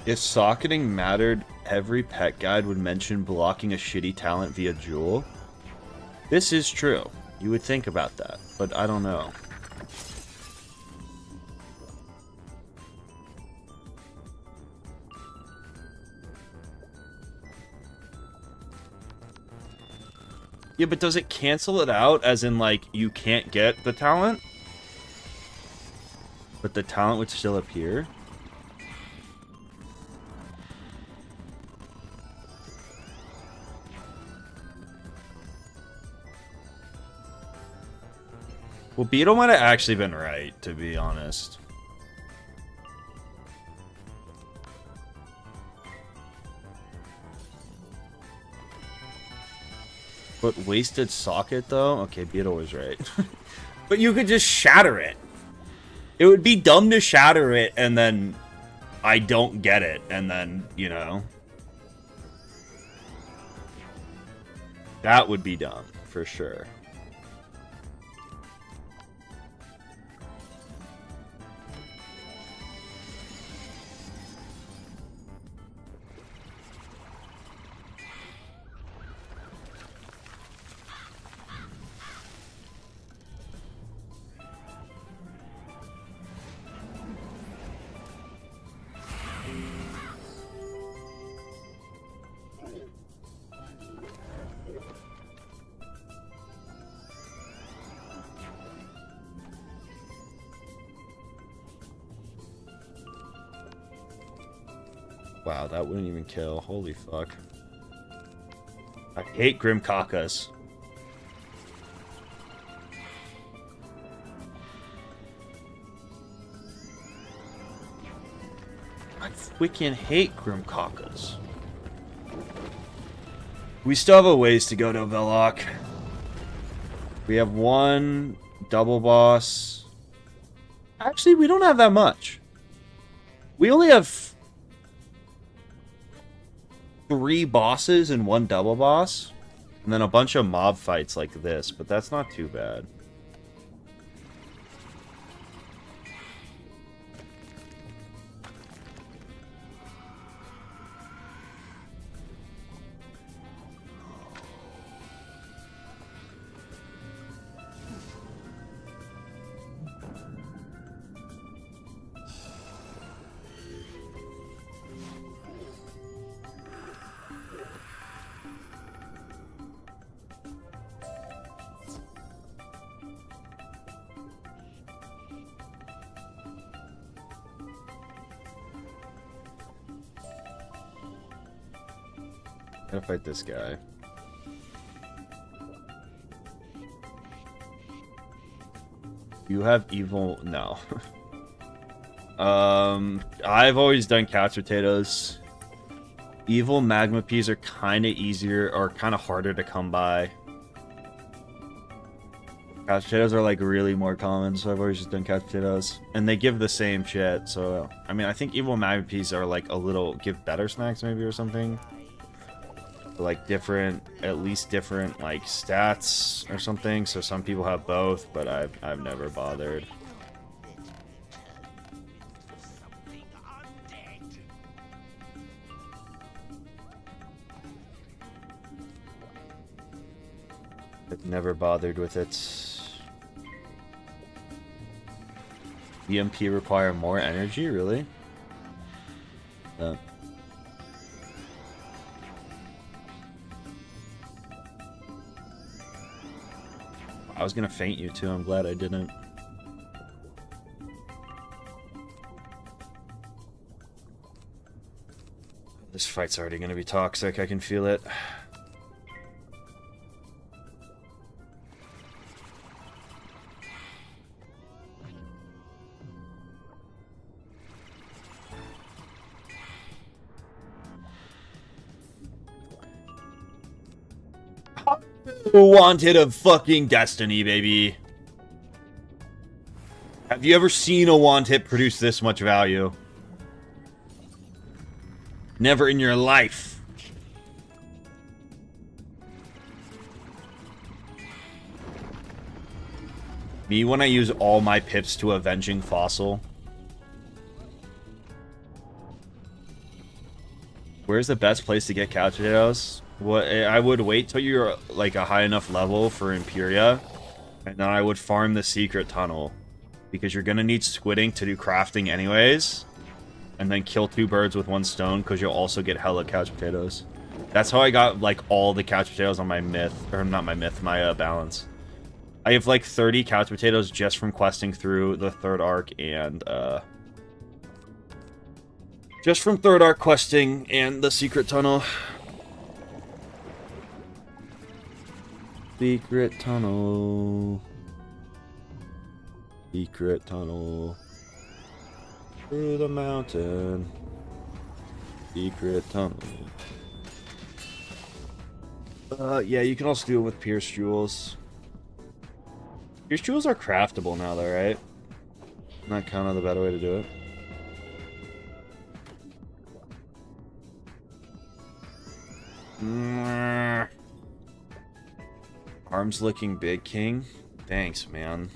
If socketing mattered, every pet guide would mention blocking a shitty talent via Jewel. This is true. You would think about that, but I don't know. Yeah, but does it cancel it out as in, like, you can't get the talent? But the talent would still appear? Well, Beetle might have actually been right, to be honest. But wasted socket, though? Okay, Beetle was right. But you could just shatter it. It would be dumb to shatter it, and then I don't get it, and then, you know. That would be dumb, for sure. Wow, that wouldn't even kill. Holy fuck. I hate Grim Kakas. I freaking hate Grim Kakas. We still have a ways to go to Belloq. We have one double boss. Actually, we don't have that much. We only have 3 bosses and 1 double boss, and then a bunch of mob fights like this, but that's not too bad. Gotta fight this guy. You have evil... No. I've always done couch potatoes. Evil magma peas are kind of easier, or kind of harder to come by. Couch potatoes are like really more common, so I've always just done couch potatoes. And they give the same shit, so... I mean, I think evil magma peas are like a little... give better snacks maybe or something. like different, at least different like stats or something. So some people have both, but I've never bothered. I've never bothered with it. EMP require more energy, really? I was gonna faint you too, I'm glad I didn't. This fight's already gonna be toxic, I can feel it. Wanted of fucking destiny, baby. Have you ever seen a wand hit produce this much value? Never in your life. Me when I use all my pips to avenging fossil. Where's the best place to get couch potatoes? What I would wait till you're like a high enough level for Imperia, and then I would farm the secret tunnel, because you're gonna need squidding to do crafting anyways, and then kill 2 birds with 1 stone because you'll also get hella couch potatoes. That's how I got like all the couch potatoes on my myth, or not my myth, my balance. I have like 30 couch potatoes just from questing through the 3rd arc and just from 3rd arc questing and the secret tunnel. Secret tunnel. Secret tunnel. Through the mountain. Secret tunnel. Yeah, you can also do it with Pierce Jewels. Pierce Jewels are craftable now, though, right? Isn't that kind of the better way to do it? Arms looking big, King. Thanks, man.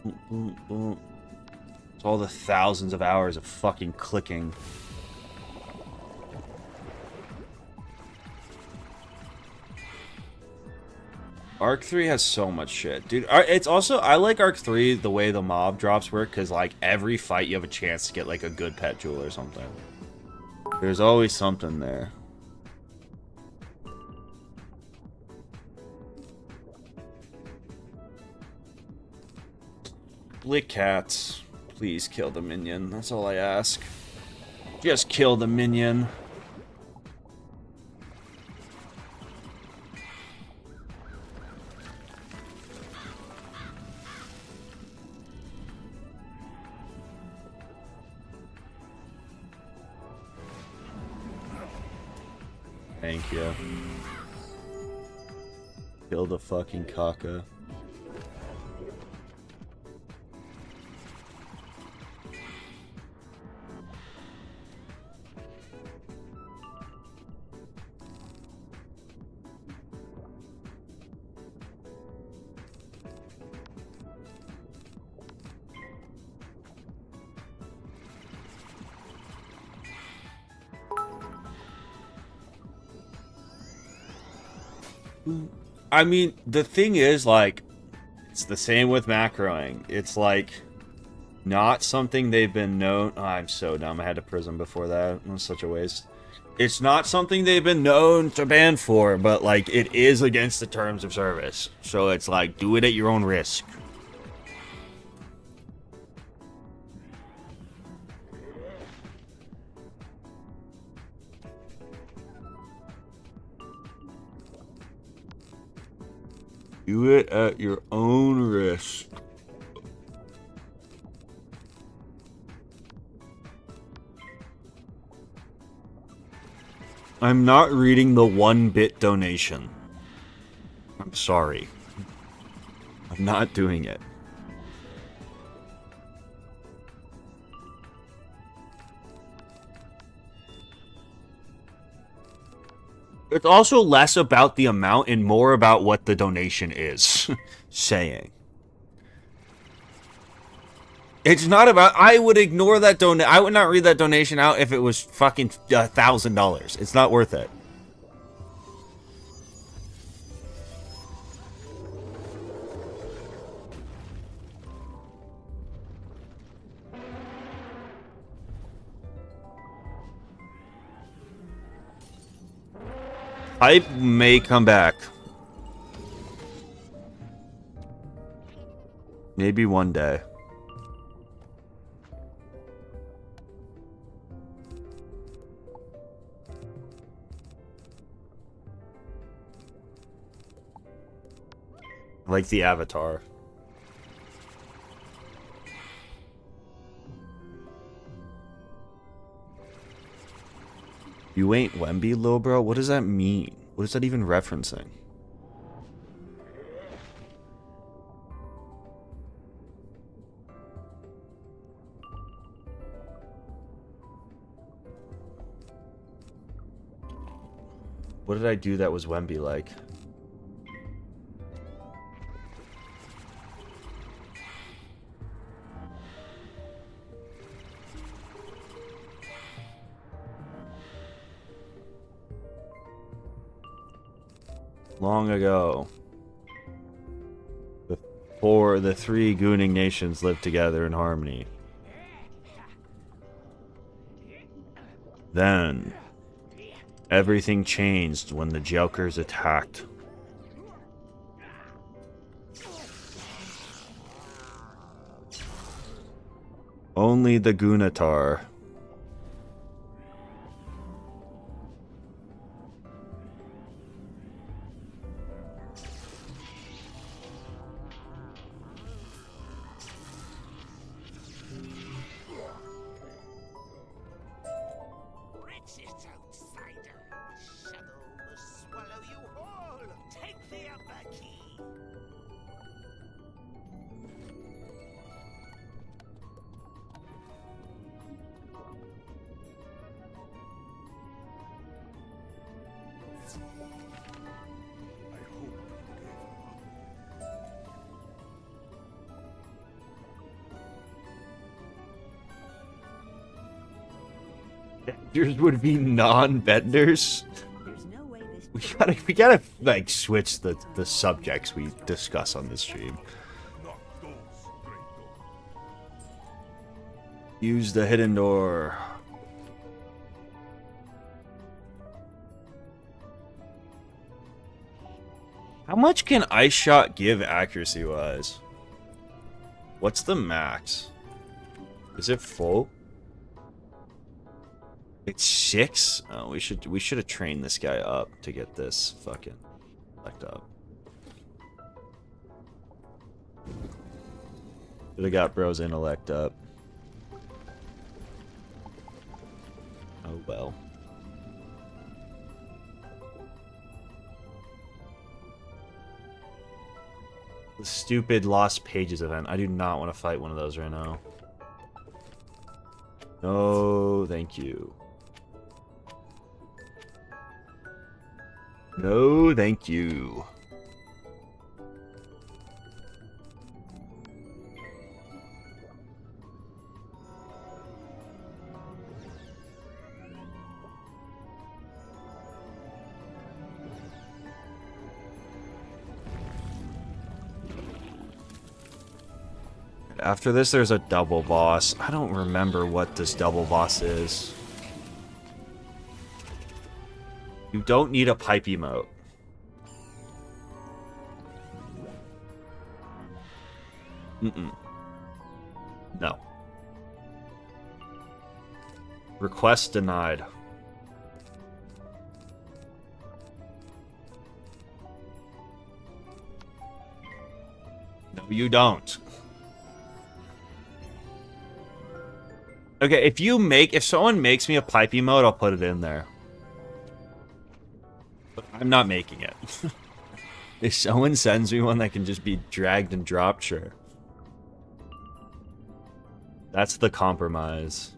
Boom, boom, boom. It's all the thousands of hours of fucking clicking. Arc 3 has so much shit. Dude, it's also... I like Arc 3 the way the mob drops work, because, like, every fight you have a chance to get, like, a good pet jewel or something. There's always something there. Blick cats. Please kill the minion. That's all I ask. Just kill the minion. Thank you. Kill the fucking caca. I mean, the thing is, like, it's the same with macroing. It's, like, not something they've been known... Oh, I'm so dumb. I had a prism before that. It was such a waste. It's not something they've been known to ban for, but, like, it is against the terms of service. So it's, like, do it at your own risk. Do it at your own risk. I'm not reading the 1-bit donation. I'm sorry. I'm not doing it. It's also less about the amount and more about what the donation is saying. It's not about... I would ignore that donation. I would not read that donation out if it was fucking $1,000. It's not worth it. Hype may come back. Maybe one day. Like the Avatar. You ain't Wemby, lil bro? What does that mean? What is that even referencing? What did I do that was Wemby like? Long ago, before the three gooning nations lived together in harmony. Then, everything changed when the Jokers attacked. Only the Gunatar. Yours would be non-benders. No we gotta like switch the subjects we discuss on this stream. Use the hidden door. How much can Ice Shot give accuracy wise? What's the max? Is it full? It's 6? Oh, we should have trained this guy up to get this fucking locked up. Should have got bro's intellect up. Oh well. The stupid Lost Pages event. I do not want to fight one of those right now. No, thank you. No, thank you. After this, there's a double boss. I don't remember what this double boss is. You don't need a pipe emote. No. Request denied. No, you don't. Okay, if someone makes me a pipe emote, I'll put it in there. But I'm not making it. If someone sends me one that can just be dragged and dropped, sure. That's the compromise.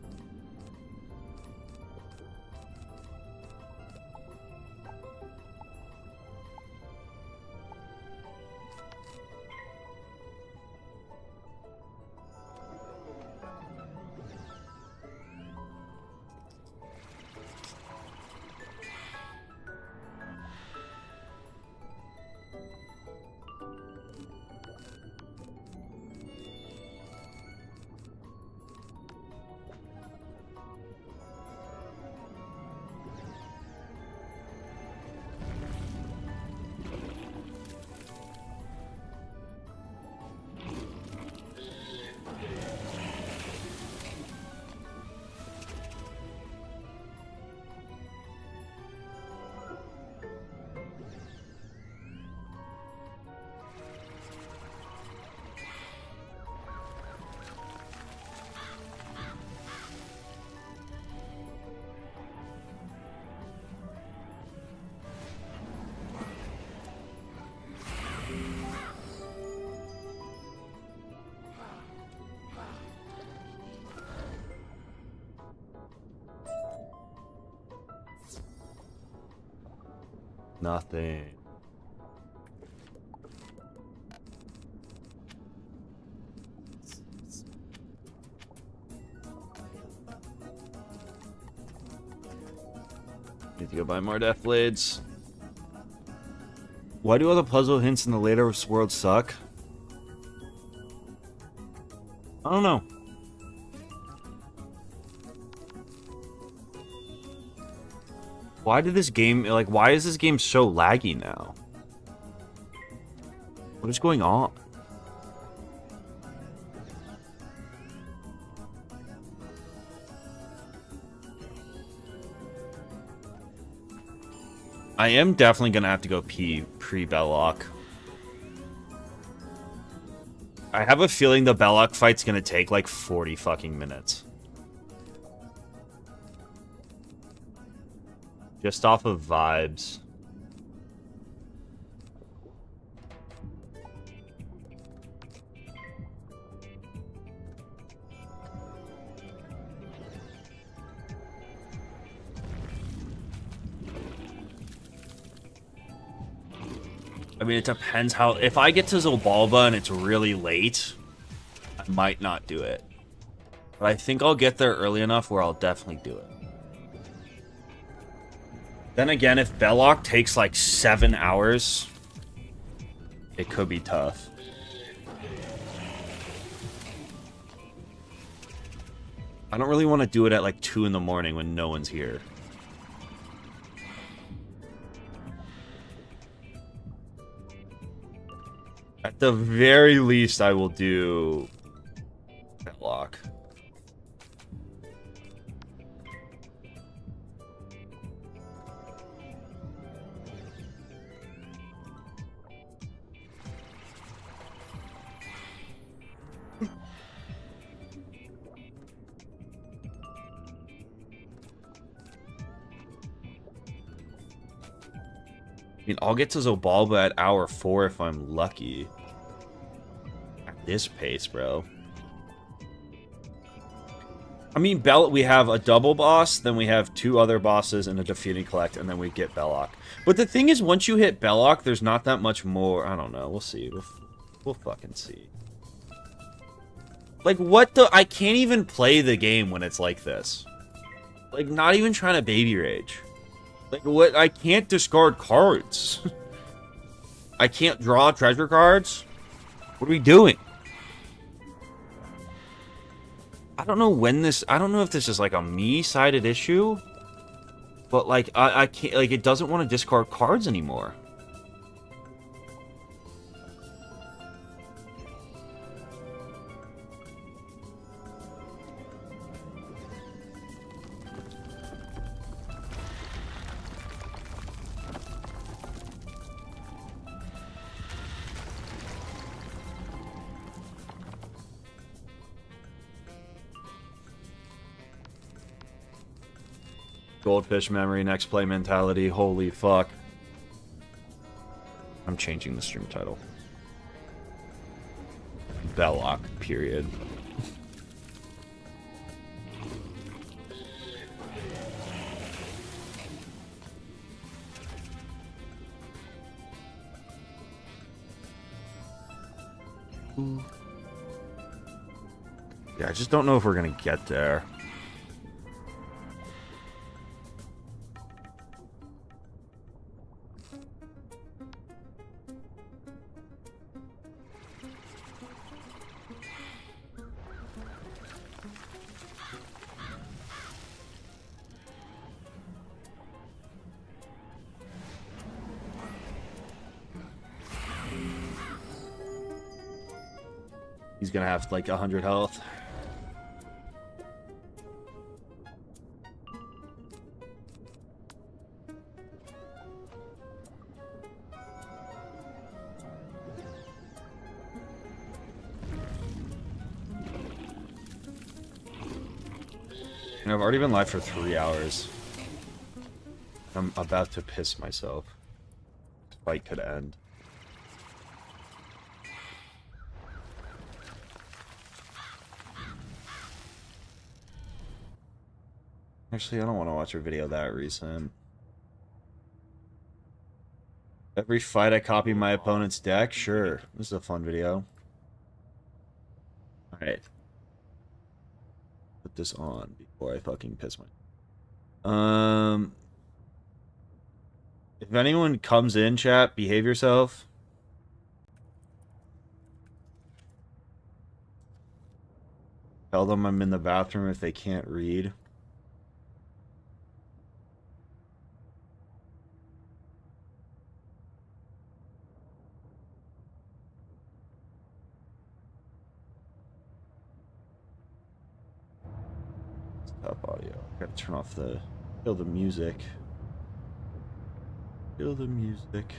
Nothing. Need to go buy more death blades. Why do all the puzzle hints in the later world suck? I don't know. Why did this game, like, why is this game so laggy now? What is going on? I am definitely gonna have to go pee pre-Belloq. I have a feeling the Belloq fight's gonna take like 40 fucking minutes. Just off of vibes. I mean, it depends how... If I get to Zobalba and it's really late, I might not do it. But I think I'll get there early enough where I'll definitely do it. Then again, if Belloq takes like 7 hours, it could be tough. I don't really want to do it at like 2 in the morning when no one's here. At the very least, I will do Belloq. I mean, I'll get to Zobalba at hour 4 if I'm lucky. At this pace, bro. I mean, we have a double boss, then we have 2 other bosses and a defeat and collect, and then we get Belloq. But the thing is, once you hit Belloq, there's not that much more. I don't know. We'll see. We'll fucking see. Like, what the... I can't even play the game when it's like this. Like, not even trying to baby rage. Like, what? I can't discard cards. I can't draw treasure cards. What are we doing? I don't know when this... I don't know if this is, like, a me-sided issue. But, like, I can't... Like, it doesn't want to discard cards anymore. Goldfish memory, next play mentality. Holy fuck. I'm changing the stream title. Belloq, period. Yeah, I just don't know if we're gonna get there. He's gonna have like 100 health. And I've already been live for 3 hours. I'm about to piss myself. This fight could end. Actually, I don't want to watch a video that recent. Every fight I copy my opponent's deck? Sure. This is a fun video. Alright. Put this on before I fucking piss my... If anyone comes in, chat, behave yourself. Tell them I'm in the bathroom if they can't read. Stop audio. Gotta turn off the... Kill the music. Kill the music.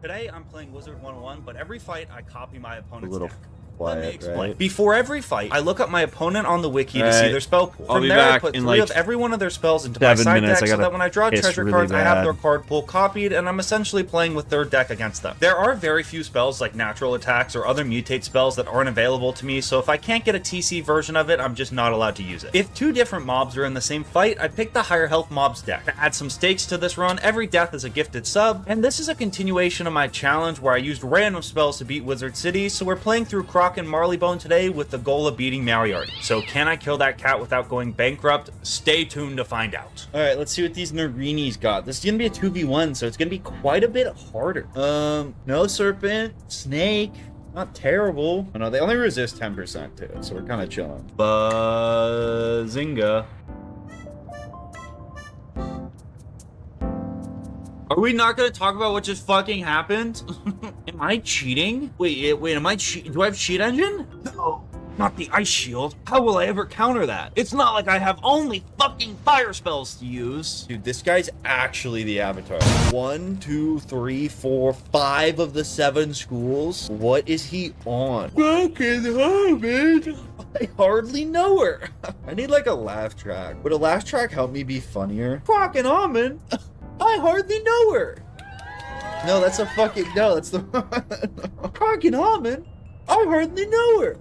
Today I'm playing Wizard 101, but every fight I copy my opponent's little deck. quiet, Let me explain. right? Before every fight, I look up my opponent on the wiki to Right. see their spell pool. I'll From be there, I back put in, 3 like, of every one of their spells into my 7 side minutes. deck I so gotta that when I draw piss treasure really cards, I have bad. their card pool copied, and I'm essentially playing with their deck against them. There are very few spells like natural attacks or other mutate spells that aren't available to me, so if I can't get a TC version of it, I'm just not allowed to use it. If 2 different mobs are in the same fight, I pick the higher health mob's deck. To add some stakes to this run, every death is a gifted sub, and this is a continuation of my challenge where I used random spells to beat Wizard City, so we're playing through Croc and Marleybone today with the goal of beating Moriarty. So can I kill that cat without going bankrupt? Stay tuned to find out. Alright, let's see what these Narinis got. This is gonna be a 2v1, so it's gonna be quite a bit harder. No Serpent, Snake, not terrible. Oh no, they only resist 10% too, so we're kind of chilling. Bazinga. Are we not gonna talk about what just fucking happened? Am I cheating? Wait, am I cheating? Do I have cheat engine? No, not the ice shield. How will I ever counter that? It's not like I have only fucking fire spells to use. Dude, this guy's actually the avatar. 1, 2, 3, 4, 5 of the 7 schools. What is he on? Fucking man. I hardly know her. I need like a laugh track. Would a laugh track help me be funnier? Fucking almond. I hardly know her. No, that's a fucking... No, that's the... Fucking almond. I hardly know her.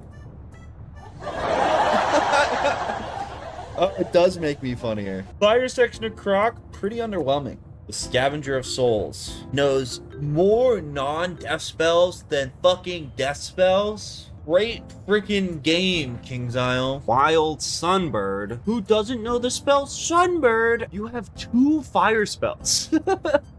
Oh, it does make me funnier. Fire section of Croc, pretty underwhelming. The Scavenger of Souls knows more non-death spells than fucking death spells. Great freaking game, King's Isle. Wild Sunbird. Who doesn't know the spell Sunbird? You have 2 fire spells.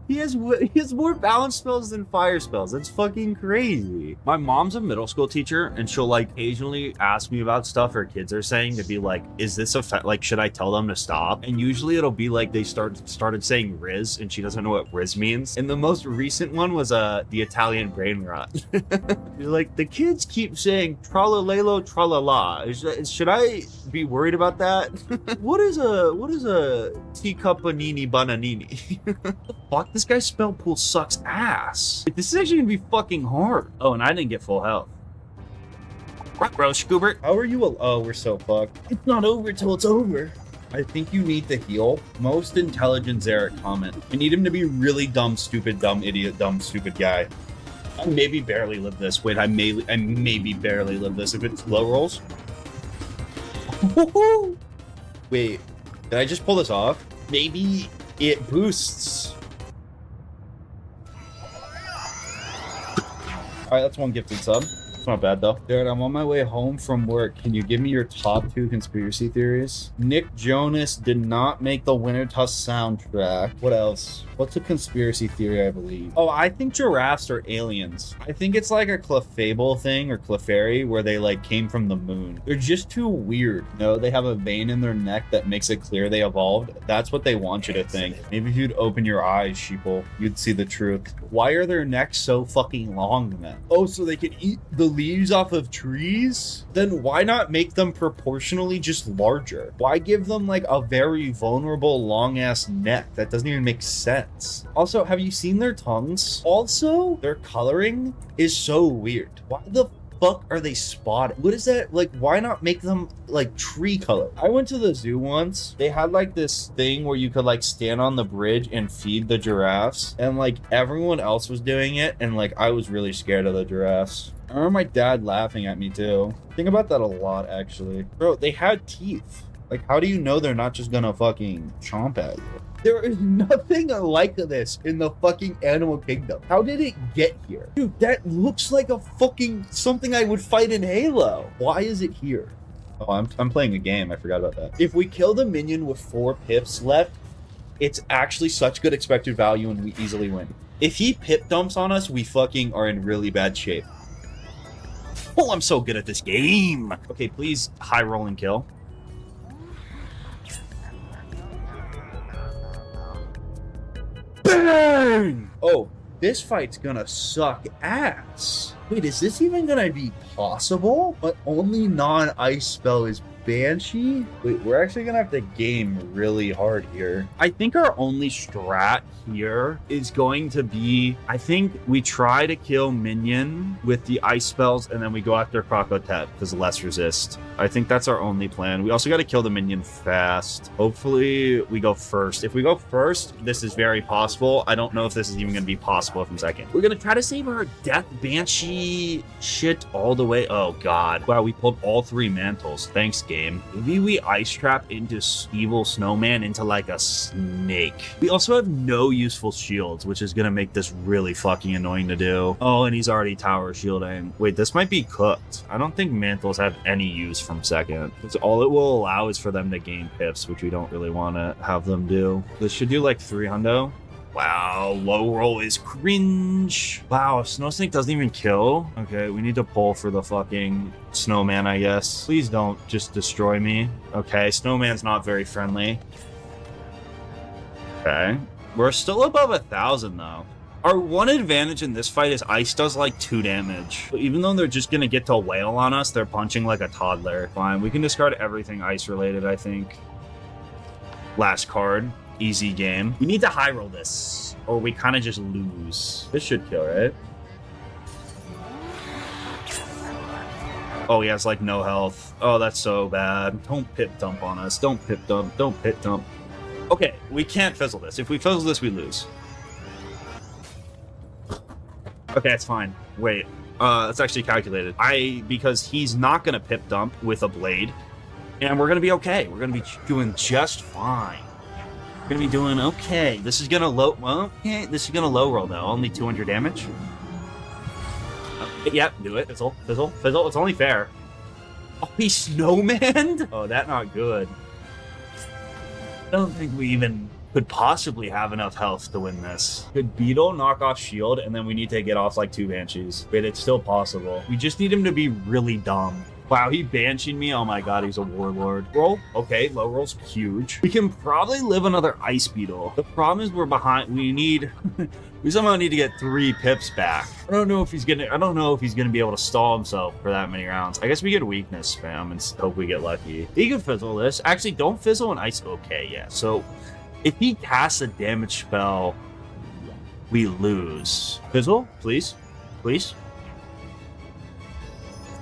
He has more balance spells than fire spells. That's fucking crazy. My mom's a middle school teacher, and she'll like occasionally ask me about stuff her kids are saying to be like, is this like, should I tell them to stop? And usually it'll be like they started saying Riz, and she doesn't know what Riz means. And the most recent one was the Italian brain rot. She's like, the kids keep saying tralalelo tralala. Should I be worried about that? What is a teacup panini bananini? What the fuck? This guy's spell pool sucks ass. This is actually gonna be fucking hard. Oh, and I didn't get full health. Bro, Scoobert. How are you? Oh, we're so fucked. It's not over till it's over. I think you need to heal. Most intelligent Zarek comment. I need him to be really dumb, stupid, dumb, idiot, dumb, stupid guy. I maybe barely live this. Wait, I maybe barely live this if it's low rolls. Wait, did I just pull this off? Maybe it boosts. Alright, that's 1 gifted sub. It's not bad though. Dude, I'm on my way home from work. Can you give me your top 2 conspiracy theories? Nick Jonas did not make the Winter Tusk soundtrack. What else? What's a conspiracy theory I believe? Oh, I think giraffes are aliens. I think it's like a Clefable thing or Clefairy where they like came from the moon. They're just too weird. No, they have a vein in their neck that makes it clear they evolved. That's what they want you to think. Maybe if you'd open your eyes, sheeple, you'd see the truth. Why are their necks so fucking long then? Oh, so they can eat the leaves off of trees? Then why not make them proportionally just larger? Why give them like a very vulnerable long ass neck? That doesn't even make sense. Also, have you seen their tongues? Also, their coloring is so weird. Why the fuck are they spotted? What is that? Like, why not make them like tree color? I went to the zoo once. They had like this thing where you could like stand on the bridge and feed the giraffes, and like everyone else was doing it, and like I was really scared of the giraffes. I remember my dad laughing at me too. Think about that a lot, actually. Bro, they had teeth. Like, how do you know they're not just gonna fucking chomp at you? There is nothing like this in the fucking animal kingdom. How did it get here? Dude, that looks like a fucking something I would fight in Halo. Why is it here? Oh, I'm playing a game. I forgot about that. If we kill the minion with 4 pips left, it's actually such good expected value and we easily win. If he pip dumps on us, we fucking are in really bad shape. Oh, I'm so good at this game. Okay, please high roll and kill. Bang! Oh, this fight's gonna suck ass. Wait, is this even gonna be possible? But only non-ice spell is Banshee? Wait, we're actually gonna have to game really hard here. I think our only strat here is going to be, I think we try to kill minion with the ice spells and then we go after Crocotep because less resist. I think that's our only plan. We also got to kill the minion fast. Hopefully we go first. If we go first, this is very possible. I don't know if this is even going to be possible from second. We're going to try to save our death Banshee shit all the way. Oh god. Wow, we pulled all 3 mantles. Thanks, game. Maybe we ice trap into evil snowman into like a snake. We also have no useful shields, which is going to make this really fucking annoying to do. Oh, and he's already tower shielding. Wait, this might be cooked. I don't think mantles have any use from second. Because all it will allow is for them to gain pips, which we don't really want to have them do. This should do like 3 hundo. Wow, low roll is cringe. Wow, Snow Snake doesn't even kill. Okay, we need to pull for the fucking snowman, I guess. Please don't just destroy me. Okay, snowman's not very friendly. Okay. We're still above 1,000 though. Our one advantage in this fight is ice does like 2 damage. So even though they're just gonna get to wail on us, they're punching like a toddler. Fine, we can discard everything ice related, I think. Last card. Easy game. We need to high roll this, or we kind of just lose. This should kill, right? Oh, he has like no health. Oh, that's so bad. Don't pip dump on us. Don't pip dump. Don't pip dump. Okay, we can't fizzle this. If we fizzle this, we lose. Okay, it's fine. Wait, it's actually calculated. Because he's not gonna pip dump with a blade, and we're gonna be okay. We're gonna be doing just fine. We're gonna be doing okay. This is gonna low. Well, okay, this is gonna low roll though. Only 200 damage. Yep, do it. Fizzle, fizzle, fizzle. It's only fair. Oh, he snowman? Oh, that not good. I don't think we even could possibly have enough health to win this. Could Beetle knock off shield and then we need to get off like 2 banshees. But it's still possible. We just need him to be really dumb. Wow, he bansheed me. Oh my god, he's a warlord. Roll. Okay, low roll's huge. We can probably live another ice beetle. The problem is we're behind. We need we somehow need to get 3 pips back. I don't know if he's gonna be able to stall himself for that many rounds. I guess we get weakness spam and hope we get lucky. He can fizzle this. Actually, don't fizzle and ice. Okay, yeah. So if he casts a damage spell, we lose. Fizzle, please. Please.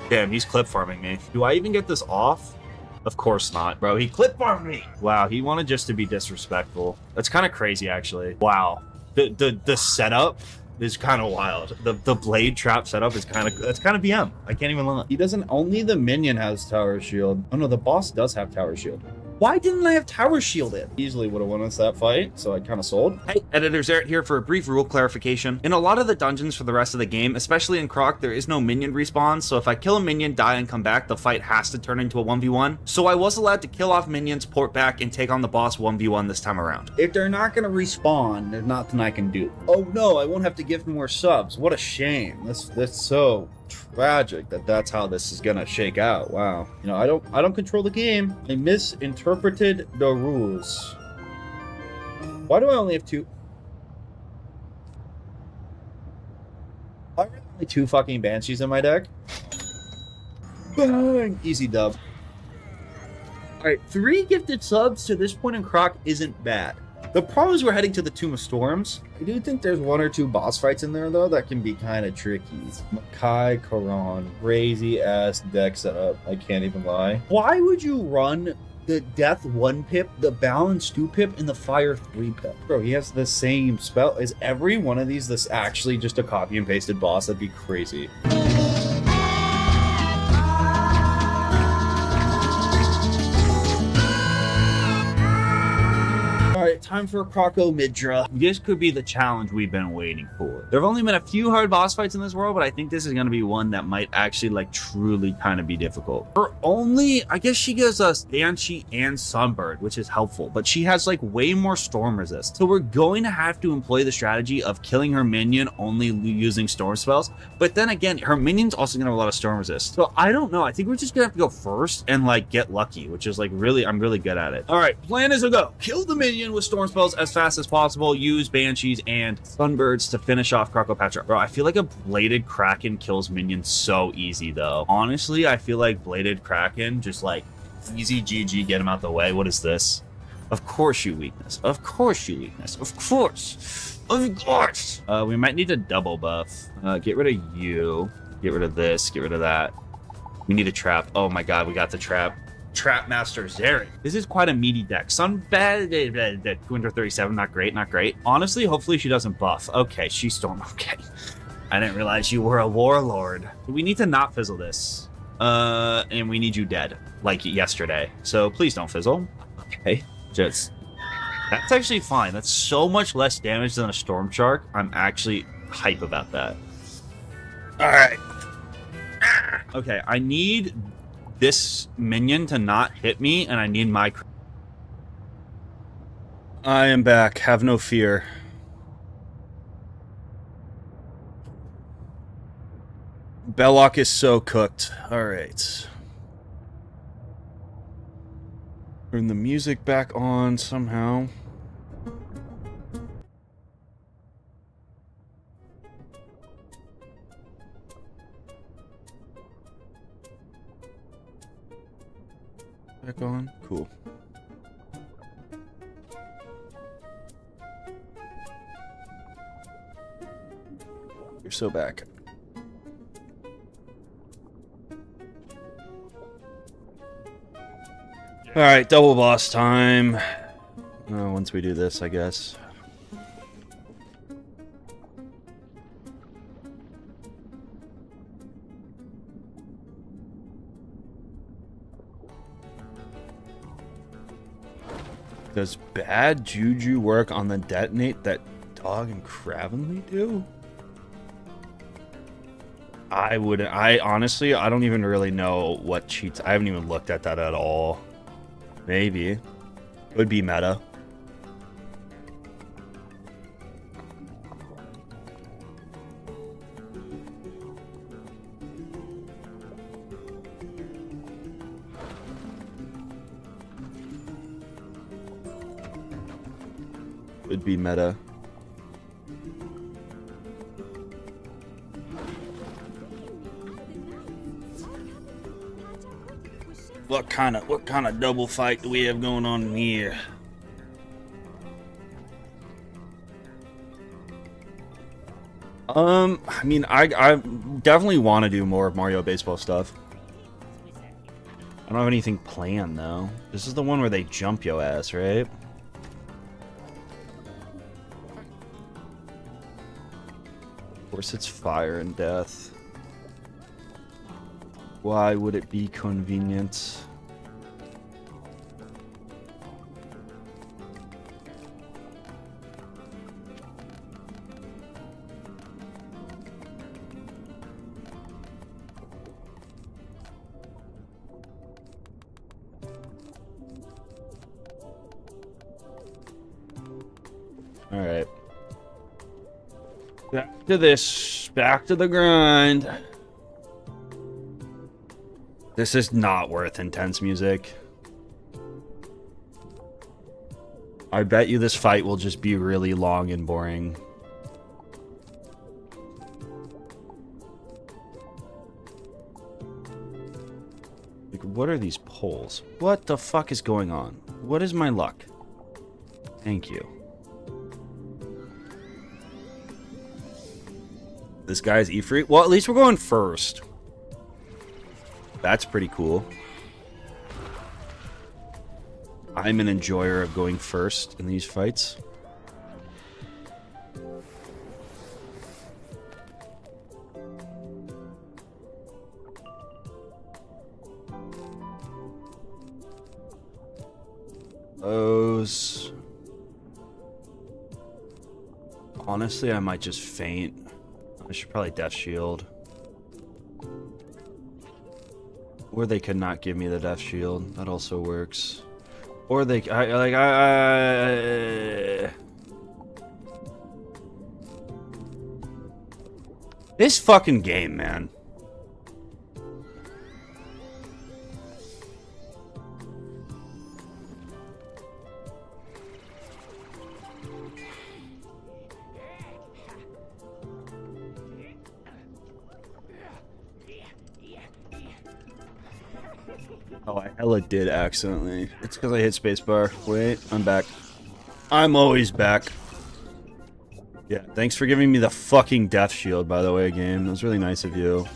Damn, he's clip farming me. Do I even get this off? Of course not, bro. He clip farmed me. Wow, he wanted just to be disrespectful. That's kind of crazy, actually. Wow. The setup is kind of wild. The blade trap setup is kind of BM. I can't even lie. He doesn't. Only the minion has tower shield. Oh no, the boss does have tower shield. Why didn't I have tower shielded? Easily would have won us that fight, so I kind of sold. Hey, Editor's Eric here for a brief rule clarification. In a lot of the dungeons for the rest of the game, especially in Croc, there is no minion respawn, so if I kill a minion, die, and come back, the fight has to turn into a 1v1. So I was allowed to kill off minions, port back, and take on the boss 1v1 this time around. If they're not going to respawn, there's nothing I can do. Oh no, I won't have to give them more subs. What a shame. That's so tragic that's how this is gonna shake out. Wow. You know, I don't control the game. I misinterpreted the rules. Why do I only have 2? I have only 2 fucking banshees in my deck. Bang! Easy dub. Alright, 3 gifted subs to this point in Croc isn't bad. The problem is we're heading to the Tomb of Storms. I do think there's 1 or 2 boss fights in there, though, that can be kind of tricky. Makai, Karan, crazy ass deck setup. I can't even lie. Why would you run the Death 1 pip, the Balance 2 pip, and the Fire 3 pip? Bro, he has the same spell. Is every one of these this actually just a copy and pasted boss? That'd be crazy. time for a Croco Midra. This could be the challenge we've been waiting for. There have only been a few hard boss fights in this world, but I think this is going to be one that might actually like truly kind of be difficult. Her only, I guess she gives us Banshee and Sunbird, which is helpful, but she has like way more storm resist. So we're going to have to employ the strategy of killing her minion only using storm spells. But then again, her minion's also going to have a lot of storm resist. So I don't know. I think we're just going to have to go first and like get lucky, which is like really, I'm really good at it. All right, plan is to go. Kill the minion with storm spells as fast as possible. Use Banshees and Sunbirds to finish off Crocopatra. Bro, I feel like a Bladed Kraken kills minions so easy though. Honestly, I feel like Bladed Kraken just like easy GG, get him out the way. What is this? Of course you weakness. Of course you weakness. Of course. Of course. We might need a double buff. Get rid of you. Get rid of this. Get rid of that. We need a trap. Oh my god, we got the trap. Trap Master Zeri. This is quite a meaty deck. Sunbed 237, not great, not great. Honestly, hopefully she doesn't buff. Okay, she's Storm. Okay. I didn't realize you were a warlord. We need to not fizzle this. And we need you dead, like yesterday. So please don't fizzle. Okay. Just that's actually fine. That's so much less damage than a Storm Shark. I'm actually hype about that. All right. Okay, I need this minion to not hit me, and I need my... I am back. Have no fear. Belloq is so cooked. All right. Turn the music back on somehow. Back on? Cool. You're so back. Alright, double boss time. Once we do this, I guess. Does bad juju work on the detonate that Dog and Cravenly do? I honestly, I don't even really know what cheats. I haven't even looked at that at all. Maybe. Would be meta. Would be meta. What kind of double fight do we have going on here? I mean, I definitely want to do more Mario Baseball stuff. I don't have anything planned though. This is the one where they jump your ass, right? Of course it's fire and death. Why would it be convenient? All right. Back to this. Back to the grind. This is not worth intense music. I bet you this fight will just be really long and boring. Like, what are these poles? What the fuck is going on? What is my luck? Thank you. This guy's Ifrit? Well, at least we're going first. That's pretty cool. I'm an enjoyer of going first in these fights. Those. Honestly, I might just faint. I should probably death shield. Or they could not give me the death shield. That also works. Or they, this fucking game, man. Oh, I hella did accidentally. It's because I hit spacebar. Wait, I'm back. I'm always back. Yeah, thanks for giving me the fucking death shield, by the way, game. That was really nice of you.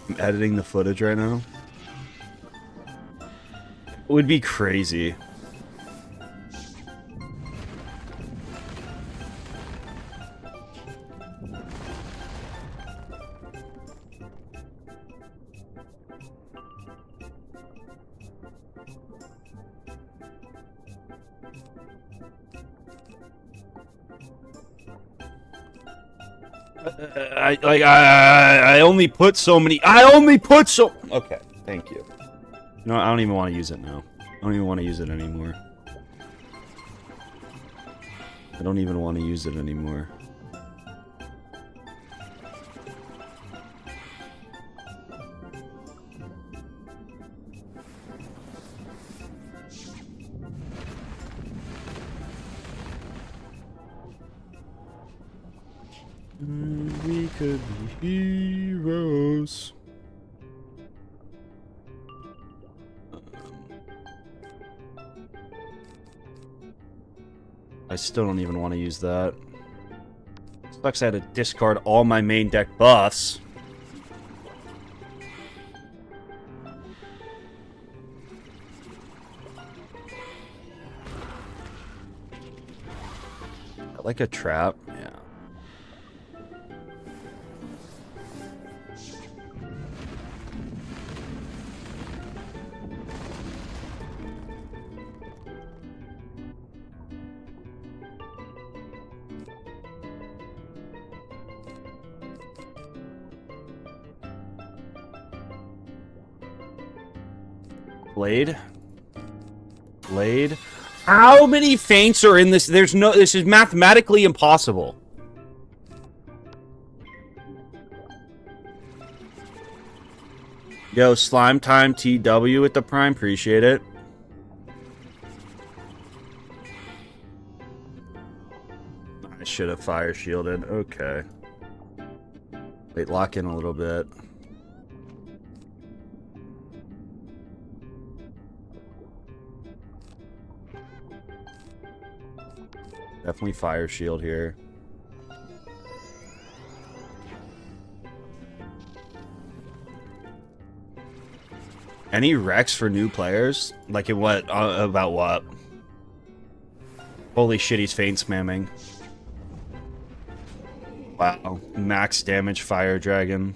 I'm editing the footage right now. It would be crazy. I only put so many. Okay, thank you. No, I don't even want to use it now. I don't even want to use it anymore. I don't even want to use it anymore. We could be heroes. I still don't even want to use that. Sucks I had to discard all my main deck buffs. I like a trap, yeah. Blade. How many feints are in this? This is mathematically impossible. Yo, slime time TW with the prime, appreciate it. I should have fire shielded. Okay. Wait, lock in a little bit. Definitely fire shield here. Any Rex for new players? Like in what? About what? Holy shit, he's feint spamming. Wow. Max damage fire dragon.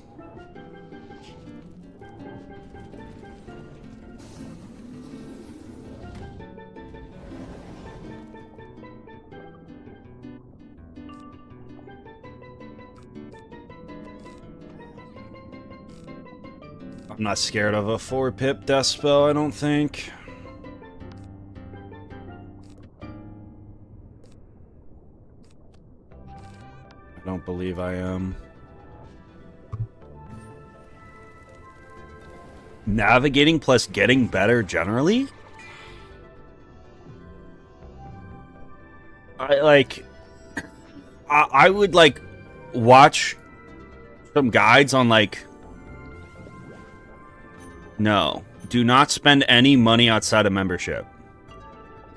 I'm not scared of a 4-pip death spell, I don't think. I don't believe I am. Navigating plus getting better generally? I would like watch some guides on like, no, do not spend any money outside of membership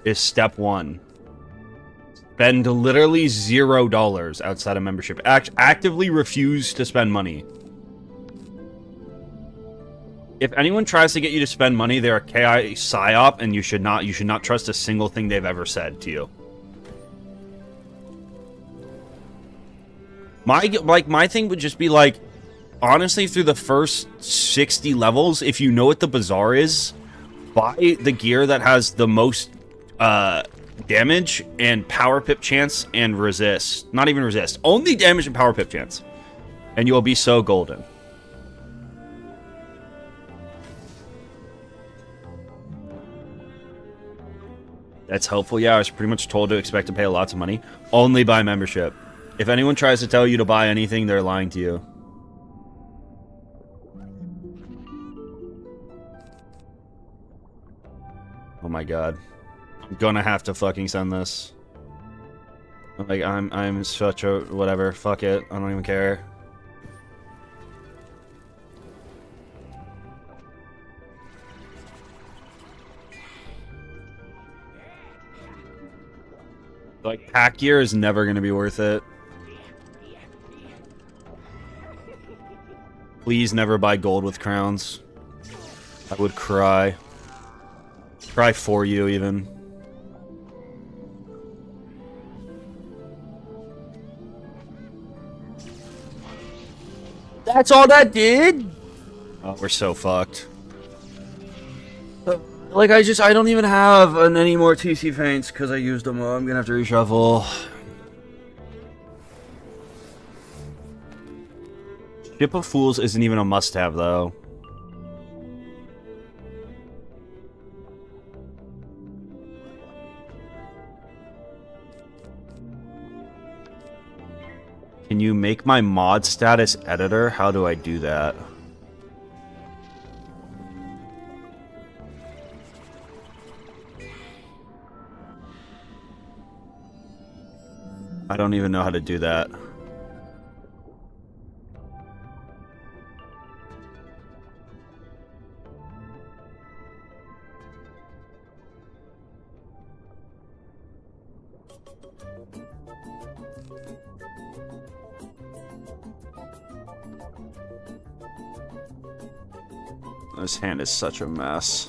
is step one. Spend literally $0 outside of membership. Actively refuse to spend money. If anyone tries to get you to spend money, they're a KI psyop, and you should not trust a single thing they've ever said to you. My thing would just be like, honestly, through the first 60 levels, if you know what the bazaar is, buy the gear that has the most damage and power pip chance and resist. Not even resist. Only damage and power pip chance. And you'll be so golden. That's helpful. Yeah, I was pretty much told to expect to pay lots of money. Only buy membership. If anyone tries to tell you to buy anything, they're lying to you. Oh my god. I'm gonna have to fucking send this. Like, I'm such a... whatever. Fuck it. I don't even care. Like, pack gear is never going to be worth it. Please never buy gold with crowns. I would cry. Cry for you, even. That's all that did? Oh, we're so fucked. Like, I don't even have any more TC feints because I used them all. I'm gonna have to reshuffle. Ship of Fools isn't even a must-have, though. Can you make my mod status editor? How do I do that? I don't even know how to do that. This hand is such a mess.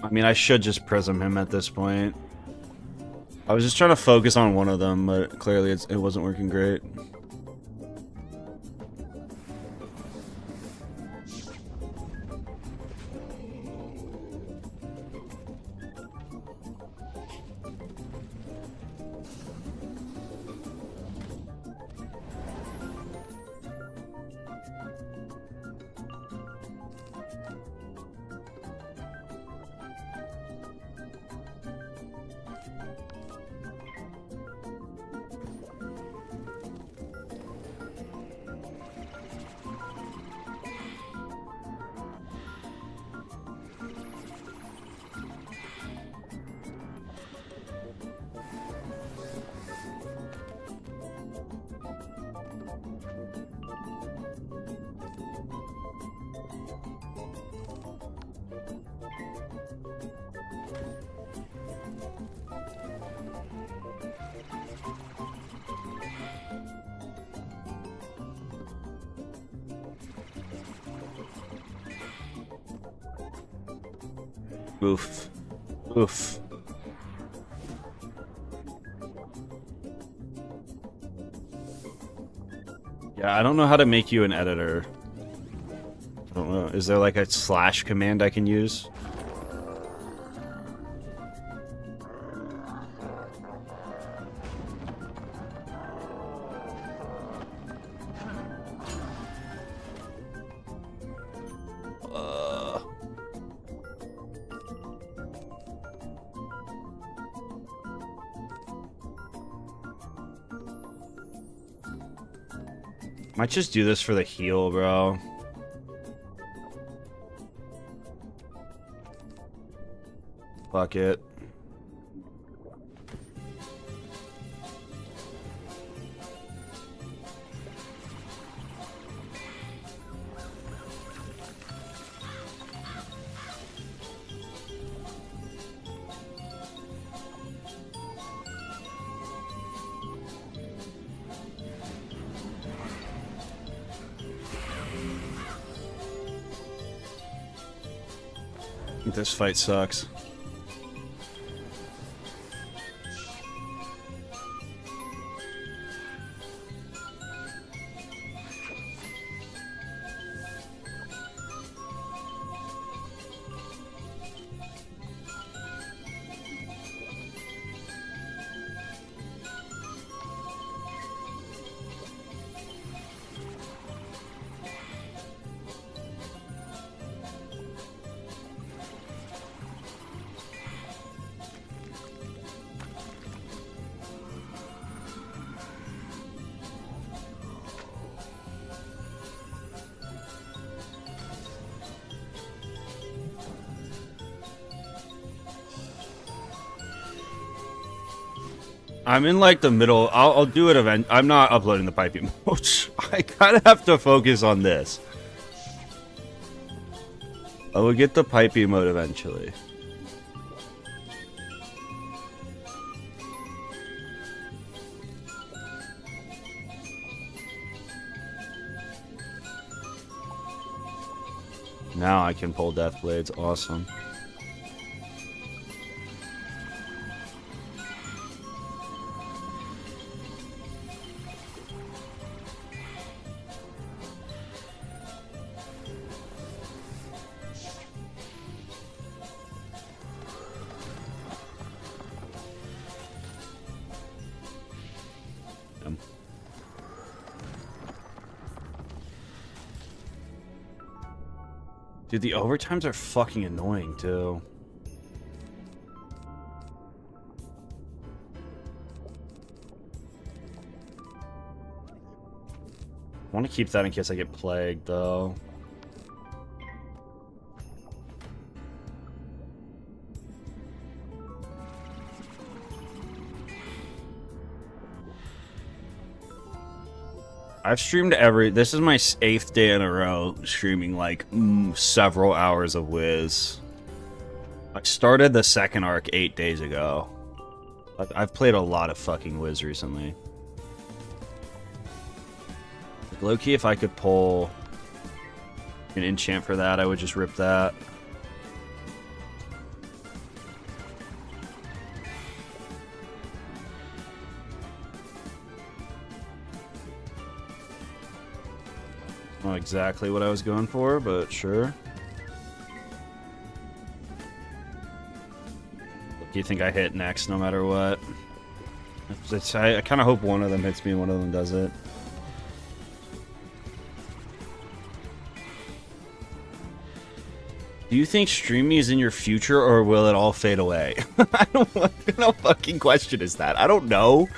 I mean, I should just prism him at this point. I was just trying to focus on one of them, but clearly it wasn't working great. Oof. Oof. Yeah, I don't know how to make you an editor. I don't know. Is there like a slash command I can use? Might just do this for the heal, bro. Fuck it. This fight sucks. I'm in like the middle. I'll do it event. I'm not uploading the piping mode. I kind of have to focus on this. I will get the piping mode eventually. Now I can pull Death Blades. Awesome. Dude, the overtimes are fucking annoying, too. I want to keep that in case I get plagued, though. I've streamed this is my 8th day in a row streaming like several hours of Wiz. I started the second arc 8 days ago. I've played a lot of fucking Wiz recently. Like, low-key, if I could pull an enchant for that, I would just rip that. Not exactly what I was going for, but sure. Do you think I hit next no matter what? I kind of hope one of them hits me and one of them does it. Do you think streaming is in your future or will it all fade away? I don't know what kind of fucking question is that. I don't know.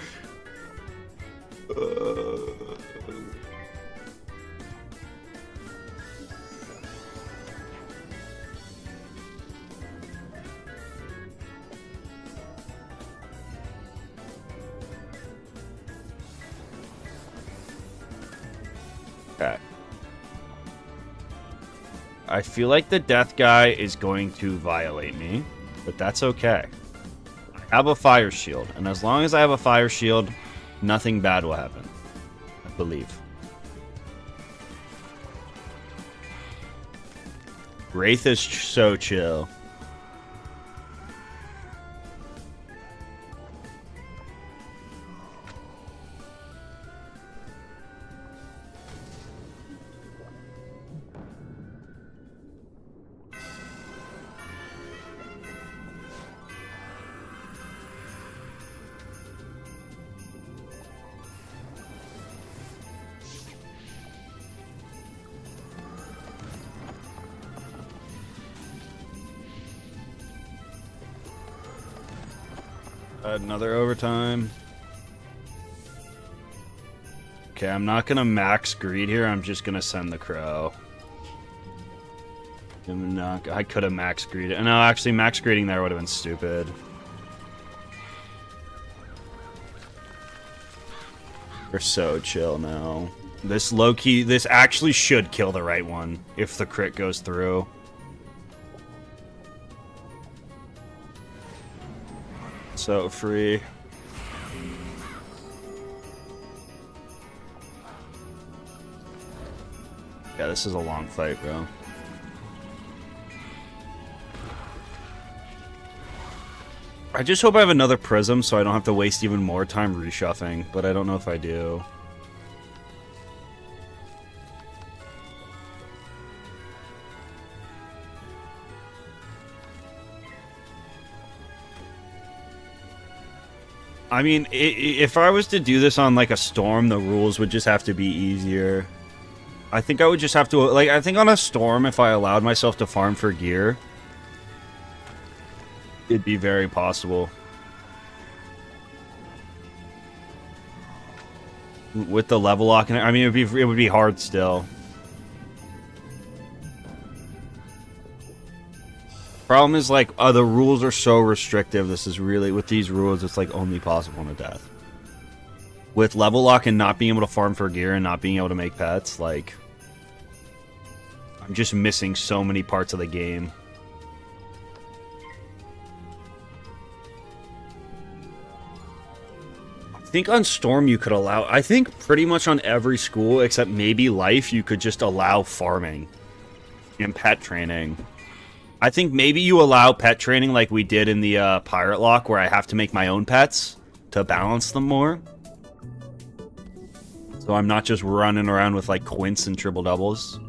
Okay. I feel like the death guy is going to violate me, but that's okay. I have a fire shield, and as long as I have a fire shield, nothing bad will happen. I believe. Wraith is so chill. Another overtime. Okay, I'm not gonna max greed here. I'm just gonna send the crow. I could have max greeded. No, actually, max greeding there would have been stupid. We're so chill now. This low-key, this actually should kill the right one if the crit goes through. So free. Yeah, this is a long fight, bro. I just hope I have another prism so I don't have to waste even more time reshuffling, but I don't know if I do. I mean, if I was to do this on, like, a storm, the rules would just have to be easier. I think I would just have to, like, I think on a storm, if I allowed myself to farm for gear, it'd be very possible. With the level lock, I mean, it would be hard still. Problem is, like, the rules are so restrictive. This is really, with these rules, it's like only possible in a death. With level lock and not being able to farm for gear and not being able to make pets, like, I'm just missing so many parts of the game. I think on Storm you could allow, I think pretty much on every school except maybe Life, you could just allow farming and pet training. I think maybe you allow pet training like we did in the Pirate Lock, where I have to make my own pets to balance them more. So I'm not just running around with like quints and triple doubles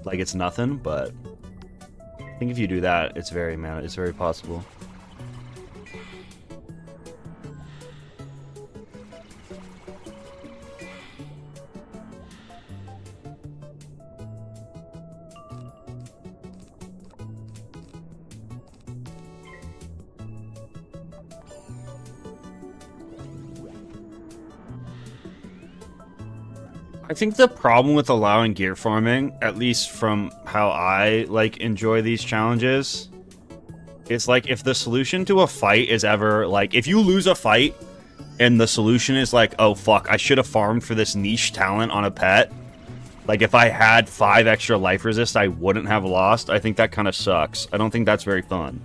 like it's nothing, but I think if you do that, it's very possible. I think the problem with allowing gear farming, at least from how I like enjoy these challenges, is like if the solution to a fight is ever like, if you lose a fight and the solution is like, oh fuck, I should have farmed for this niche talent on a pet. Like if I had 5 extra life resist, I wouldn't have lost. I think that kind of sucks. I don't think that's very fun.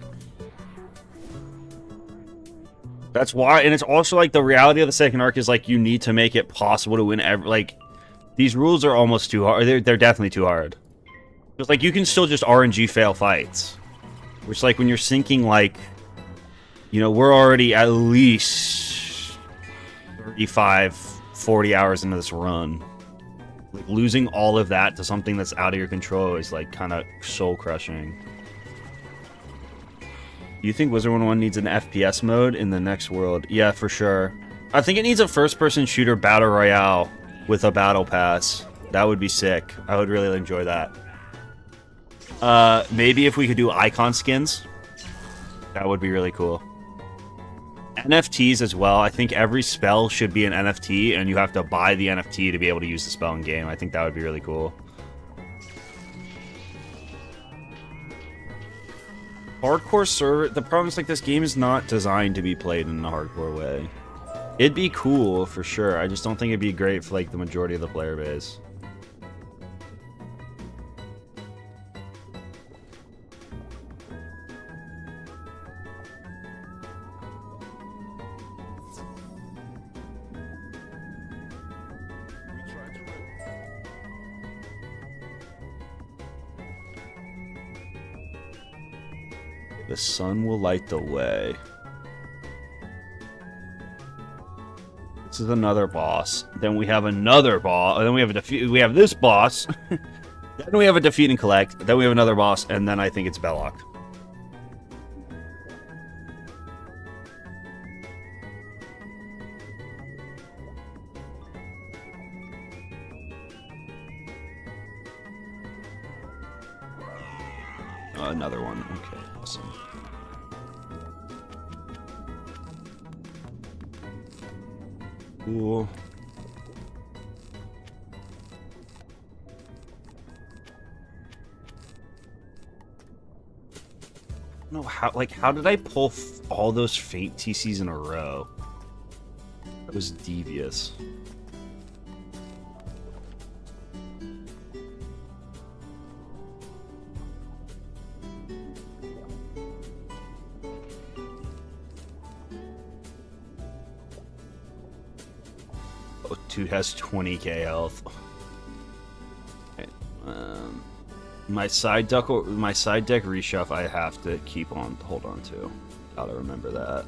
That's why, and it's also like the reality of the second arc is like you need to make it possible to win every, like, these rules are almost too hard. They're definitely too hard. Just like you can still just RNG fail fights. Which like when you're sinking like, you know, we're already at least 35, 40 hours into this run. Like losing all of that to something that's out of your control is like kind of soul crushing. Do you think Wizard 101 needs an FPS mode in the next world? Yeah, for sure. I think it needs a first-person shooter battle royale with a battle pass. That would be sick. I would really enjoy that. Maybe if we could do icon skins, that would be really cool. NFTs as well. I think every spell should be an NFT, and you have to buy the NFT to be able to use the spell in game. I think that would be really cool. Hardcore server. The problem is like this game is not designed to be played in a hardcore way. It'd be cool, for sure. I just don't think it'd be great for, like, the majority of the player base. The sun will light the way. This is another boss. Then we have another boss. Then we have a defeat. We have this boss. Then we have a defeat and collect. Then we have another boss, and then I think it's Belloq. Another one. Okay, awesome. Cool. No, how did I pull all those Fate TCs in a row? That was devious. Oh, dude has 20k health. Okay, my side deck reshuff I have to hold on to. Gotta remember that.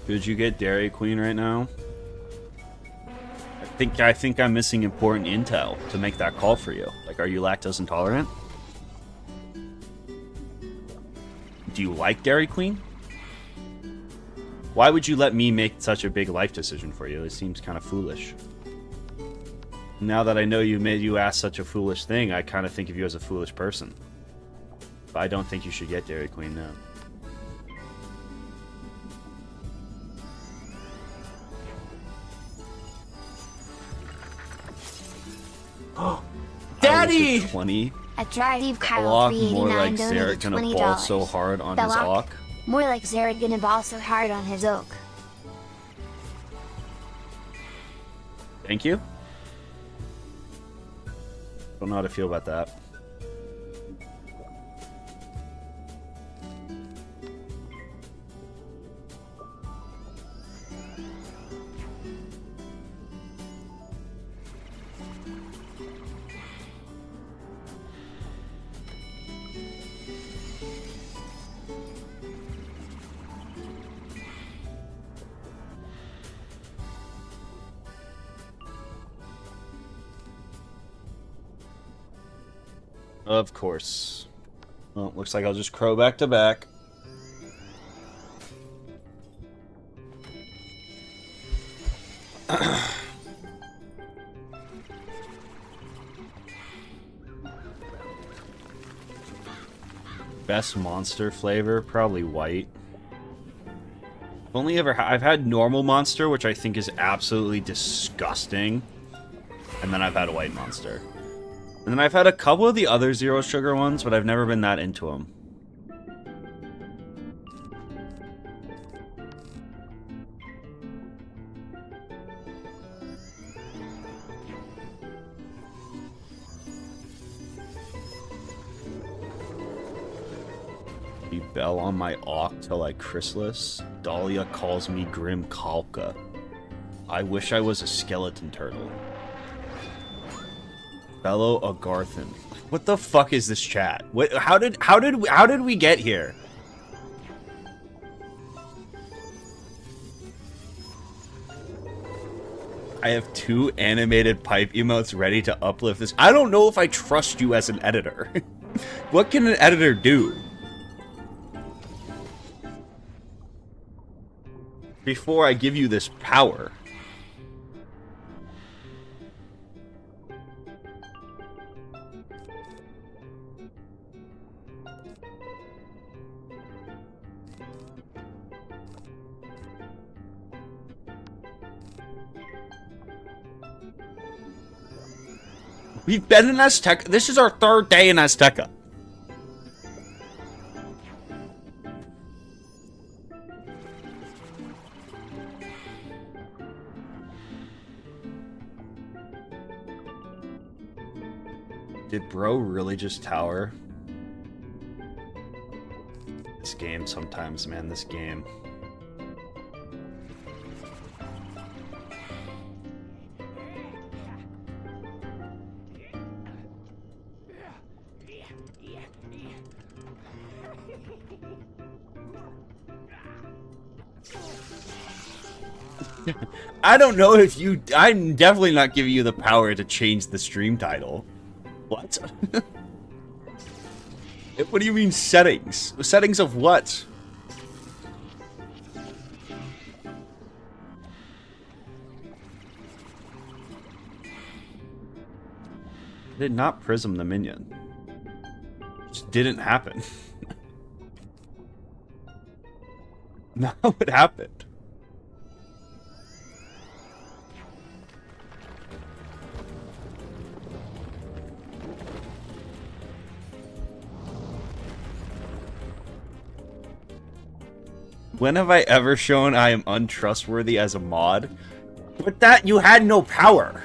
Could you get Dairy Queen right now? I think I'm missing important intel to make that call for you. Like, are you lactose intolerant? Do you like Dairy Queen? Why would you let me make such a big life decision for you? It seems kind of foolish. Now that I know you ask such a foolish thing, I kind of think of you as a foolish person. But I don't think you should get Dairy Queen now. Daddy! 20. At Dry Eve Kyle Belloq, more like 389 Zarek donated gonna $20. ball so hard on his Belloq, Auk. more like Zarek gonna ball so hard on his oak. Thank you. Don't know how to feel about that. Of course. Well, looks like I'll just crow back to back. Best monster flavor, probably white. I've had normal monster, which I think is absolutely disgusting, and then I've had a white monster. And then I've had a couple of the other zero sugar ones, but I've never been that into them. Be bell on my Auk till I Khrysalis. Dahlia calls me Grim Kalka. I wish I was a skeleton turtle. Fellow Agarthan. What the fuck is this chat? What? How did we get here? I have 2 animated pipe emotes ready to uplift this. I don't know if I trust you as an editor. What can an editor do? Before I give you this power. We've been in Azteca. This is our 3rd day in Azteca. Did bro really just tower? This game sometimes, man, this game. I don't know if you... I'm definitely not giving you the power to change the stream title. What? What do you mean settings? Settings of what? I did not prism the minion. It just didn't happen. Now what happened? When have I ever shown I am untrustworthy as a mod? With that, you had no power.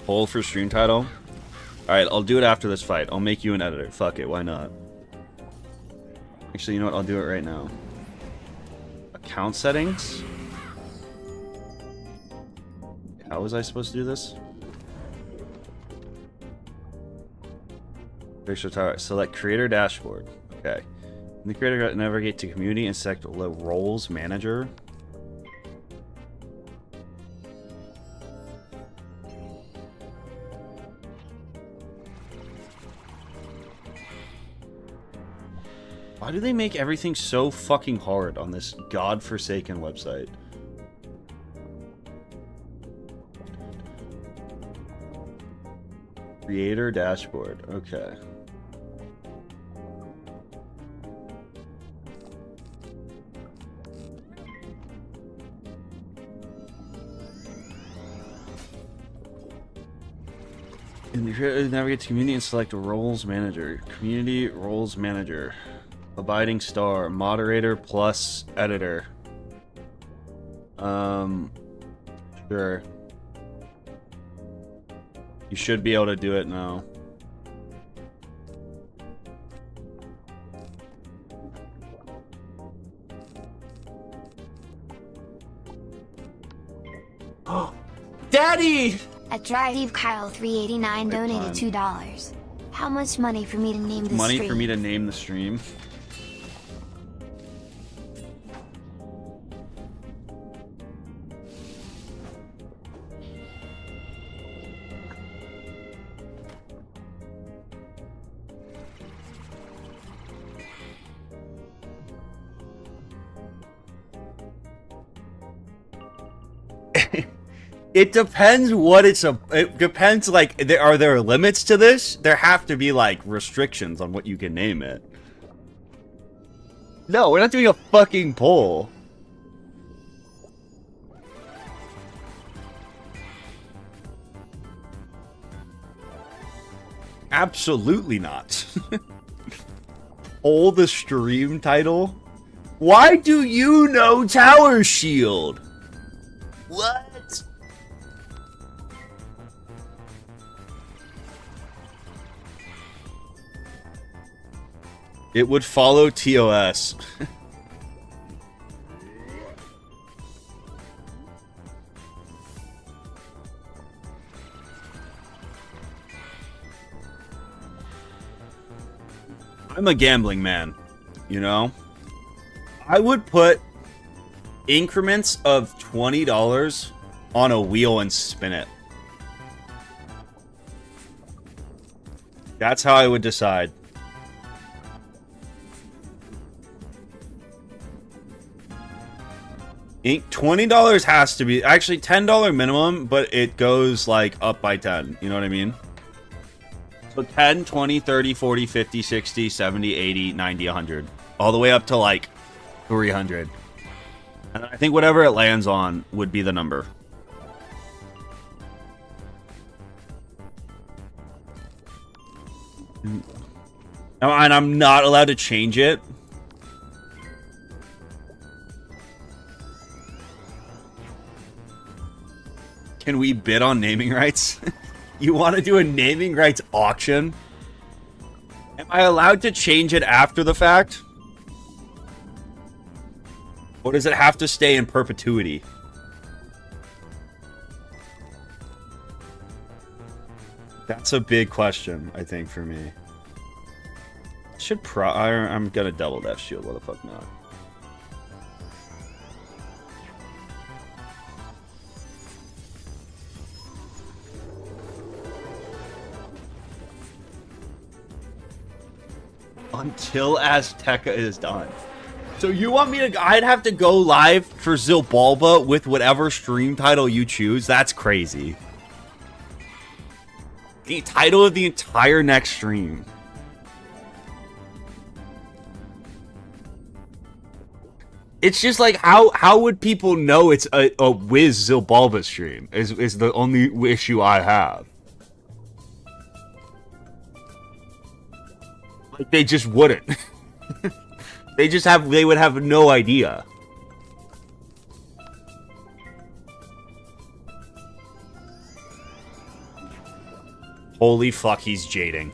Poll for stream title? Alright, I'll do it after this fight. I'll make you an editor. Fuck it, why not? Actually, you know what? I'll do it right now. Account settings? How was I supposed to do this? Select creator dashboard. Okay. In the creator, navigate to community and select roles manager. Why do they make everything so fucking hard on this godforsaken website? Creator dashboard. Okay. Navigate to community and select roles manager. Community roles manager. Abiding star. Moderator plus editor. Sure. You should be able to do it now. Daddy! At Drive Kyle 389 donated $2. How much money for me to name the Money stream? for me to name the stream. It depends what it's a. It depends, like, are there limits to this? There have to be, like, restrictions on what you can name it. No, we're not doing a fucking poll. Absolutely not. Poll the stream title? Why do you know Tower Shield? What? It would follow TOS. I'm a gambling man, you know? I would put increments of $20 on a wheel and spin it. That's how I would decide. $20 has to be actually $10 minimum, but it goes like up by 10. You know what I mean? So 10, 20, 30, 40, 50, 60, 70, 80, 90, 100. All the way up to like 300. And I think whatever it lands on would be the number. And I'm not allowed to change it. Can we bid on naming rights? You want to do a naming rights auction? Am I allowed to change it after the fact? Or does it have to stay in perpetuity? That's a big question, I think, for me. I'm gonna double that shield. What the fuck not? Until Azteca is done. So you want me to... I'd have to go live for Zilbalba with whatever stream title you choose? That's crazy. The title of the entire next stream. It's just like, how would people know it's a Wiz Zilbalba stream? Is the only issue I have. Like, they just wouldn't. They would have no idea. Holy fuck, he's jading.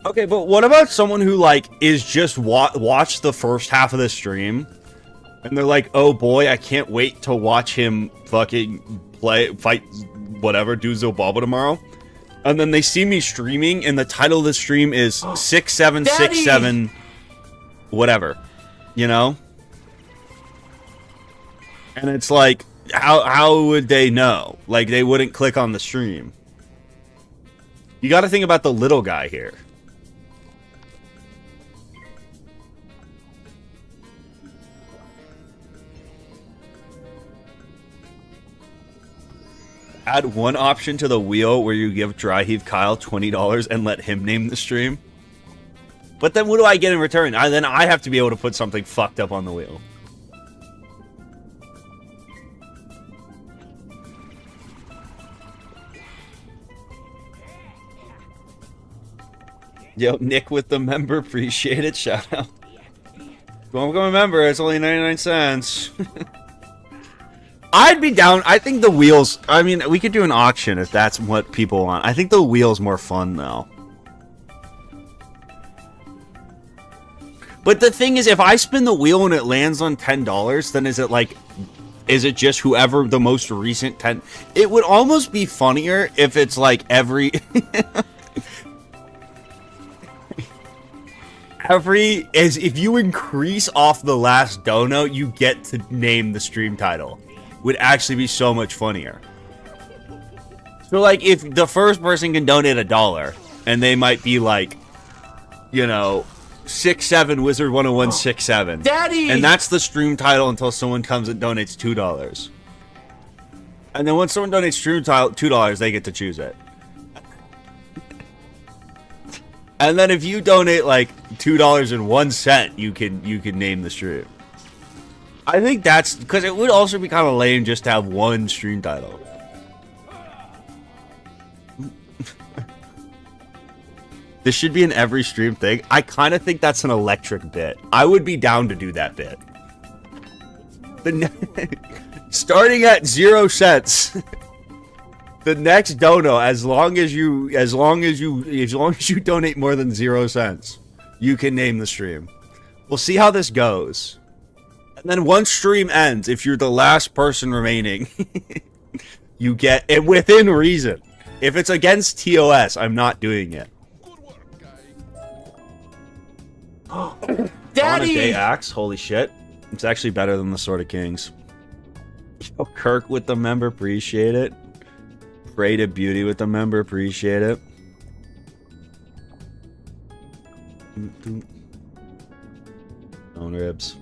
Okay, but what about someone who, like, is just watch the first half of the stream, and they're like, oh boy, I can't wait to watch him fucking fight, whatever, do Zilbalba tomorrow. And then they see me streaming, and the title of the stream is 6767 whatever, you know? And it's like, how would they know? Like, they wouldn't click on the stream. You gotta think about the little guy here. Add one option to the wheel where you give Dry Heave Kyle $20 and let him name the stream. But then what do I get in return? Then I have to be able to put something fucked up on the wheel. Yo, Nick with the member, appreciate it. Shout out. Don't become a member, it's only 99 cents. I'd be down. I think the wheels, I mean, we could do an auction if that's what people want. I think the wheel's more fun, though. But the thing is, if I spin the wheel and it lands on $10, then is it like, is it just whoever the most recent 10? It would almost be funnier if it's like every... as if you increase off the last dono, you get to name the stream title. Would actually be so much funnier. So like, if the first person can donate $1, and they might be like, you know, 6'7" Wizard 10167. Daddy! And that's the stream title until someone comes and donates $2. And then once someone donates stream title $2, they get to choose it. And then if you donate like $2.01, you can name the stream. I think that's because it would also be kind of lame just to have one stream title. This should be an every stream thing. I kind of think that's an electric bit. I would be down to do that bit. Starting at 0 cents. The next dono, as long as you donate more than 0 cents, you can name the stream. We'll see how this goes. And then once stream ends, if you're the last person remaining, you get it within reason. If it's against TOS, I'm not doing it. Daddy! On a day axe, holy shit. It's actually better than the Sword of Kings. Yo, Kirk with the member, appreciate it. Pray to Beauty with the member, appreciate it. Stone ribs.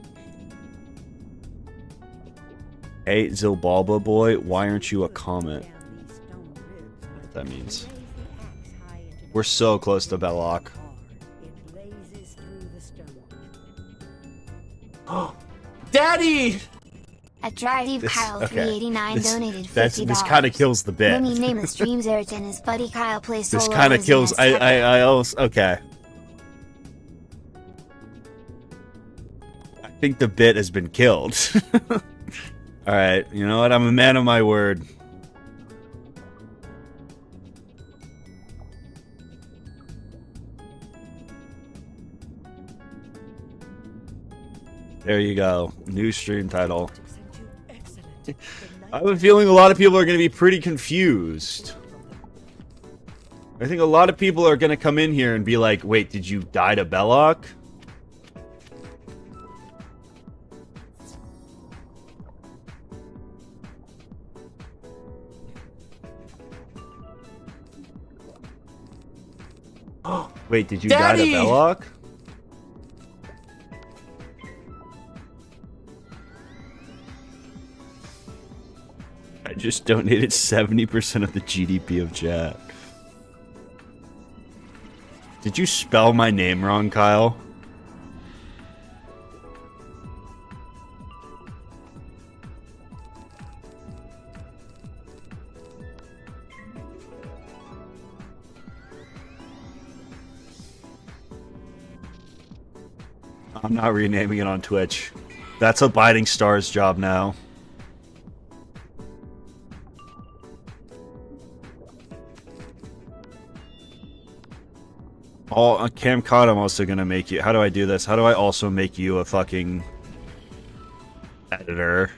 Hey, Zilbalba boy, why aren't you a comment? What that means. We're so close to Belloq. Daddy! At Drive Kyle 389 donated $50. This kind of kills the bit. When you name the streams, Eric and his buddy Kyle play solo. This kind of kills. I also okay. I think the bit has been killed. All right, you know what? I'm a man of my word. There you go. New stream title. I have a feeling a lot of people are going to be pretty confused. I think a lot of people are going to come in here and be like, wait, did you die to Belloq? Wait, did you die to Belloq? I just donated 70% of the GDP of chat. Did you spell my name wrong, Kyle? I'm not renaming it on Twitch. That's a Biting Stars job now. Oh, Camcod, I'm also gonna make you. How do I do this? How do I also make you a fucking editor?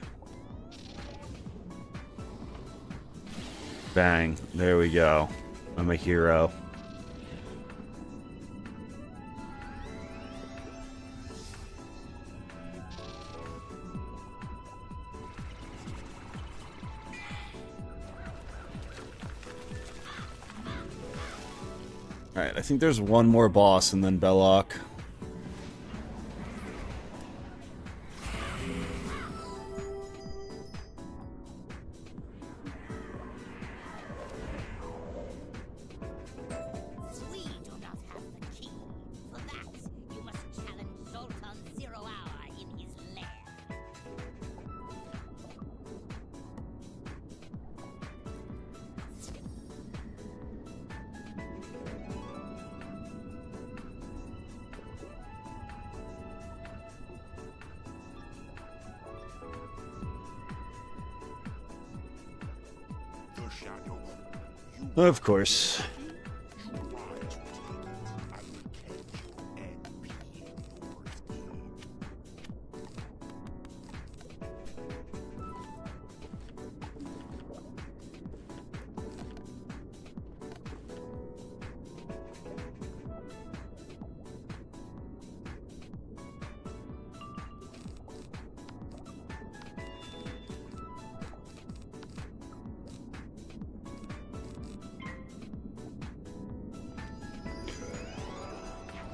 Bang. There we go. I'm a hero. Alright, I think there's one more boss and then Belloq. We do not have the key. For that, you must challenge Zoltan 0 Hour in his lair. Of course.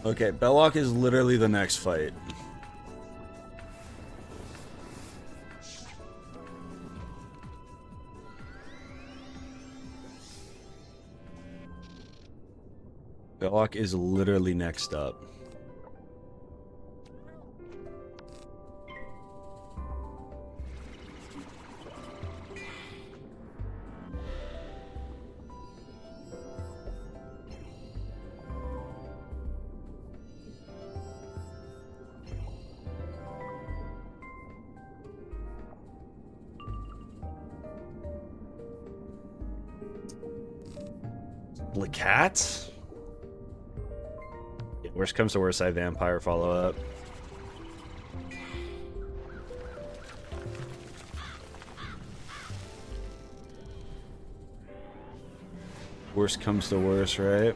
Okay, Belloq is literally the next fight. Belloq is literally next up. Cat? Yeah, worst comes to worst, I vampire follow up. Worst comes to worst, right?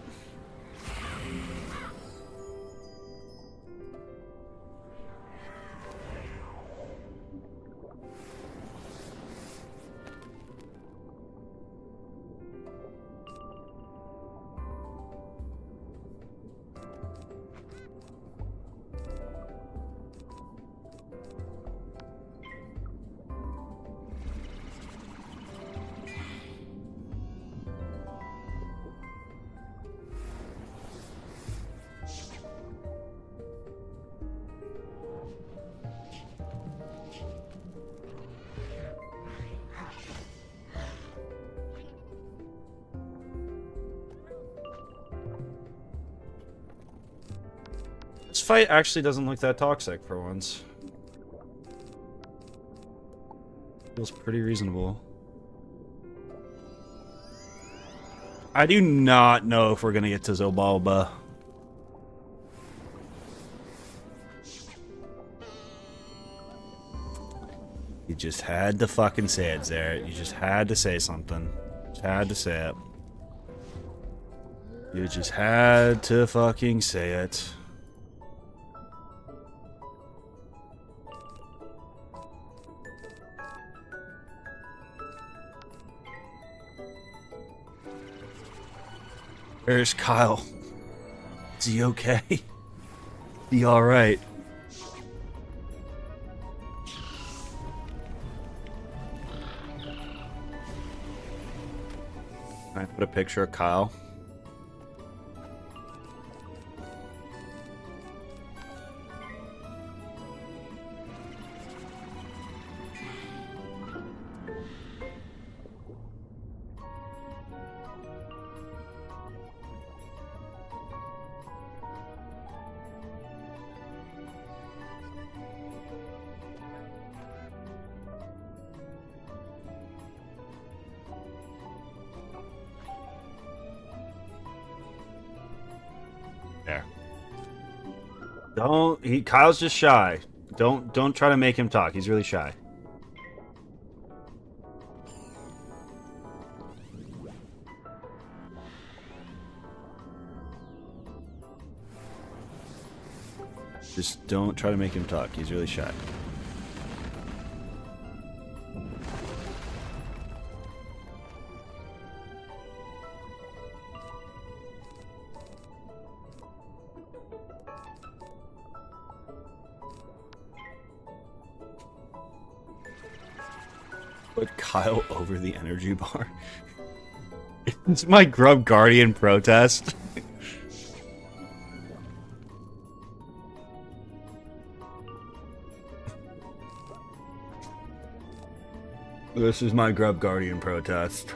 This fight actually doesn't look that toxic for once. Feels pretty reasonable. I do not know if we're gonna get to Zobalba. You just had to fucking say it, Zaret. You just had to say something. Just had to say it. You just had to fucking say it. Where's Kyle? Is he okay? He alright? Can I put a picture of Kyle? Kyle's just shy. Don't try to make him talk. He's really shy. Just don't try to make him talk. He's really shy. Put Kyle over the energy bar. It's my Grub Guardian protest. This is my Grub Guardian protest.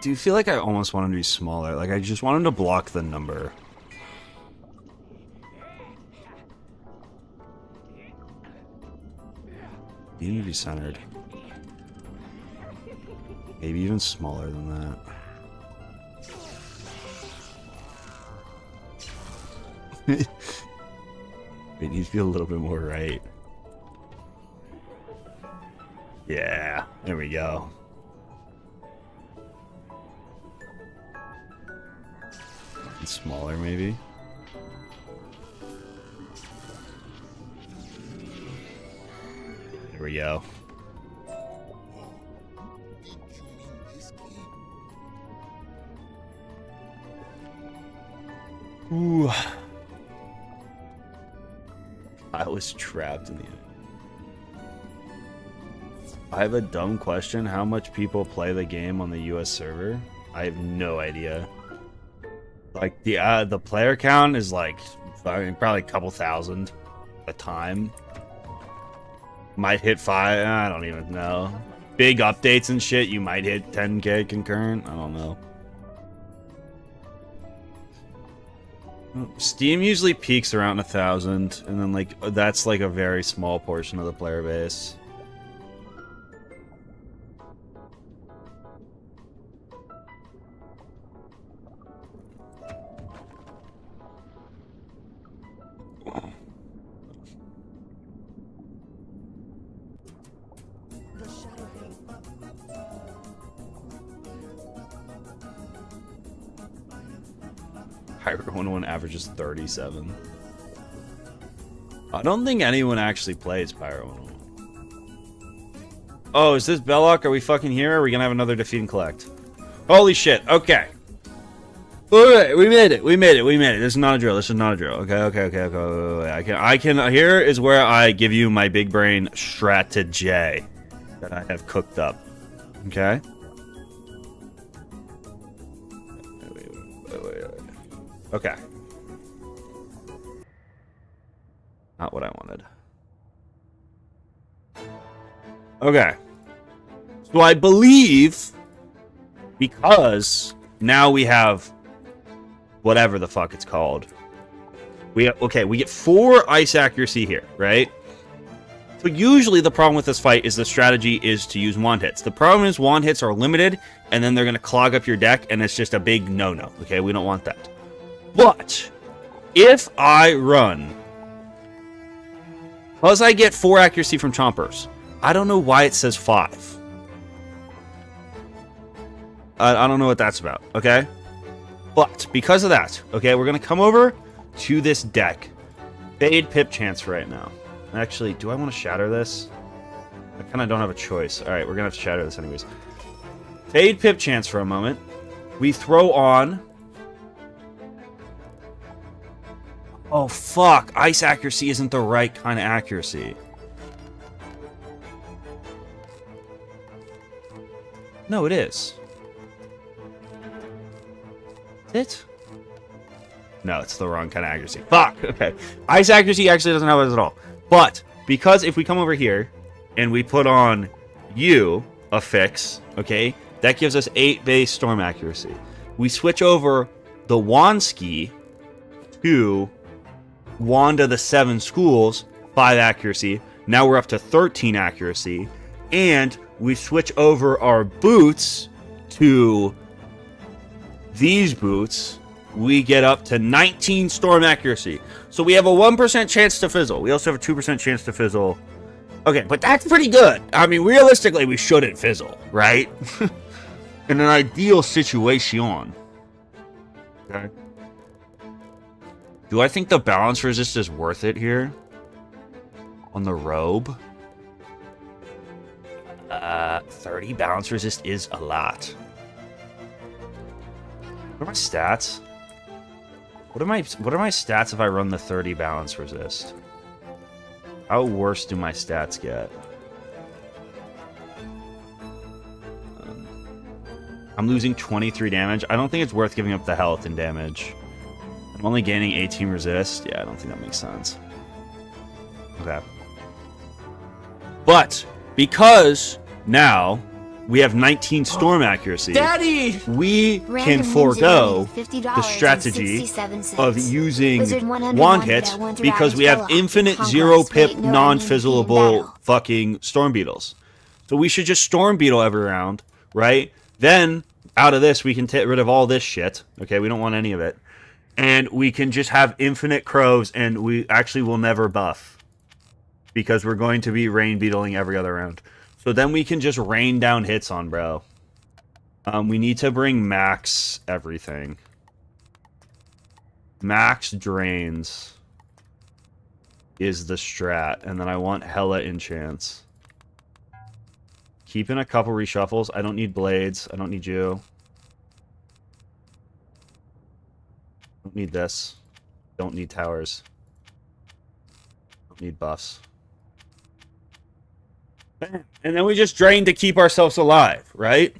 do feel like I almost want him to be smaller. Like, I just want him to block the number. You need to be centered. Maybe even smaller than that. It needs to be a little bit more right. Yeah, there we go. And smaller, maybe. There we go. Ooh. I was trapped in the end. I have a dumb question. How much people play the game on the US server? I have no idea. Like, the player count is like, I mean, probably a couple thousand a time. Might hit 5, I don't even know. Big updates and shit, you might hit 10k concurrent, I don't know. Steam usually peaks around 1,000, and then like that's like a very small portion of the player base. Pyro 101 averages 37. I don't think anyone actually plays Pyro 101. Oh, is this Belloq? Are we fucking here? Or are we gonna have another defeat and collect? Holy shit, okay. Alright, we made it. This is not a drill. Okay. I can here is where I give you my big brain strategy that I have cooked up. Okay? Okay. Not what I wanted. Okay. So I believe because now we have whatever the fuck it's called. We get 4 ice accuracy here, right? So usually the problem with this fight is the strategy is to use wand hits. The problem is wand hits are limited and then they're going to clog up your deck and it's just a big no-no. Okay, we don't want that. But if I run, because I get 4 accuracy from chompers, I don't know why it says 5. I don't know what that's about, okay? But because of that, okay, we're going to come over to this deck. Fade Pip Chance right now. Actually, do I want to shatter this? I kind of don't have a choice. All right, we're going to have to shatter this anyways. Fade Pip Chance for a moment. We throw on... Oh, fuck. Ice accuracy isn't the right kind of accuracy. No, it is. Is it? No, it's the wrong kind of accuracy. Fuck! Okay. Ice accuracy actually doesn't have it at all. But, because if we come over here, and we put on you, a fix, okay, that gives us 8 base storm accuracy. We switch over the wand ski to... Wand of the 7 schools, 5 accuracy. Now we're up to 13 accuracy. And we switch over our boots to these boots. We get up to 19 storm accuracy. So we have a 1% chance to fizzle. We also have a 2% chance to fizzle. Okay, but that's pretty good. I mean, realistically, we shouldn't fizzle, right? In an ideal situation. Okay. Do I think the balance resist is worth it here? On the robe? 30 balance resist is a lot. What are my stats? What are my stats if I run the 30 balance resist? How worse do my stats get? I'm losing 23 damage. I don't think it's worth giving up the health and damage. I'm only gaining 18 resist. Yeah, I don't think that makes sense. Okay. But, because now we have 19 storm accuracy. Daddy! We can Random forego $50 the strategy 67 of cents. using Wizard 101 wand that hits I want to because ravage we have Belloq. infinite Conquest. 0 pip Wait, no, I mean defeat in non-fizzleable battle. fucking storm beetles. So we should just storm beetle every round, right? Then out of this we can get rid of all this shit. Okay, we don't want any of it. And we can just have infinite crows, and we actually will never buff. Because we're going to be rain beetling every other round. So then we can just rain down hits on bro. We need to bring max everything. Max drains is the strat. And then I want hella enchants. Keep in a couple reshuffles. I don't need blades. I don't need you. Don't need this. Don't need towers. Don't need buffs. And then we just drain to keep ourselves alive, right?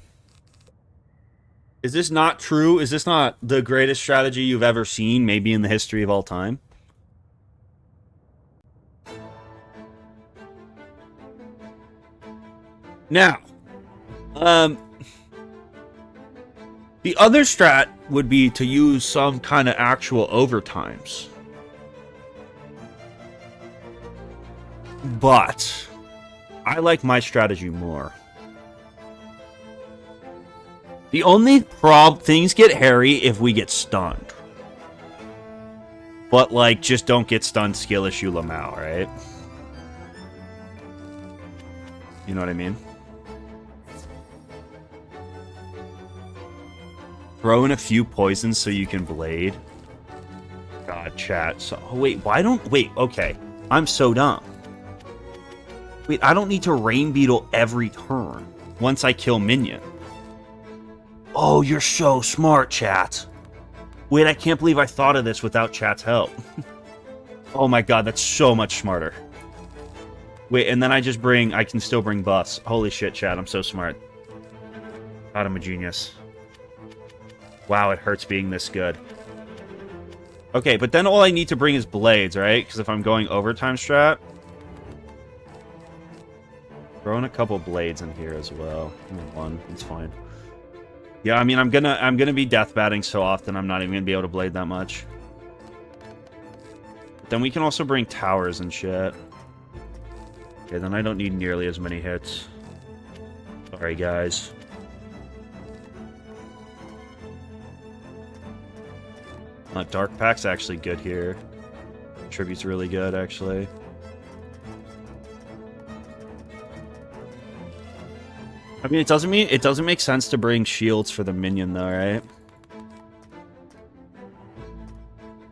Is this not true? Is this not the greatest strategy you've ever seen, maybe in the history of all time? Now, the other strat would be to use some kind of actual overtimes. But I like my strategy more. The only things get hairy if we get stunned. But, like, just don't get stunned skill issue Lamau, right? You know what I mean? Throw in a few poisons so you can blade. God, chat. So, oh, wait, why don't... Wait, okay. I'm so dumb. Wait, I don't need to rain beetle every turn once I kill minion. Oh, you're so smart, chat. Wait, I can't believe I thought of this without chat's help. Oh my god, that's so much smarter. Wait, and then I can still bring buffs. Holy shit, chat, I'm so smart. God, I'm a genius. Wow, it hurts being this good. Okay, but then all I need to bring is blades, right? Because if I'm going overtime strat... Throw in a couple blades in here as well. One, it's fine. Yeah, I mean, I'm gonna be death batting so often, I'm not even gonna be able to blade that much. But then we can also bring towers and shit. Okay, then I don't need nearly as many hits. Sorry, guys. Dark Pack's actually good here. Tribute's really good, actually. I mean, it doesn't make sense to bring shields for the minion, though, right?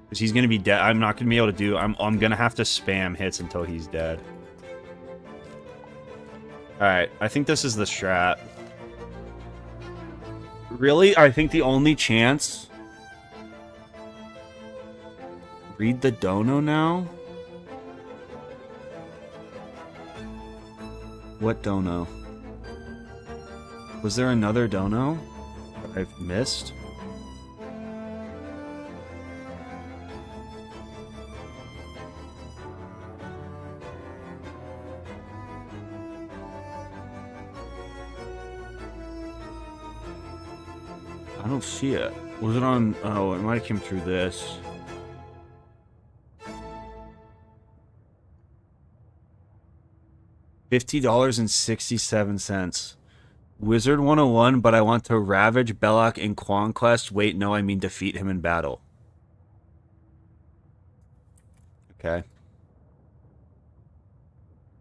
Because he's gonna be dead. I'm not gonna be able to do. I'm gonna have to spam hits until he's dead. All right, I think this is the strat. Really, I think the only chance. Read the dono now. What dono? Was there another dono I've missed? I don't see it. Was it on... Oh, it might have came through this. $50.67. Wizard 101, but I want to ravage Belloq in conquest. Wait, no, I mean defeat him in battle. Okay.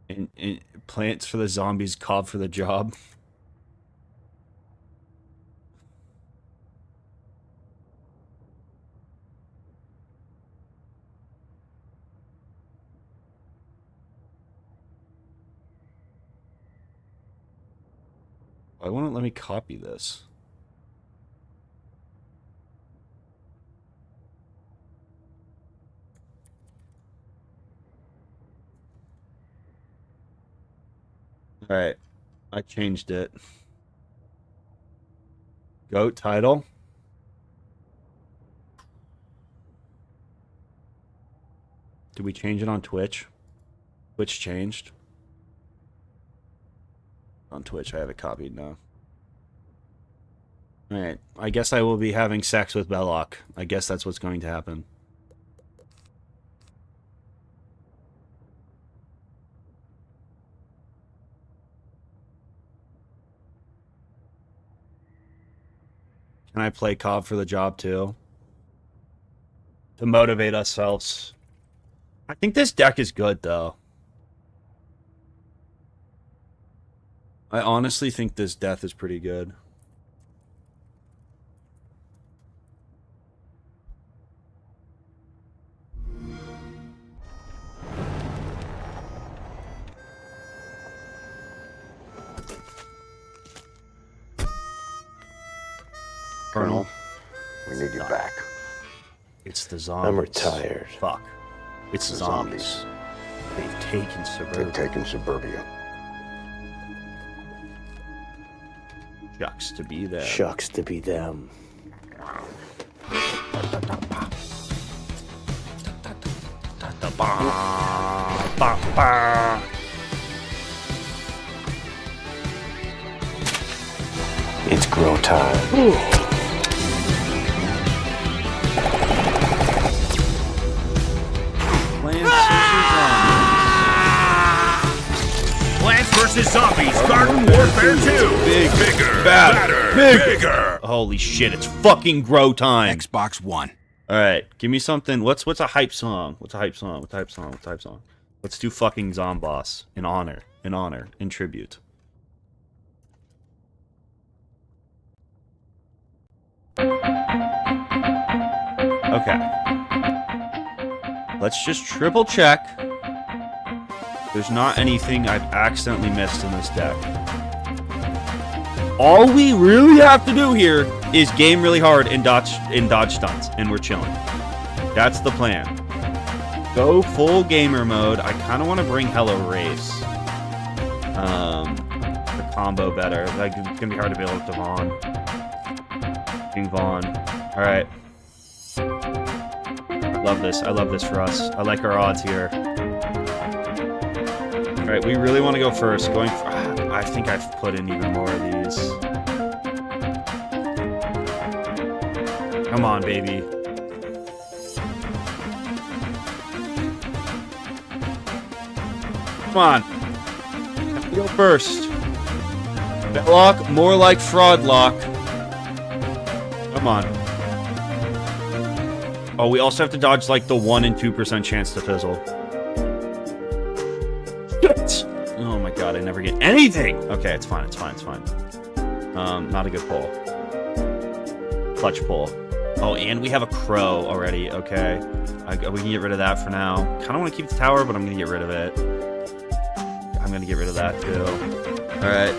And plants for the zombies, cob for the job. Why won't it let me copy this? Alright. I changed it. Goat title. Did we change it on Twitch? Twitch changed. On Twitch, I have it copied now. Alright, I guess I will be having sex with Belloq. I guess that's what's going to happen. Can I play COD for the job too? To motivate ourselves. I think this deck is good though. I honestly think this death is pretty good. Colonel, we need you back. It's the zombies. I'm retired. Fuck. It's the zombies. They've taken Suburbia. They've taken Suburbia. Shucks to be them. Shucks to be them. It's grow time. Plants vs. Zombies, Garden Warfare 2. Bigger, badder, bigger. Holy shit, it's fucking grow time. Xbox One. Alright, give me something. What's a hype song? What's a hype song? What's a hype song? What's a hype song? Let's do fucking Zomboss. In honor. In honor. In tribute. Okay. Let's just triple check. There's not anything I've accidentally missed in this deck. All we really have to do here is game really hard and dodge stunts, and we're chilling. That's the plan. Go full gamer mode. I kind of want to bring Hello Race. The combo better. Like, it's gonna be hard to be able to Vaughn. King Vaughn. All right. Love this. I love this for us. I like our odds here. All right, we really want to go first. Going for, I think I've put in even more of these. Come on, baby. Come on. Let me go first. Belloq, more like fraud lock. Come on. Oh, we also have to dodge like the 1 and 2% chance to fizzle. Shit! Oh my god, I never get anything! Okay, it's fine, it's fine, it's fine. Not a good pull. Clutch pull. Oh, and we have a crow already, okay. We can get rid of that for now. Kinda wanna keep the tower, but I'm gonna get rid of it. I'm gonna get rid of that too. Alright.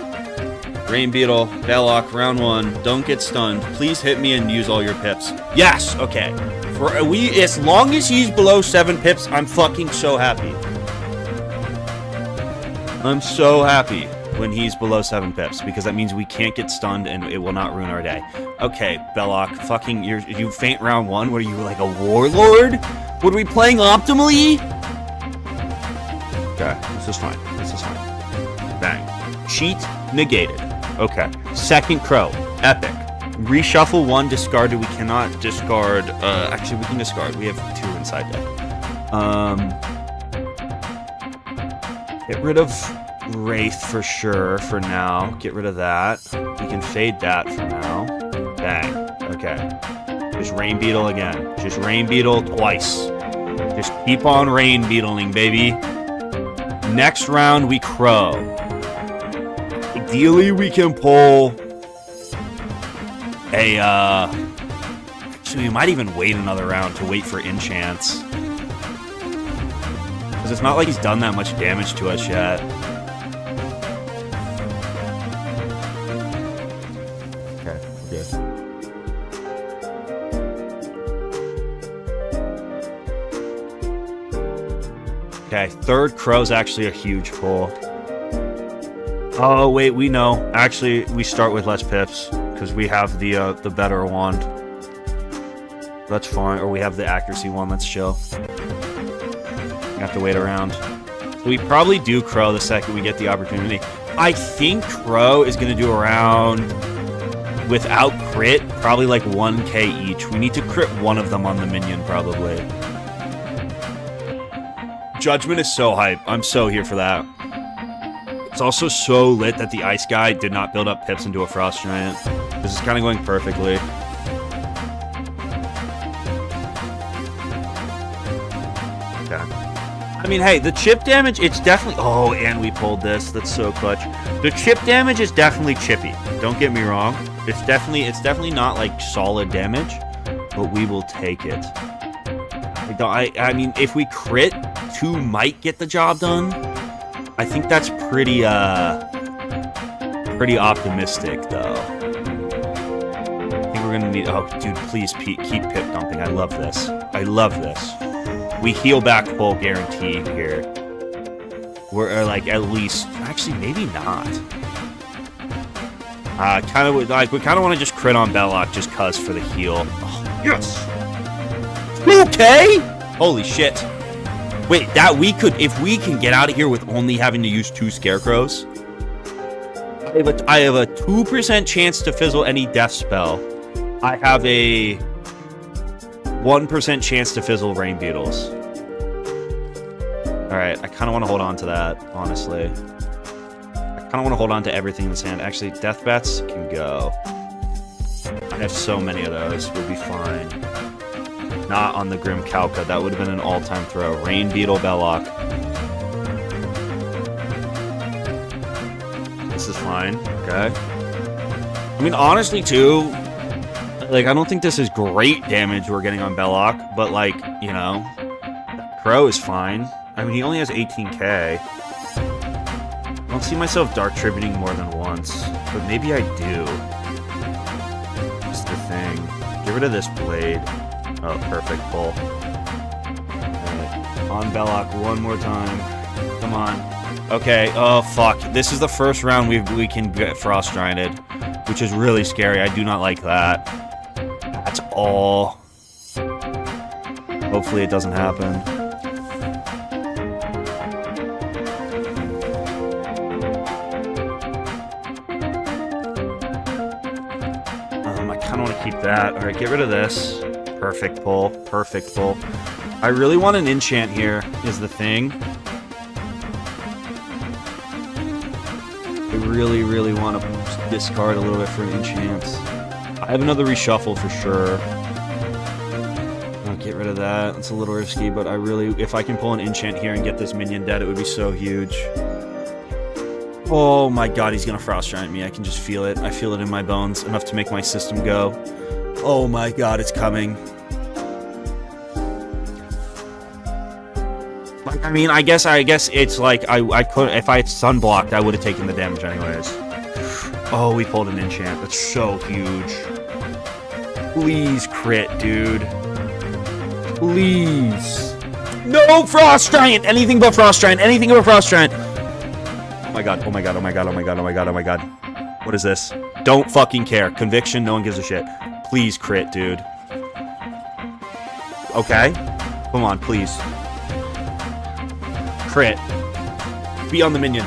Rain Beetle, Belloq, round 1. Don't get stunned. Please hit me and use all your pips. Yes! Okay. As long as he's below 7 pips, I'm fucking so happy. I'm so happy when he's below 7 pips, because that means we can't get stunned and it will not ruin our day. Okay, Belloq, fucking, you faint round 1? What are you, like a warlord? What are we playing optimally? Okay, this is fine. This is fine. Bang. Cheat negated. Okay. Second crow. Epic. Reshuffle 1, discarded. We cannot discard. Actually, we can discard. We have 2 inside deck. Get rid of Wraith for sure for now. Get rid of that. We can fade that for now. Bang. Okay. Just Rain Beetle again. Just Rain Beetle twice. Just keep on Rain Beetling, baby. Next round, we crow. Ideally, we can pull a, actually, we might even wait another round to wait for enchants. Because it's not like he's done that much damage to us yet. Okay, good. Okay, third crow's actually a huge pull. Oh, wait, we know. Actually, we start with less pips, because we have the better wand. That's fine. Or we have the accuracy one. Let's chill. We have to wait around. So we probably do crow the second we get the opportunity. I think Crow is going to do around, without crit, probably like 1k each. We need to crit one of them on the minion, probably. Judgment is so hype. I'm so here for that. It's also so lit that the ice guy did not build up pips into a frost giant. This is kind of going perfectly. Okay. I mean, hey, the chip damage, it's definitely... Oh, and we pulled this. That's so clutch. The chip damage is definitely chippy. Don't get me wrong. It's definitely not, like, solid damage, but we will take it. I mean, if we crit, 2 might get the job done. I think that's pretty optimistic, though. I think we're gonna need... Oh, dude, please keep pip dumping. I love this. I love this. We heal back full guaranteed here. We're like at least, actually maybe not. Kind of like we kind of want to just crit on Belloq just cause for the heal. Oh, yes. Okay. Holy shit. Wait, that we could, if we can get out of here with only having to use 2 scarecrows. I have a 2% chance to fizzle any death spell. I have a 1% chance to fizzle rain beetles. Alright, I kind of want to hold on to that, honestly. I kind of want to hold on to everything in this hand. Actually, death bats can go. I have so many of those. We'll be fine. Not on the Grim Calca. That would have been an all-time throw. Rain beetle, Belloq. This is fine. Okay. I mean, honestly, too... Like, I don't think this is great damage we're getting on Belloq, but, like, you know, Crow is fine. I mean, he only has 18k. I don't see myself Dark Tributing more than once, but maybe I do. That's the thing. Get rid of this blade. Oh, perfect pull. Right. On Belloq one more time. Come on. Okay, oh, fuck. This is the first round we can get Frost Gianted, which is really scary. I do not like that. That's all. Hopefully it doesn't happen. I kind of want to keep that. Alright, get rid of this. Perfect pull. Perfect pull. I really want an enchant here, is the thing. I really, really want to discard a little bit for an enchant. I have another reshuffle for sure. I'll get rid of that. It's a little risky, but I really... If I can pull an enchant here and get this minion dead, it would be so huge. Oh my god, he's gonna Frost Giant me. I can just feel it. I feel it in my bones. Enough to make my system go. Oh my god, it's coming. Like, I mean, I guess it's like, I could... If I had sunblocked, I would have taken the damage anyways. Oh, we pulled an enchant. That's so huge. Please crit, dude. Please. No Frost Giant! Anything but Frost Giant. Anything but Frost Giant. Oh my god. Oh my god. Oh my god. Oh my god. Oh my god. Oh my god. What is this? Don't fucking care. Conviction. No one gives a shit. Please crit, dude. Okay. Come on, please. Crit. Be on the minion.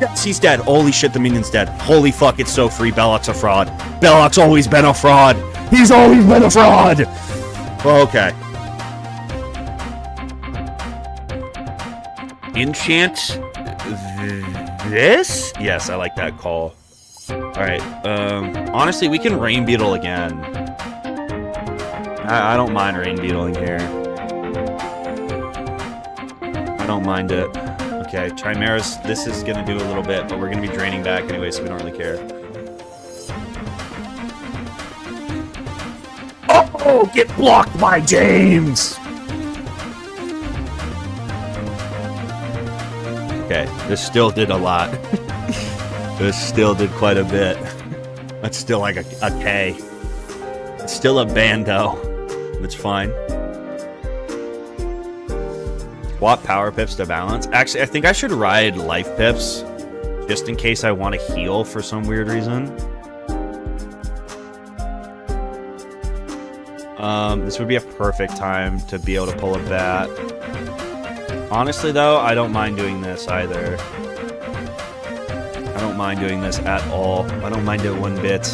Yes, he's dead. Holy shit, the minion's dead. Holy fuck, it's so free. Belloq's a fraud. Belloq's always been a fraud. He's always been a fraud. Okay. Enchant this? Yes, I like that call. Alright, honestly, we can Rain Beetle again. I don't mind Rain Beetling here. I don't mind it. Okay, Chimeras, this is gonna do a little bit, but we're gonna be draining back anyway, so we don't really care. Oh, get blocked by James! Okay, this still did a lot. This still did quite a bit. That's still like a K. It's still a bando. It's fine. Swap power pips to balance. Actually, I think I should ride life pips just in case I want to heal for some weird reason. This would be a perfect time to be able to pull a bat. Honestly, though, I don't mind doing this either. mind doing this at all. I don't mind it one bit.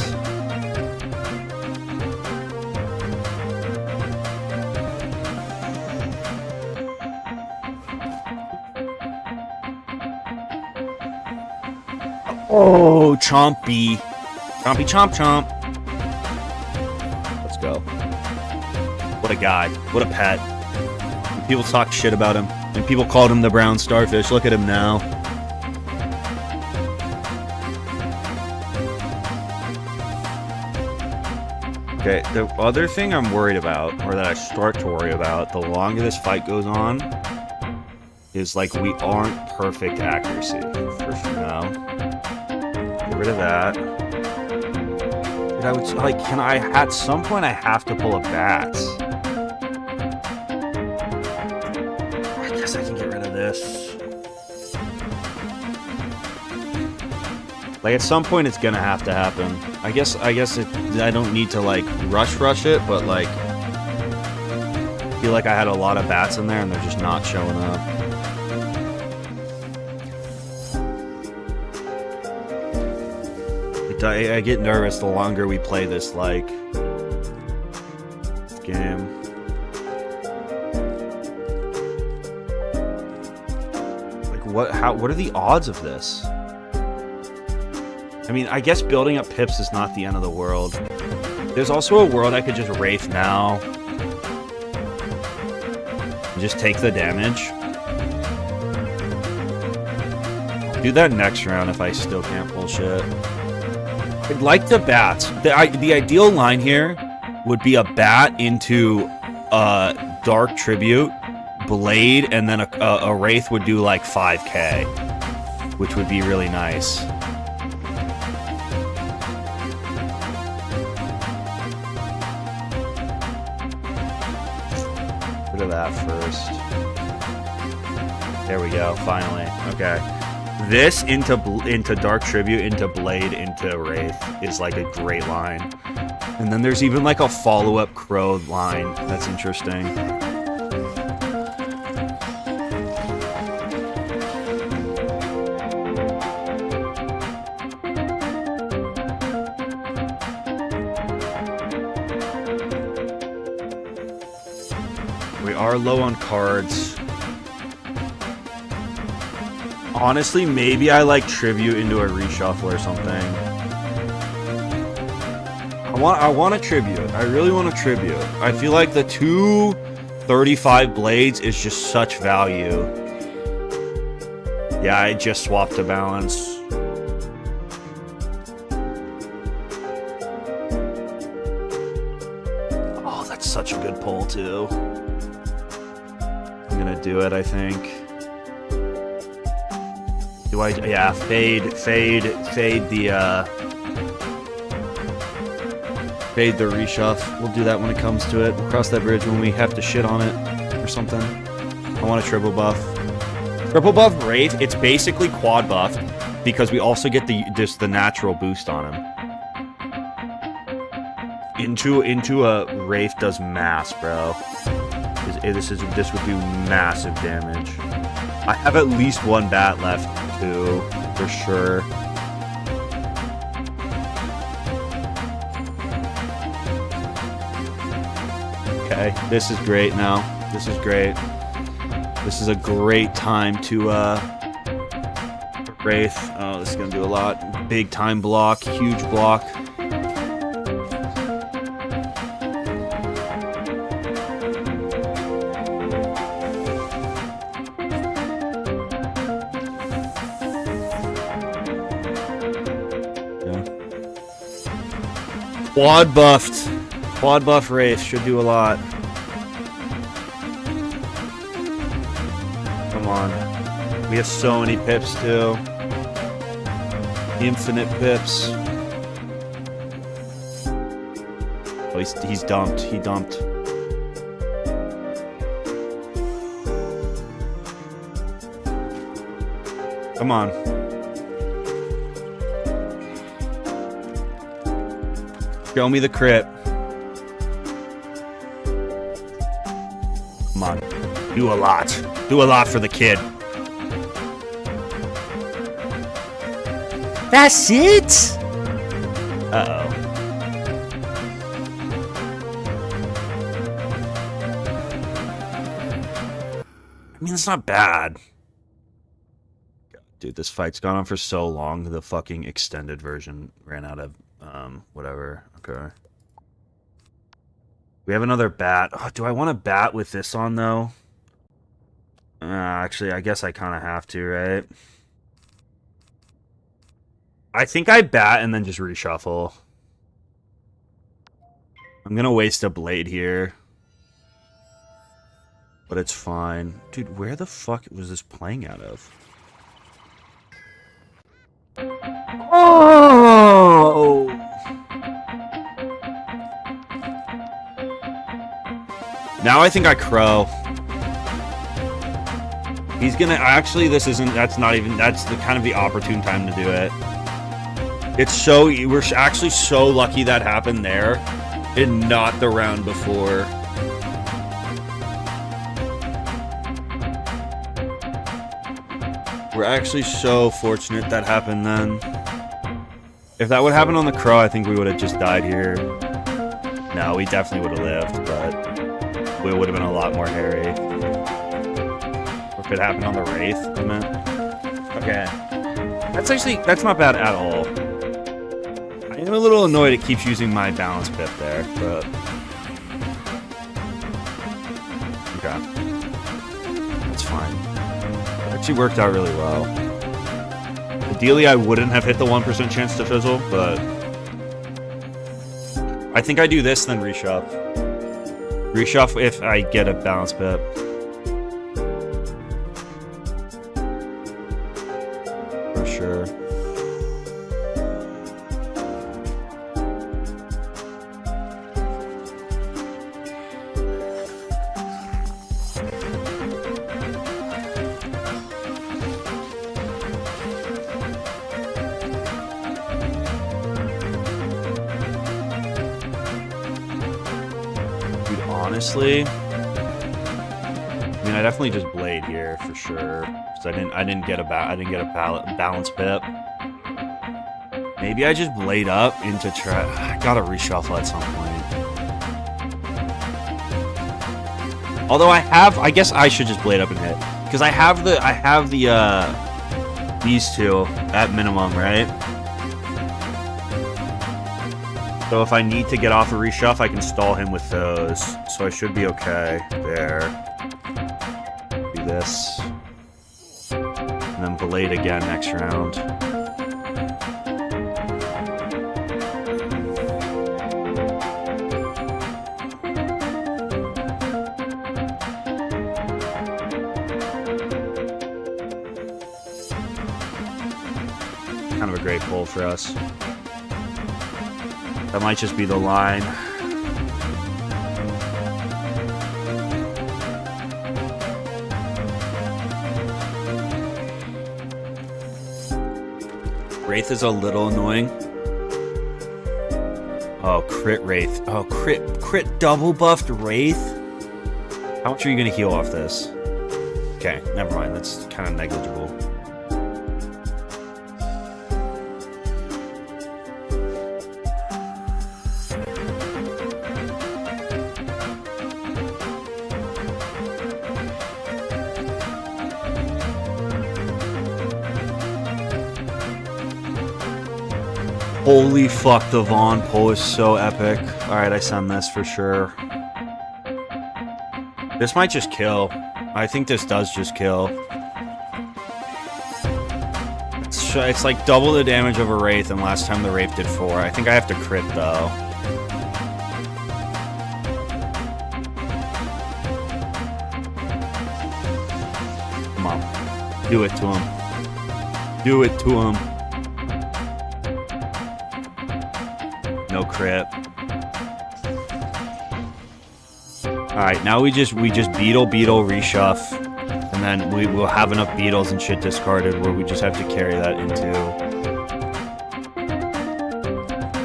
Oh, chompy. Chompy chomp chomp. Let's go. What a guy. What a pet. And people talk shit about him. And people called him the brown starfish. Look at him now. Okay, the other thing I'm worried about, or that I start to worry about, the longer this fight goes on, is like we aren't perfect accuracy. For sure now. Get rid of that. But I would like, can I, at some point I have to pull a bat. I guess I can get rid of this. Like at some point it's gonna have to happen. I guess I don't need to like rush it, but like I feel like I had a lot of bats in there and they're just not showing up. I get nervous the longer we play this like game. Like what are the odds of this? I mean, I guess building up pips is not the end of the world. There's also a world I could just Wraith now. And just take the damage. Do that next round if I still can't pull shit. I'd like the bats. The ideal line here would be a bat into Dark Tribute, Blade, and then a Wraith would do like 5k, which would be really nice. Rid of that first. There we go, finally. Okay. This into Dark Tribute, into Blade, into Wraith is like a great line. And then there's even like a follow-up Crow line that's interesting. We are low on cards. Honestly, maybe I like Tribute into a reshuffle or something. I want a Tribute. I really want a Tribute. I feel like the 235 blades is just such value. Yeah, I just swapped to balance. Oh, that's such a good pull too. I'm gonna do it, I think. Do I? Yeah, fade the reshuff. We'll do that when it comes to it. We'll cross that bridge when we have to shit on it or something. I want a triple buff. Triple buff Wraith. It's basically quad buffed because we also get the natural boost on him. Into a Wraith does mass, bro. This would do massive damage. I have at least one bat left too, for sure. Okay, this is great now. This is great. This is a great time to Wraith. Oh, this is gonna do a lot. Big time block, huge block. Quad buffed. Quad buff Wraith should do a lot. Come on. We have so many pips too. Infinite pips. Oh, he's dumped. He dumped. Come on. Show me the crit. Come on. Do a lot. Do a lot for the kid. That's it? Uh-oh. I mean, it's not bad. Dude, this fight's gone on for so long. The fucking extended version ran out of, whatever. Okay. We have another bat. Oh, do I want to bat with this on, though? Actually, I guess I kind of have to, right? I think I bat and then just reshuffle. I'm gonna waste a blade here. But it's fine. Dude, where the fuck was this playing out of? Oh! Now I think I crow. He's gonna actually. This isn't. That's not even. That's the kind of the opportune time to do it. It's so. We're actually so lucky that happened there, and not the round before. We're actually so fortunate that happened then. If that would happen on the crow, I think we would have just died here. No, we definitely would have lived, but we would have been a lot more hairy. Or if it happened on the wraith, I meant. Okay. That's not bad at all. I am a little annoyed it keeps using my balance pip there, but... Okay. That's fine. Actually worked out really well. Ideally, I wouldn't have hit the 1% chance to fizzle, but I think I do this, then reshuff. Reshuff if I get a balance pip. For sure. Honestly, I mean, I definitely just blade here for sure. Because I didn't get a balance pip. Maybe I just blade up into try. I gotta reshuffle at some point. Although I guess I should just blade up and hit because I have these two at minimum, right? So if I need to get off a reshuff, I can stall him with those. So I should be okay there. Do this. And then blade again next round. Kind of a great pull for us. That might just be the line. Wraith is a little annoying. Oh, crit Wraith. Oh, crit double buffed Wraith? How much are you going to heal off this? Okay, never mind. That's kind of negligible. Holy fuck, the Vaughn pull is so epic. Alright, I send this for sure. This might just kill. I think this does just kill. It's like double the damage of a Wraith, and last time the Wraith did 4. I think I have to crit, though. Come on. Do it to him. Do it to him. No crit. Alright, now we just beetle reshuff, and then we will have enough beetles and shit discarded where we just have to carry that into.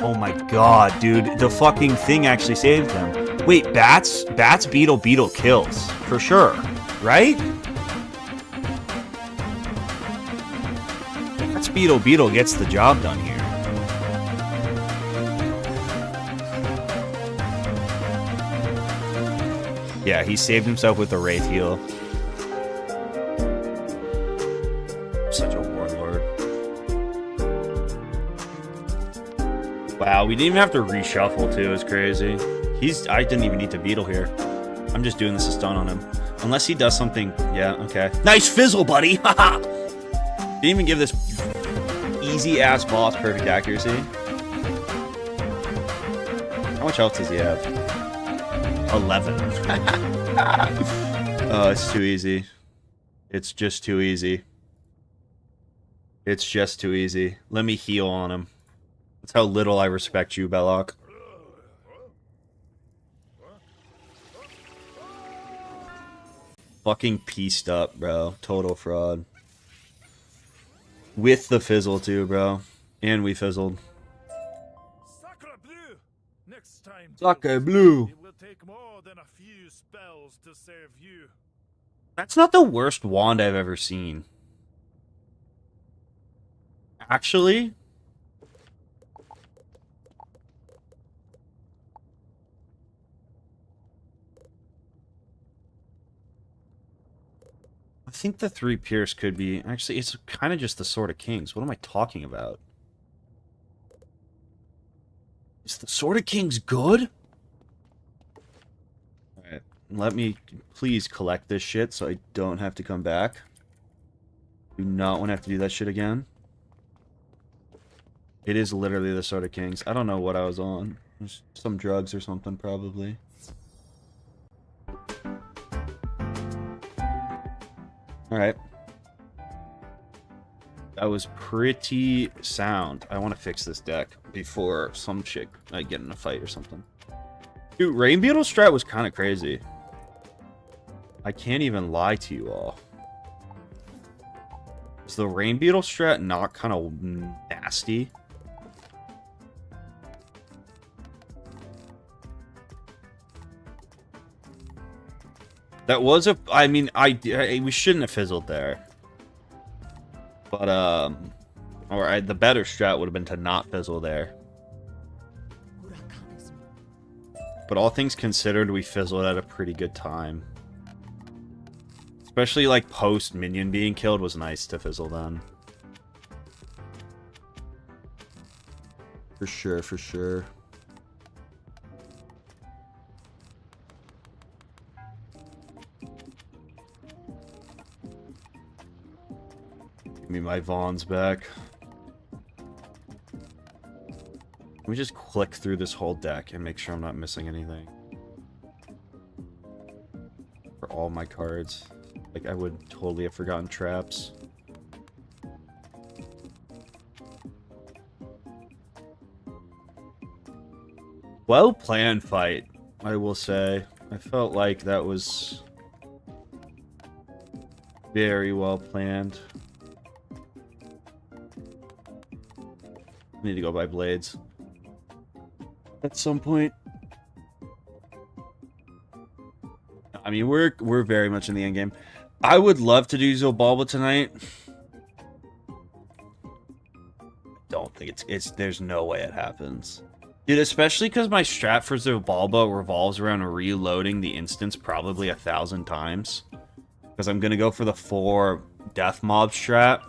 Oh my god, dude, the fucking thing actually saved him. Wait, bats beetle kills for sure, right? That's Beetle gets the job done here. Yeah, he saved himself with the Wraith heal. Such a warlord. Wow, we didn't even have to reshuffle too. It's crazy. I didn't even need to Beetle here. I'm just doing this to stun on him. Unless he does something. Yeah, okay. Nice fizzle, buddy! Haha! Didn't even give this easy-ass boss perfect accuracy. How much health does he have? 11. Oh, it's too easy. It's just too easy. It's just too easy. Let me heal on him. That's how little I respect you, Belloq. Fucking pieced up, bro. Total fraud. With the fizzle, too, bro. And we fizzled. Sacre bleu! Next time, Sacre bleu! it will take more than a few spells to serve you. That's not the worst wand I've ever seen. Actually... I think the 3 Pierce could be... Actually, it's kind of just the Sword of Kings. What am I talking about? Is the Sword of Kings good? Alright, let me please collect this shit so I don't have to come back. Do not want to have to do that shit again. It is literally the Sword of Kings. I don't know what I was on. Some drugs or something, probably. Alright. That was pretty sound. I want to fix this deck before some chick I get in a fight or something. Dude, Rain Beetle strat was kind of crazy. I can't even lie to you all. Is the Rain Beetle strat not kind of nasty? That was a... I mean, we shouldn't have fizzled there. But, the better strat would have been to not fizzle there. But all things considered, we fizzled at a pretty good time. Especially, like, post-minion being killed was nice to fizzle then. For sure, for sure. Give me my Vaughn's back. Let me just click through this whole deck and make sure I'm not missing anything. For all my cards. Like, I would totally have forgotten traps. Well-planned fight, I will say. I felt like that was very well planned. I need to go buy blades at some point. I mean, we're very much in the end game. I would love to do Zobalba tonight. Don't think it's there's no way it happens. Dude, especially because my strat for Zobalba revolves around reloading the instance probably 1,000 times. Because I'm going to go for the 4 death mob strat.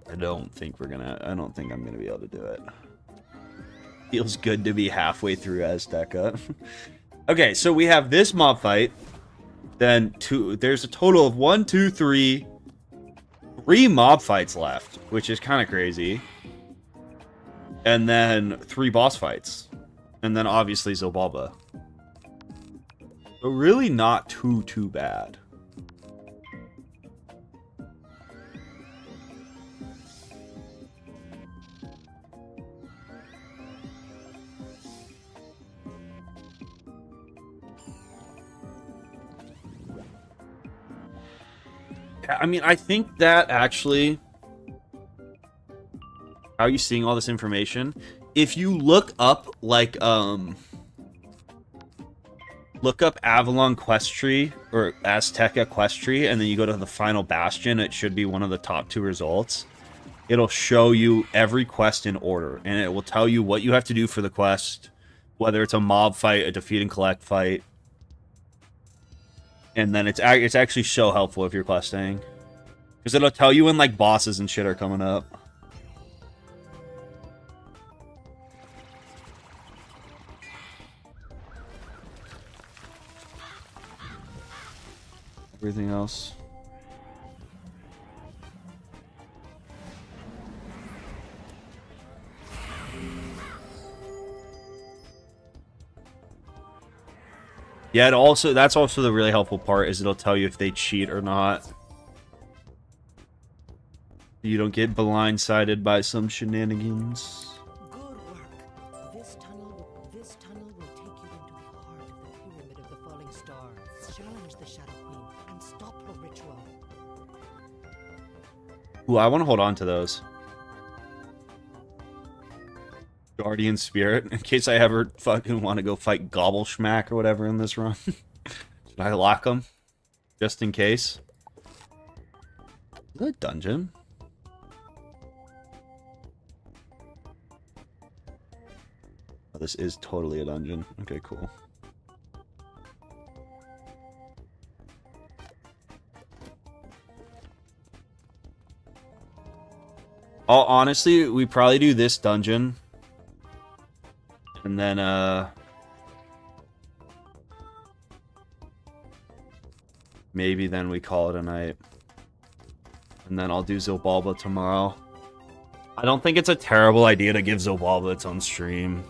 I don't think I'm going to be able to do it. Feels good to be halfway through Azteca. Okay, so we have this mob fight. Then there's a total of 1, 2, 3 mob fights left, which is kind of crazy. And then 3 boss fights. And then obviously Zobalba. So really not too bad. I mean, I think that actually... How are you seeing all this information? If you look up, like, look up Avalon quest tree or Azteca quest tree, and then you go to the final bastion. It should be one of the top 2 results. It'll show you every quest in order, and it will tell you what you have to do for the quest, whether it's a mob fight, a defeat and collect fight. And then it's actually so helpful if you're questing, because it'll tell you when like bosses and shit are coming up. Everything else. Yeah, that's also the really helpful part, is it'll tell you if they cheat or not. You don't get blindsided by some shenanigans. Good work. This tunnel will take you into the heart of the pyramid of the falling star. Challenge the Shadow Queen and stop her ritual. Ooh, I want to hold on to those. Guardian Spirit, in case I ever fucking want to go fight Gobbleshmack or whatever in this run. Should I lock them? Just in case. Is that a dungeon? Oh, this is totally a dungeon. Okay, cool. Oh, honestly, we probably do this dungeon. And then, maybe then we call it a night. And then I'll do Zobalba tomorrow. I don't think it's a terrible idea to give Zobalba its own stream.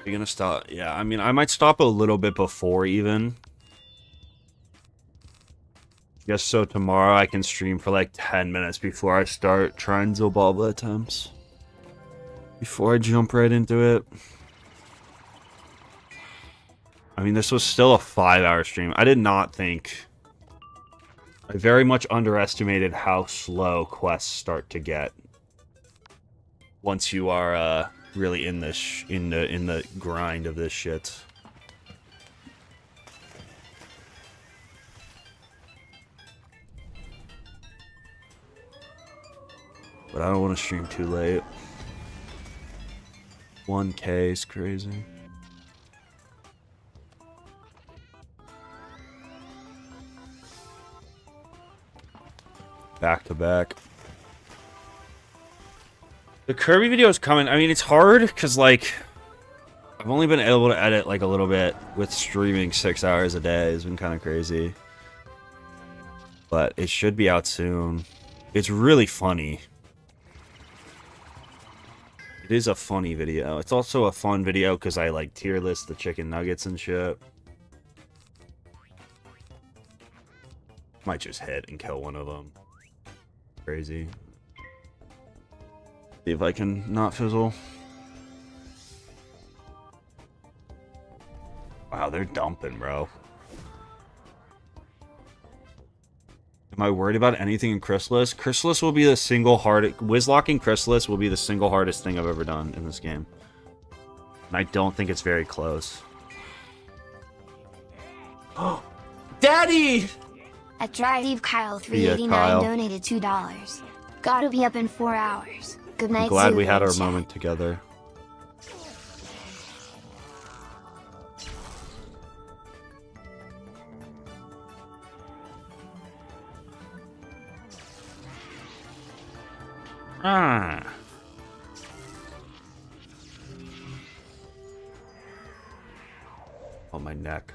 You're gonna stop? Yeah, I mean, I might stop a little bit before even. Just so tomorrow I can stream for like 10 minutes before I start trying Zobalba attempts. Before I jump right into it. I mean, this was still a 5-hour stream. I did not think... I very much underestimated how slow quests start to get. Once you are, really in this, in the grind of this shit. But I don't want to stream too late. 1K is crazy. Back to back. The Kirby video is coming. I mean, it's hard because, like, I've only been able to edit, like, a little bit with streaming 6 hours a day. It's been kind of crazy. But it should be out soon. It's really funny. It is a funny video. It's also a fun video because I, like, tier list the chicken nuggets and shit. Might just hit and kill one of them. Crazy. See if I can not fizzle. Wow, they're dumping, bro. Am I worried about anything in Khrysalis? Khrysalis will be the single hardest... Whizlocking Khrysalis will be the single hardest thing I've ever done in this game. And I don't think it's very close. Oh, Daddy! At Drive Kyle 389 Kyle. donated $2. Gotta be up in 4 hours. Good night. I'm glad we Zulu had our chat. moment together. Ah. On my neck.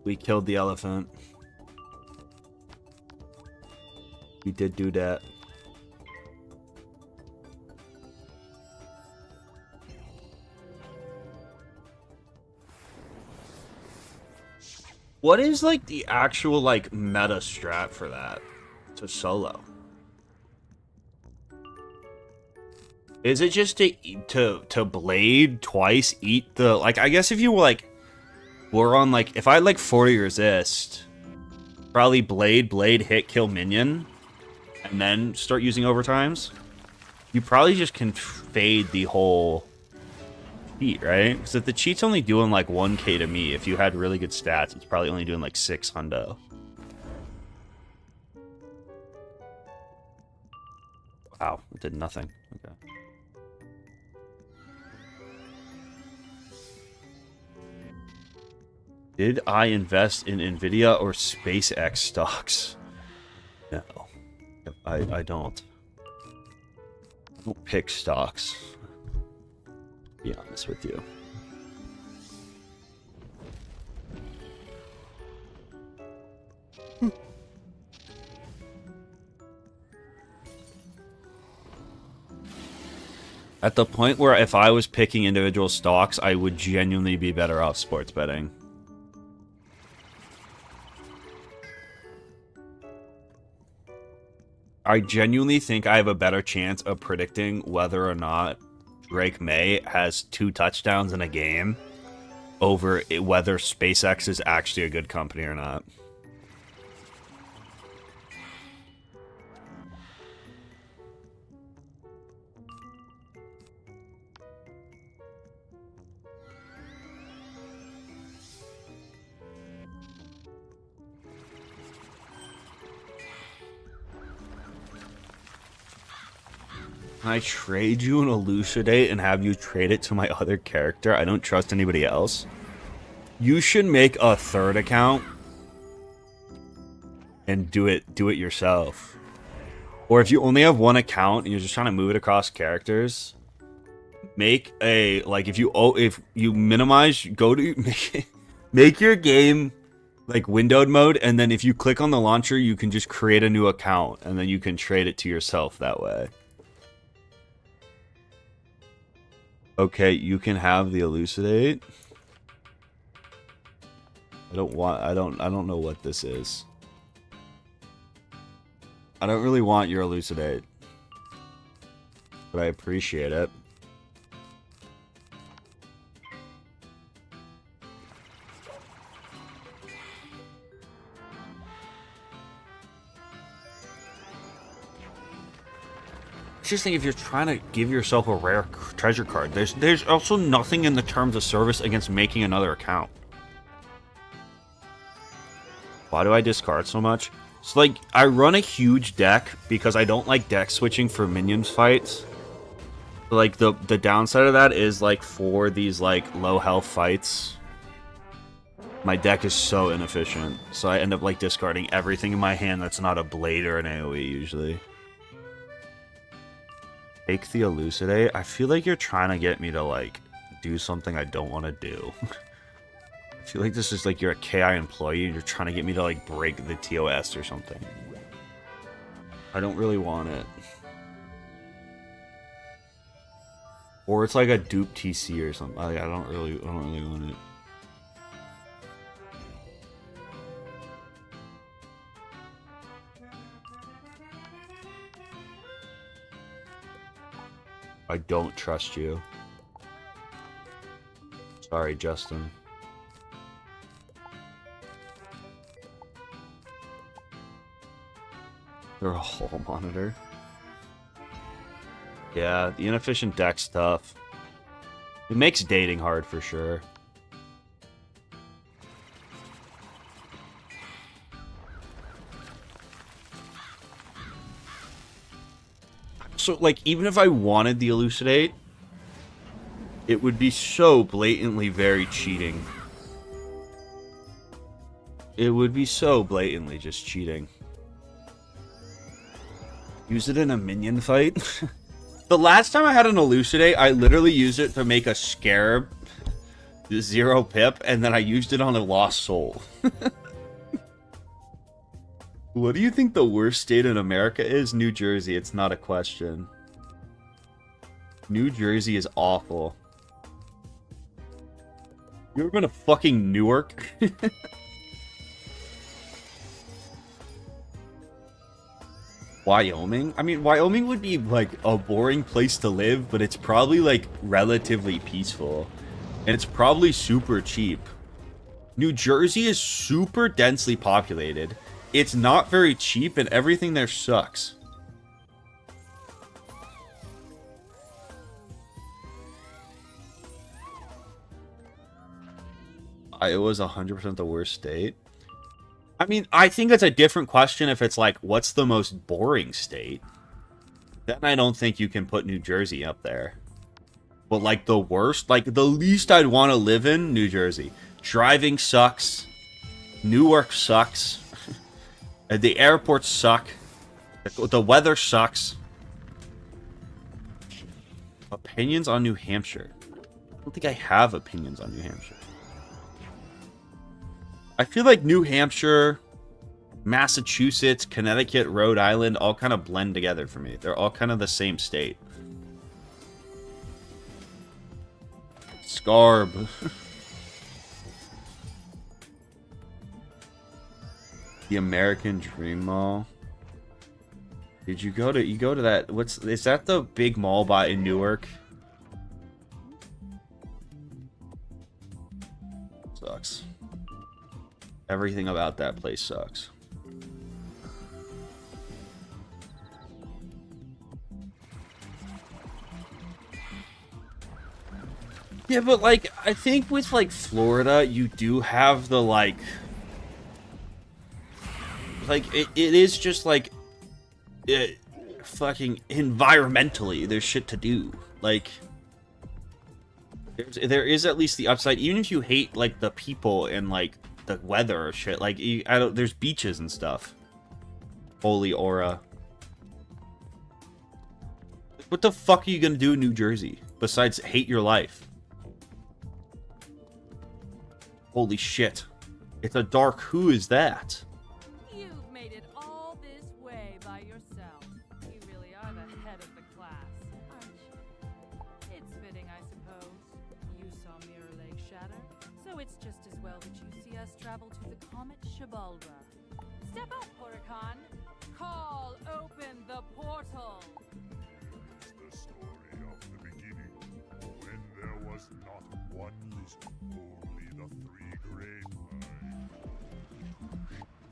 We killed the elephant. We did do that. What is like the actual like meta strat for that to solo? Is it just to blade twice, eat the like? I guess if you were on like if I had like 40 resist, probably blade hit kill minion, and then start using overtimes. You probably just can fade the whole cheat, right? Because if the cheat's only doing like 1k to me, if you had really good stats, it's probably only doing like 6 hundo. Wow, it did nothing. Okay. Did I invest in Nvidia or SpaceX stocks? No, I don't. I don't pick stocks. To be honest with you. At the point where if I was picking individual stocks, I would genuinely be better off sports betting. I genuinely think I have a better chance of predicting whether or not Drake May has 2 touchdowns in a game over whether SpaceX is actually a good company or not. Can I trade you an Elucidate and have you trade it to my other character? I don't trust anybody else. You should make a 3rd account and do it yourself. Or if you only have 1 account and you're just trying to move it across characters, make a like if you minimize, go to make your game like windowed mode, and then if you click on the launcher, you can just create a new account and then you can trade it to yourself that way. Okay, you can have the Elucidate. I don't know what this is. I don't really want your Elucidate, but I appreciate it. Just think, if you're trying to give yourself a rare treasure card, there's also nothing in the terms of service against making another account. Why do I discard so much? It's like I run a huge deck because I don't like deck switching for minions fights. Like the downside of that is like for these like low health fights, my deck is so inefficient. So I end up like discarding everything in my hand that's not a blade or an AoE usually. Take the Elucidate. I feel like you're trying to get me to like do something I don't want to do. I feel like this is like you're a KI employee and you're trying to get me to like break the TOS or something. I don't really want it. Or it's like a dupe TC or something. Like, I don't really want it. I don't trust you. Sorry, Justin. They're a whole monitor. Yeah, the inefficient deck stuff. It makes dating hard for sure. So, like, even if I wanted the Elucidate, it would be so blatantly very cheating. It would be so blatantly just cheating. Use it in a minion fight? The last time I had an Elucidate, I literally used it to make a Scarab 0 pip, and then I used it on a lost soul. What do you think the worst state in America is? New Jersey. It's not a question. New Jersey is awful. You ever been to fucking Newark? Wyoming? I mean, Wyoming would be, like, a boring place to live, but it's probably, like, relatively peaceful. And it's probably super cheap. New Jersey is super densely populated. It's not very cheap, and everything there sucks. Iowa's 100% the worst state. I mean, I think it's a different question if it's like, what's the most boring state? Then I don't think you can put New Jersey up there. But like the worst, like the least I'd want to live in, New Jersey. Driving sucks. Newark sucks. The airports suck. The weather sucks. Opinions on New Hampshire. I don't think I have opinions on New Hampshire. I feel like New Hampshire, Massachusetts, Connecticut, Rhode Island all kind of blend together for me. They're all kind of the same state. Scarb. The American Dream Mall. Did you go to that? Is that the big mall in Newark? Sucks. Everything about that place sucks. Yeah, but like I think with like Florida, you do have the like it is just like fucking environmentally there's shit to do. Like there is at least the upside, even if you hate like the people and like the weather or shit. Like there's beaches and stuff. Holy aura. What the fuck are you gonna do in New Jersey besides hate your life? Holy shit. It's a dark. Who is that? You've made it all this way by yourself. You really are the head of the class, aren't you? It's fitting, I suppose. You saw Mirror Lake shatter, so it's just as well that you see us travel to the comet Shibalra. Step up, Huracan. Call open the portal. It's the story of the beginning, when there was not one list, only the three great lines.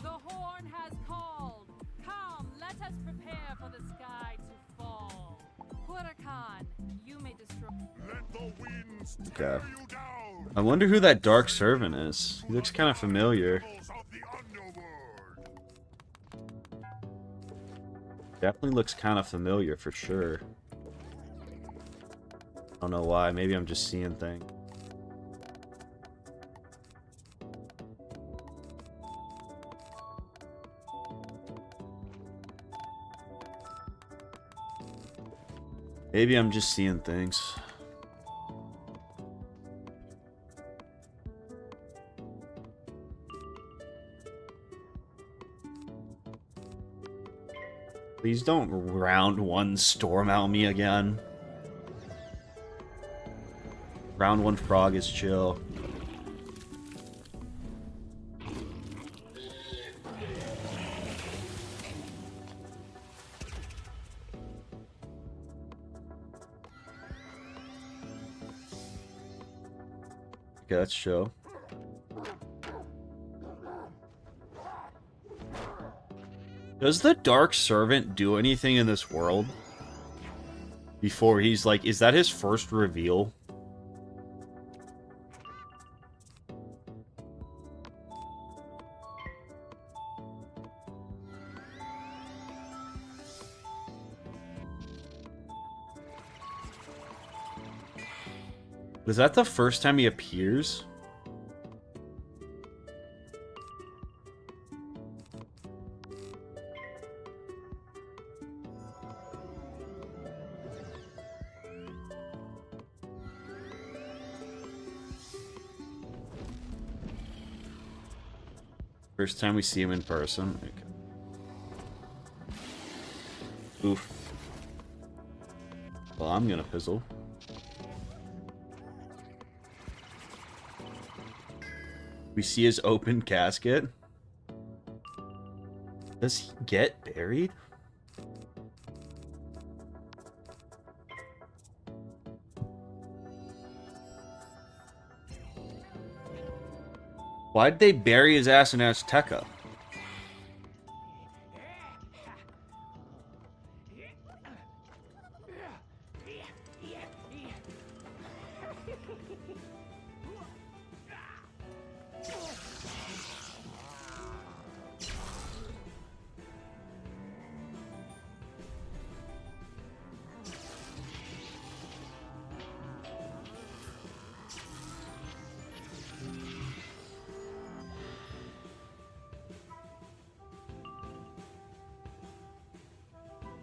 The horn has called. Come, let us prepare for the sky to fall. Huracan, you may destroy. Let the winds Okay. tear you down. I wonder who that dark servant is. He looks kind of familiar. Of the underworld. Definitely looks kind of familiar for sure. I don't know why. Maybe I'm just seeing things. Maybe I'm just seeing things. Please don't round one storm out me again. Round one frog is chill. Okay, that's chill. Does the Dark Servant do anything in this world? Before he's like, is that his first reveal? Was that the first time he appears? First time we see him in person. Okay. Oof. Well, I'm gonna fizzle. We see his open casket. Does he get buried? Why'd they bury his ass in Azteca?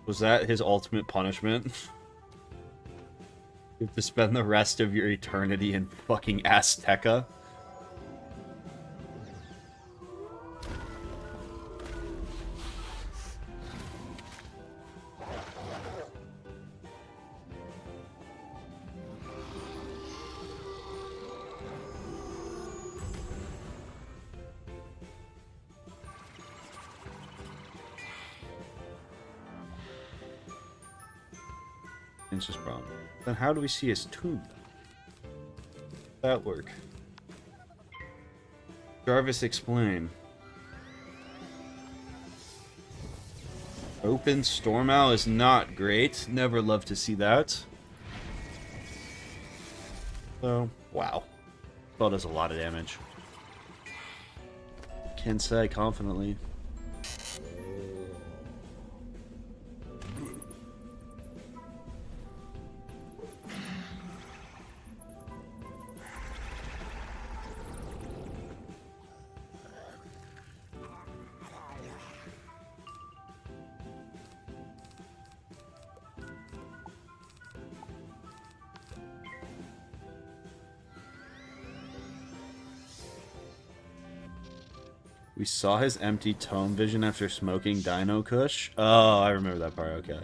Was that his ultimate punishment? You have to spend the rest of your eternity in fucking Azteca? Problem. Then how do we see his tomb? That work. Jarvis, explain. Open Storm Owl is not great. Never love to see that. So, wow. Spell does a lot of damage. Can say confidently. We saw his empty tome vision after smoking Dino Kush. Oh, I remember that part. Okay.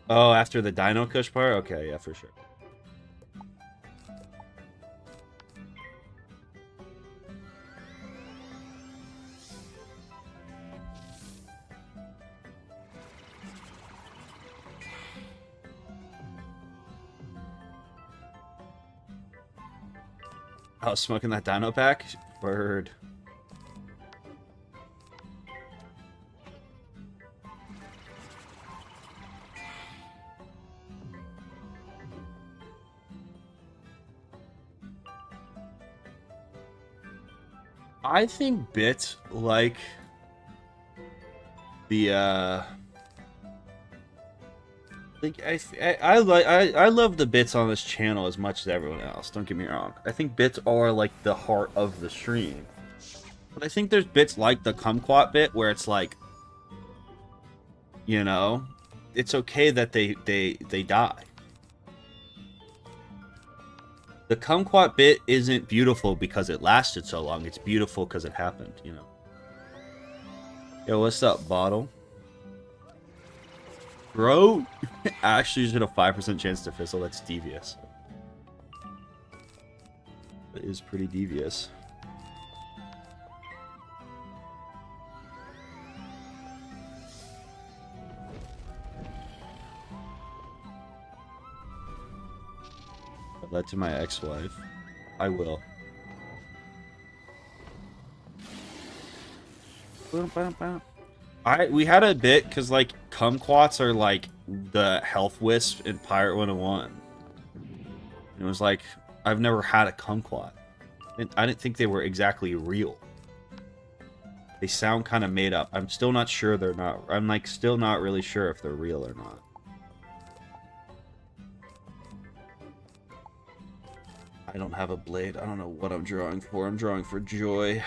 Oh, after the Dino Kush part? Okay, yeah, for sure. Oh, smoking that dino pack? Word. I think bits like the like I love the bits on this channel as much as everyone else. Don't get me wrong. I think bits are like the heart of the stream. But I think there's bits like the kumquat bit where it's like, you know, it's okay that they die. The kumquat bit isn't beautiful because it lasted so long. It's beautiful because it happened, you know. Yo, what's up, Bottle? Bro, Ashley's got a 5% chance to fizzle. That's devious. That is pretty devious. That led to my ex-wife. I will. We had a bit because like kumquats are like the health wisp in Pirate 101. It was like I've never had a kumquat. I didn't think they were exactly real. They sound kind of made up. I'm still not sure they're not. I'm like still not really sure if they're real or not. I don't have a blade. I don't know what I'm drawing for. I'm drawing for joy.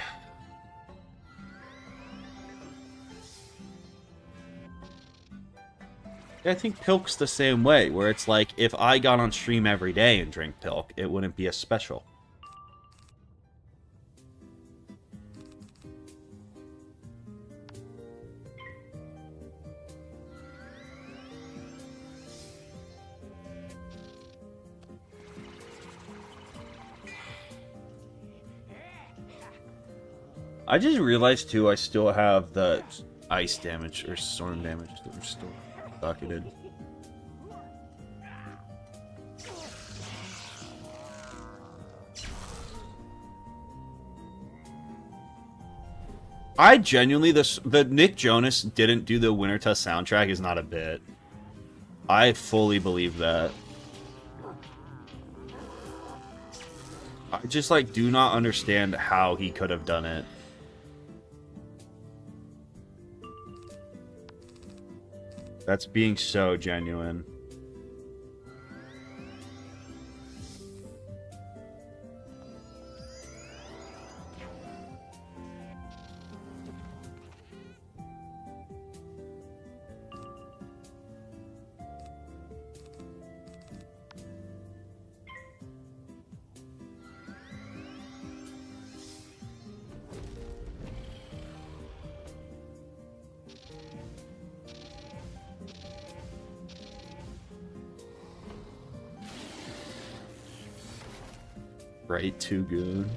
I think Pilk's the same way, where it's like, if I got on stream every day and drank Pilk, it wouldn't be as special. I just realized too I still have the ice damage or storm damage that we're still docketed. I genuinely, the Nick Jonas didn't do the Winter Test soundtrack is not a bit. I fully believe that. I just, like, do not understand how he could have done it. That's being so genuine. Right, too good.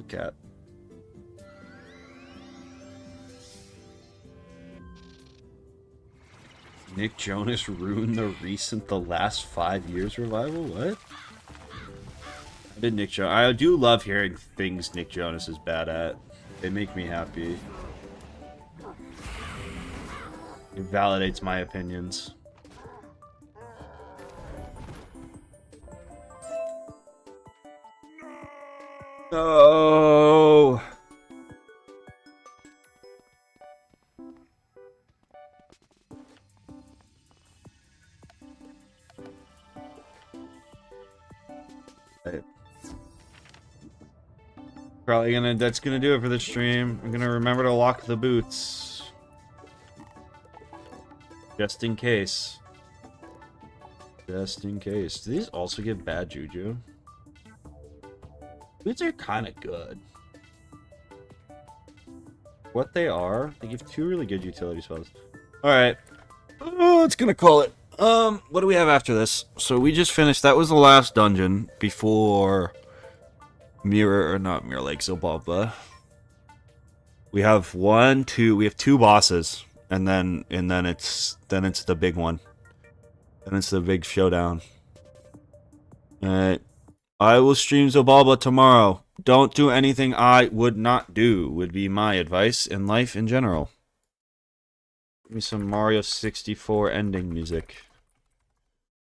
Cat. Nick Jonas ruined the last 5 years revival? What? I did Nick Jonas. I do love hearing things Nick Jonas is bad at. They make me happy. It validates my opinions. No. Probably that's gonna do it for this stream. I'm gonna remember to lock the boots. Just in case. Just in case. Do these also give bad juju? Boots are kind of good. What they are, they give 2 really good utility spells. Alright. It's gonna call it. What do we have after this? So we just finished, that was the last dungeon before not Mirror Lake, Zobaba. We have 2 bosses, and then it's the big one. Then it's the big showdown. Alright. I will stream Zobaba tomorrow. Don't do anything I would not do, would be my advice in life in general. Give me some Mario 64 ending music.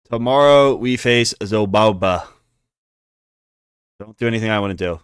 Tomorrow we face Zobaba. Don't do anything I want to do.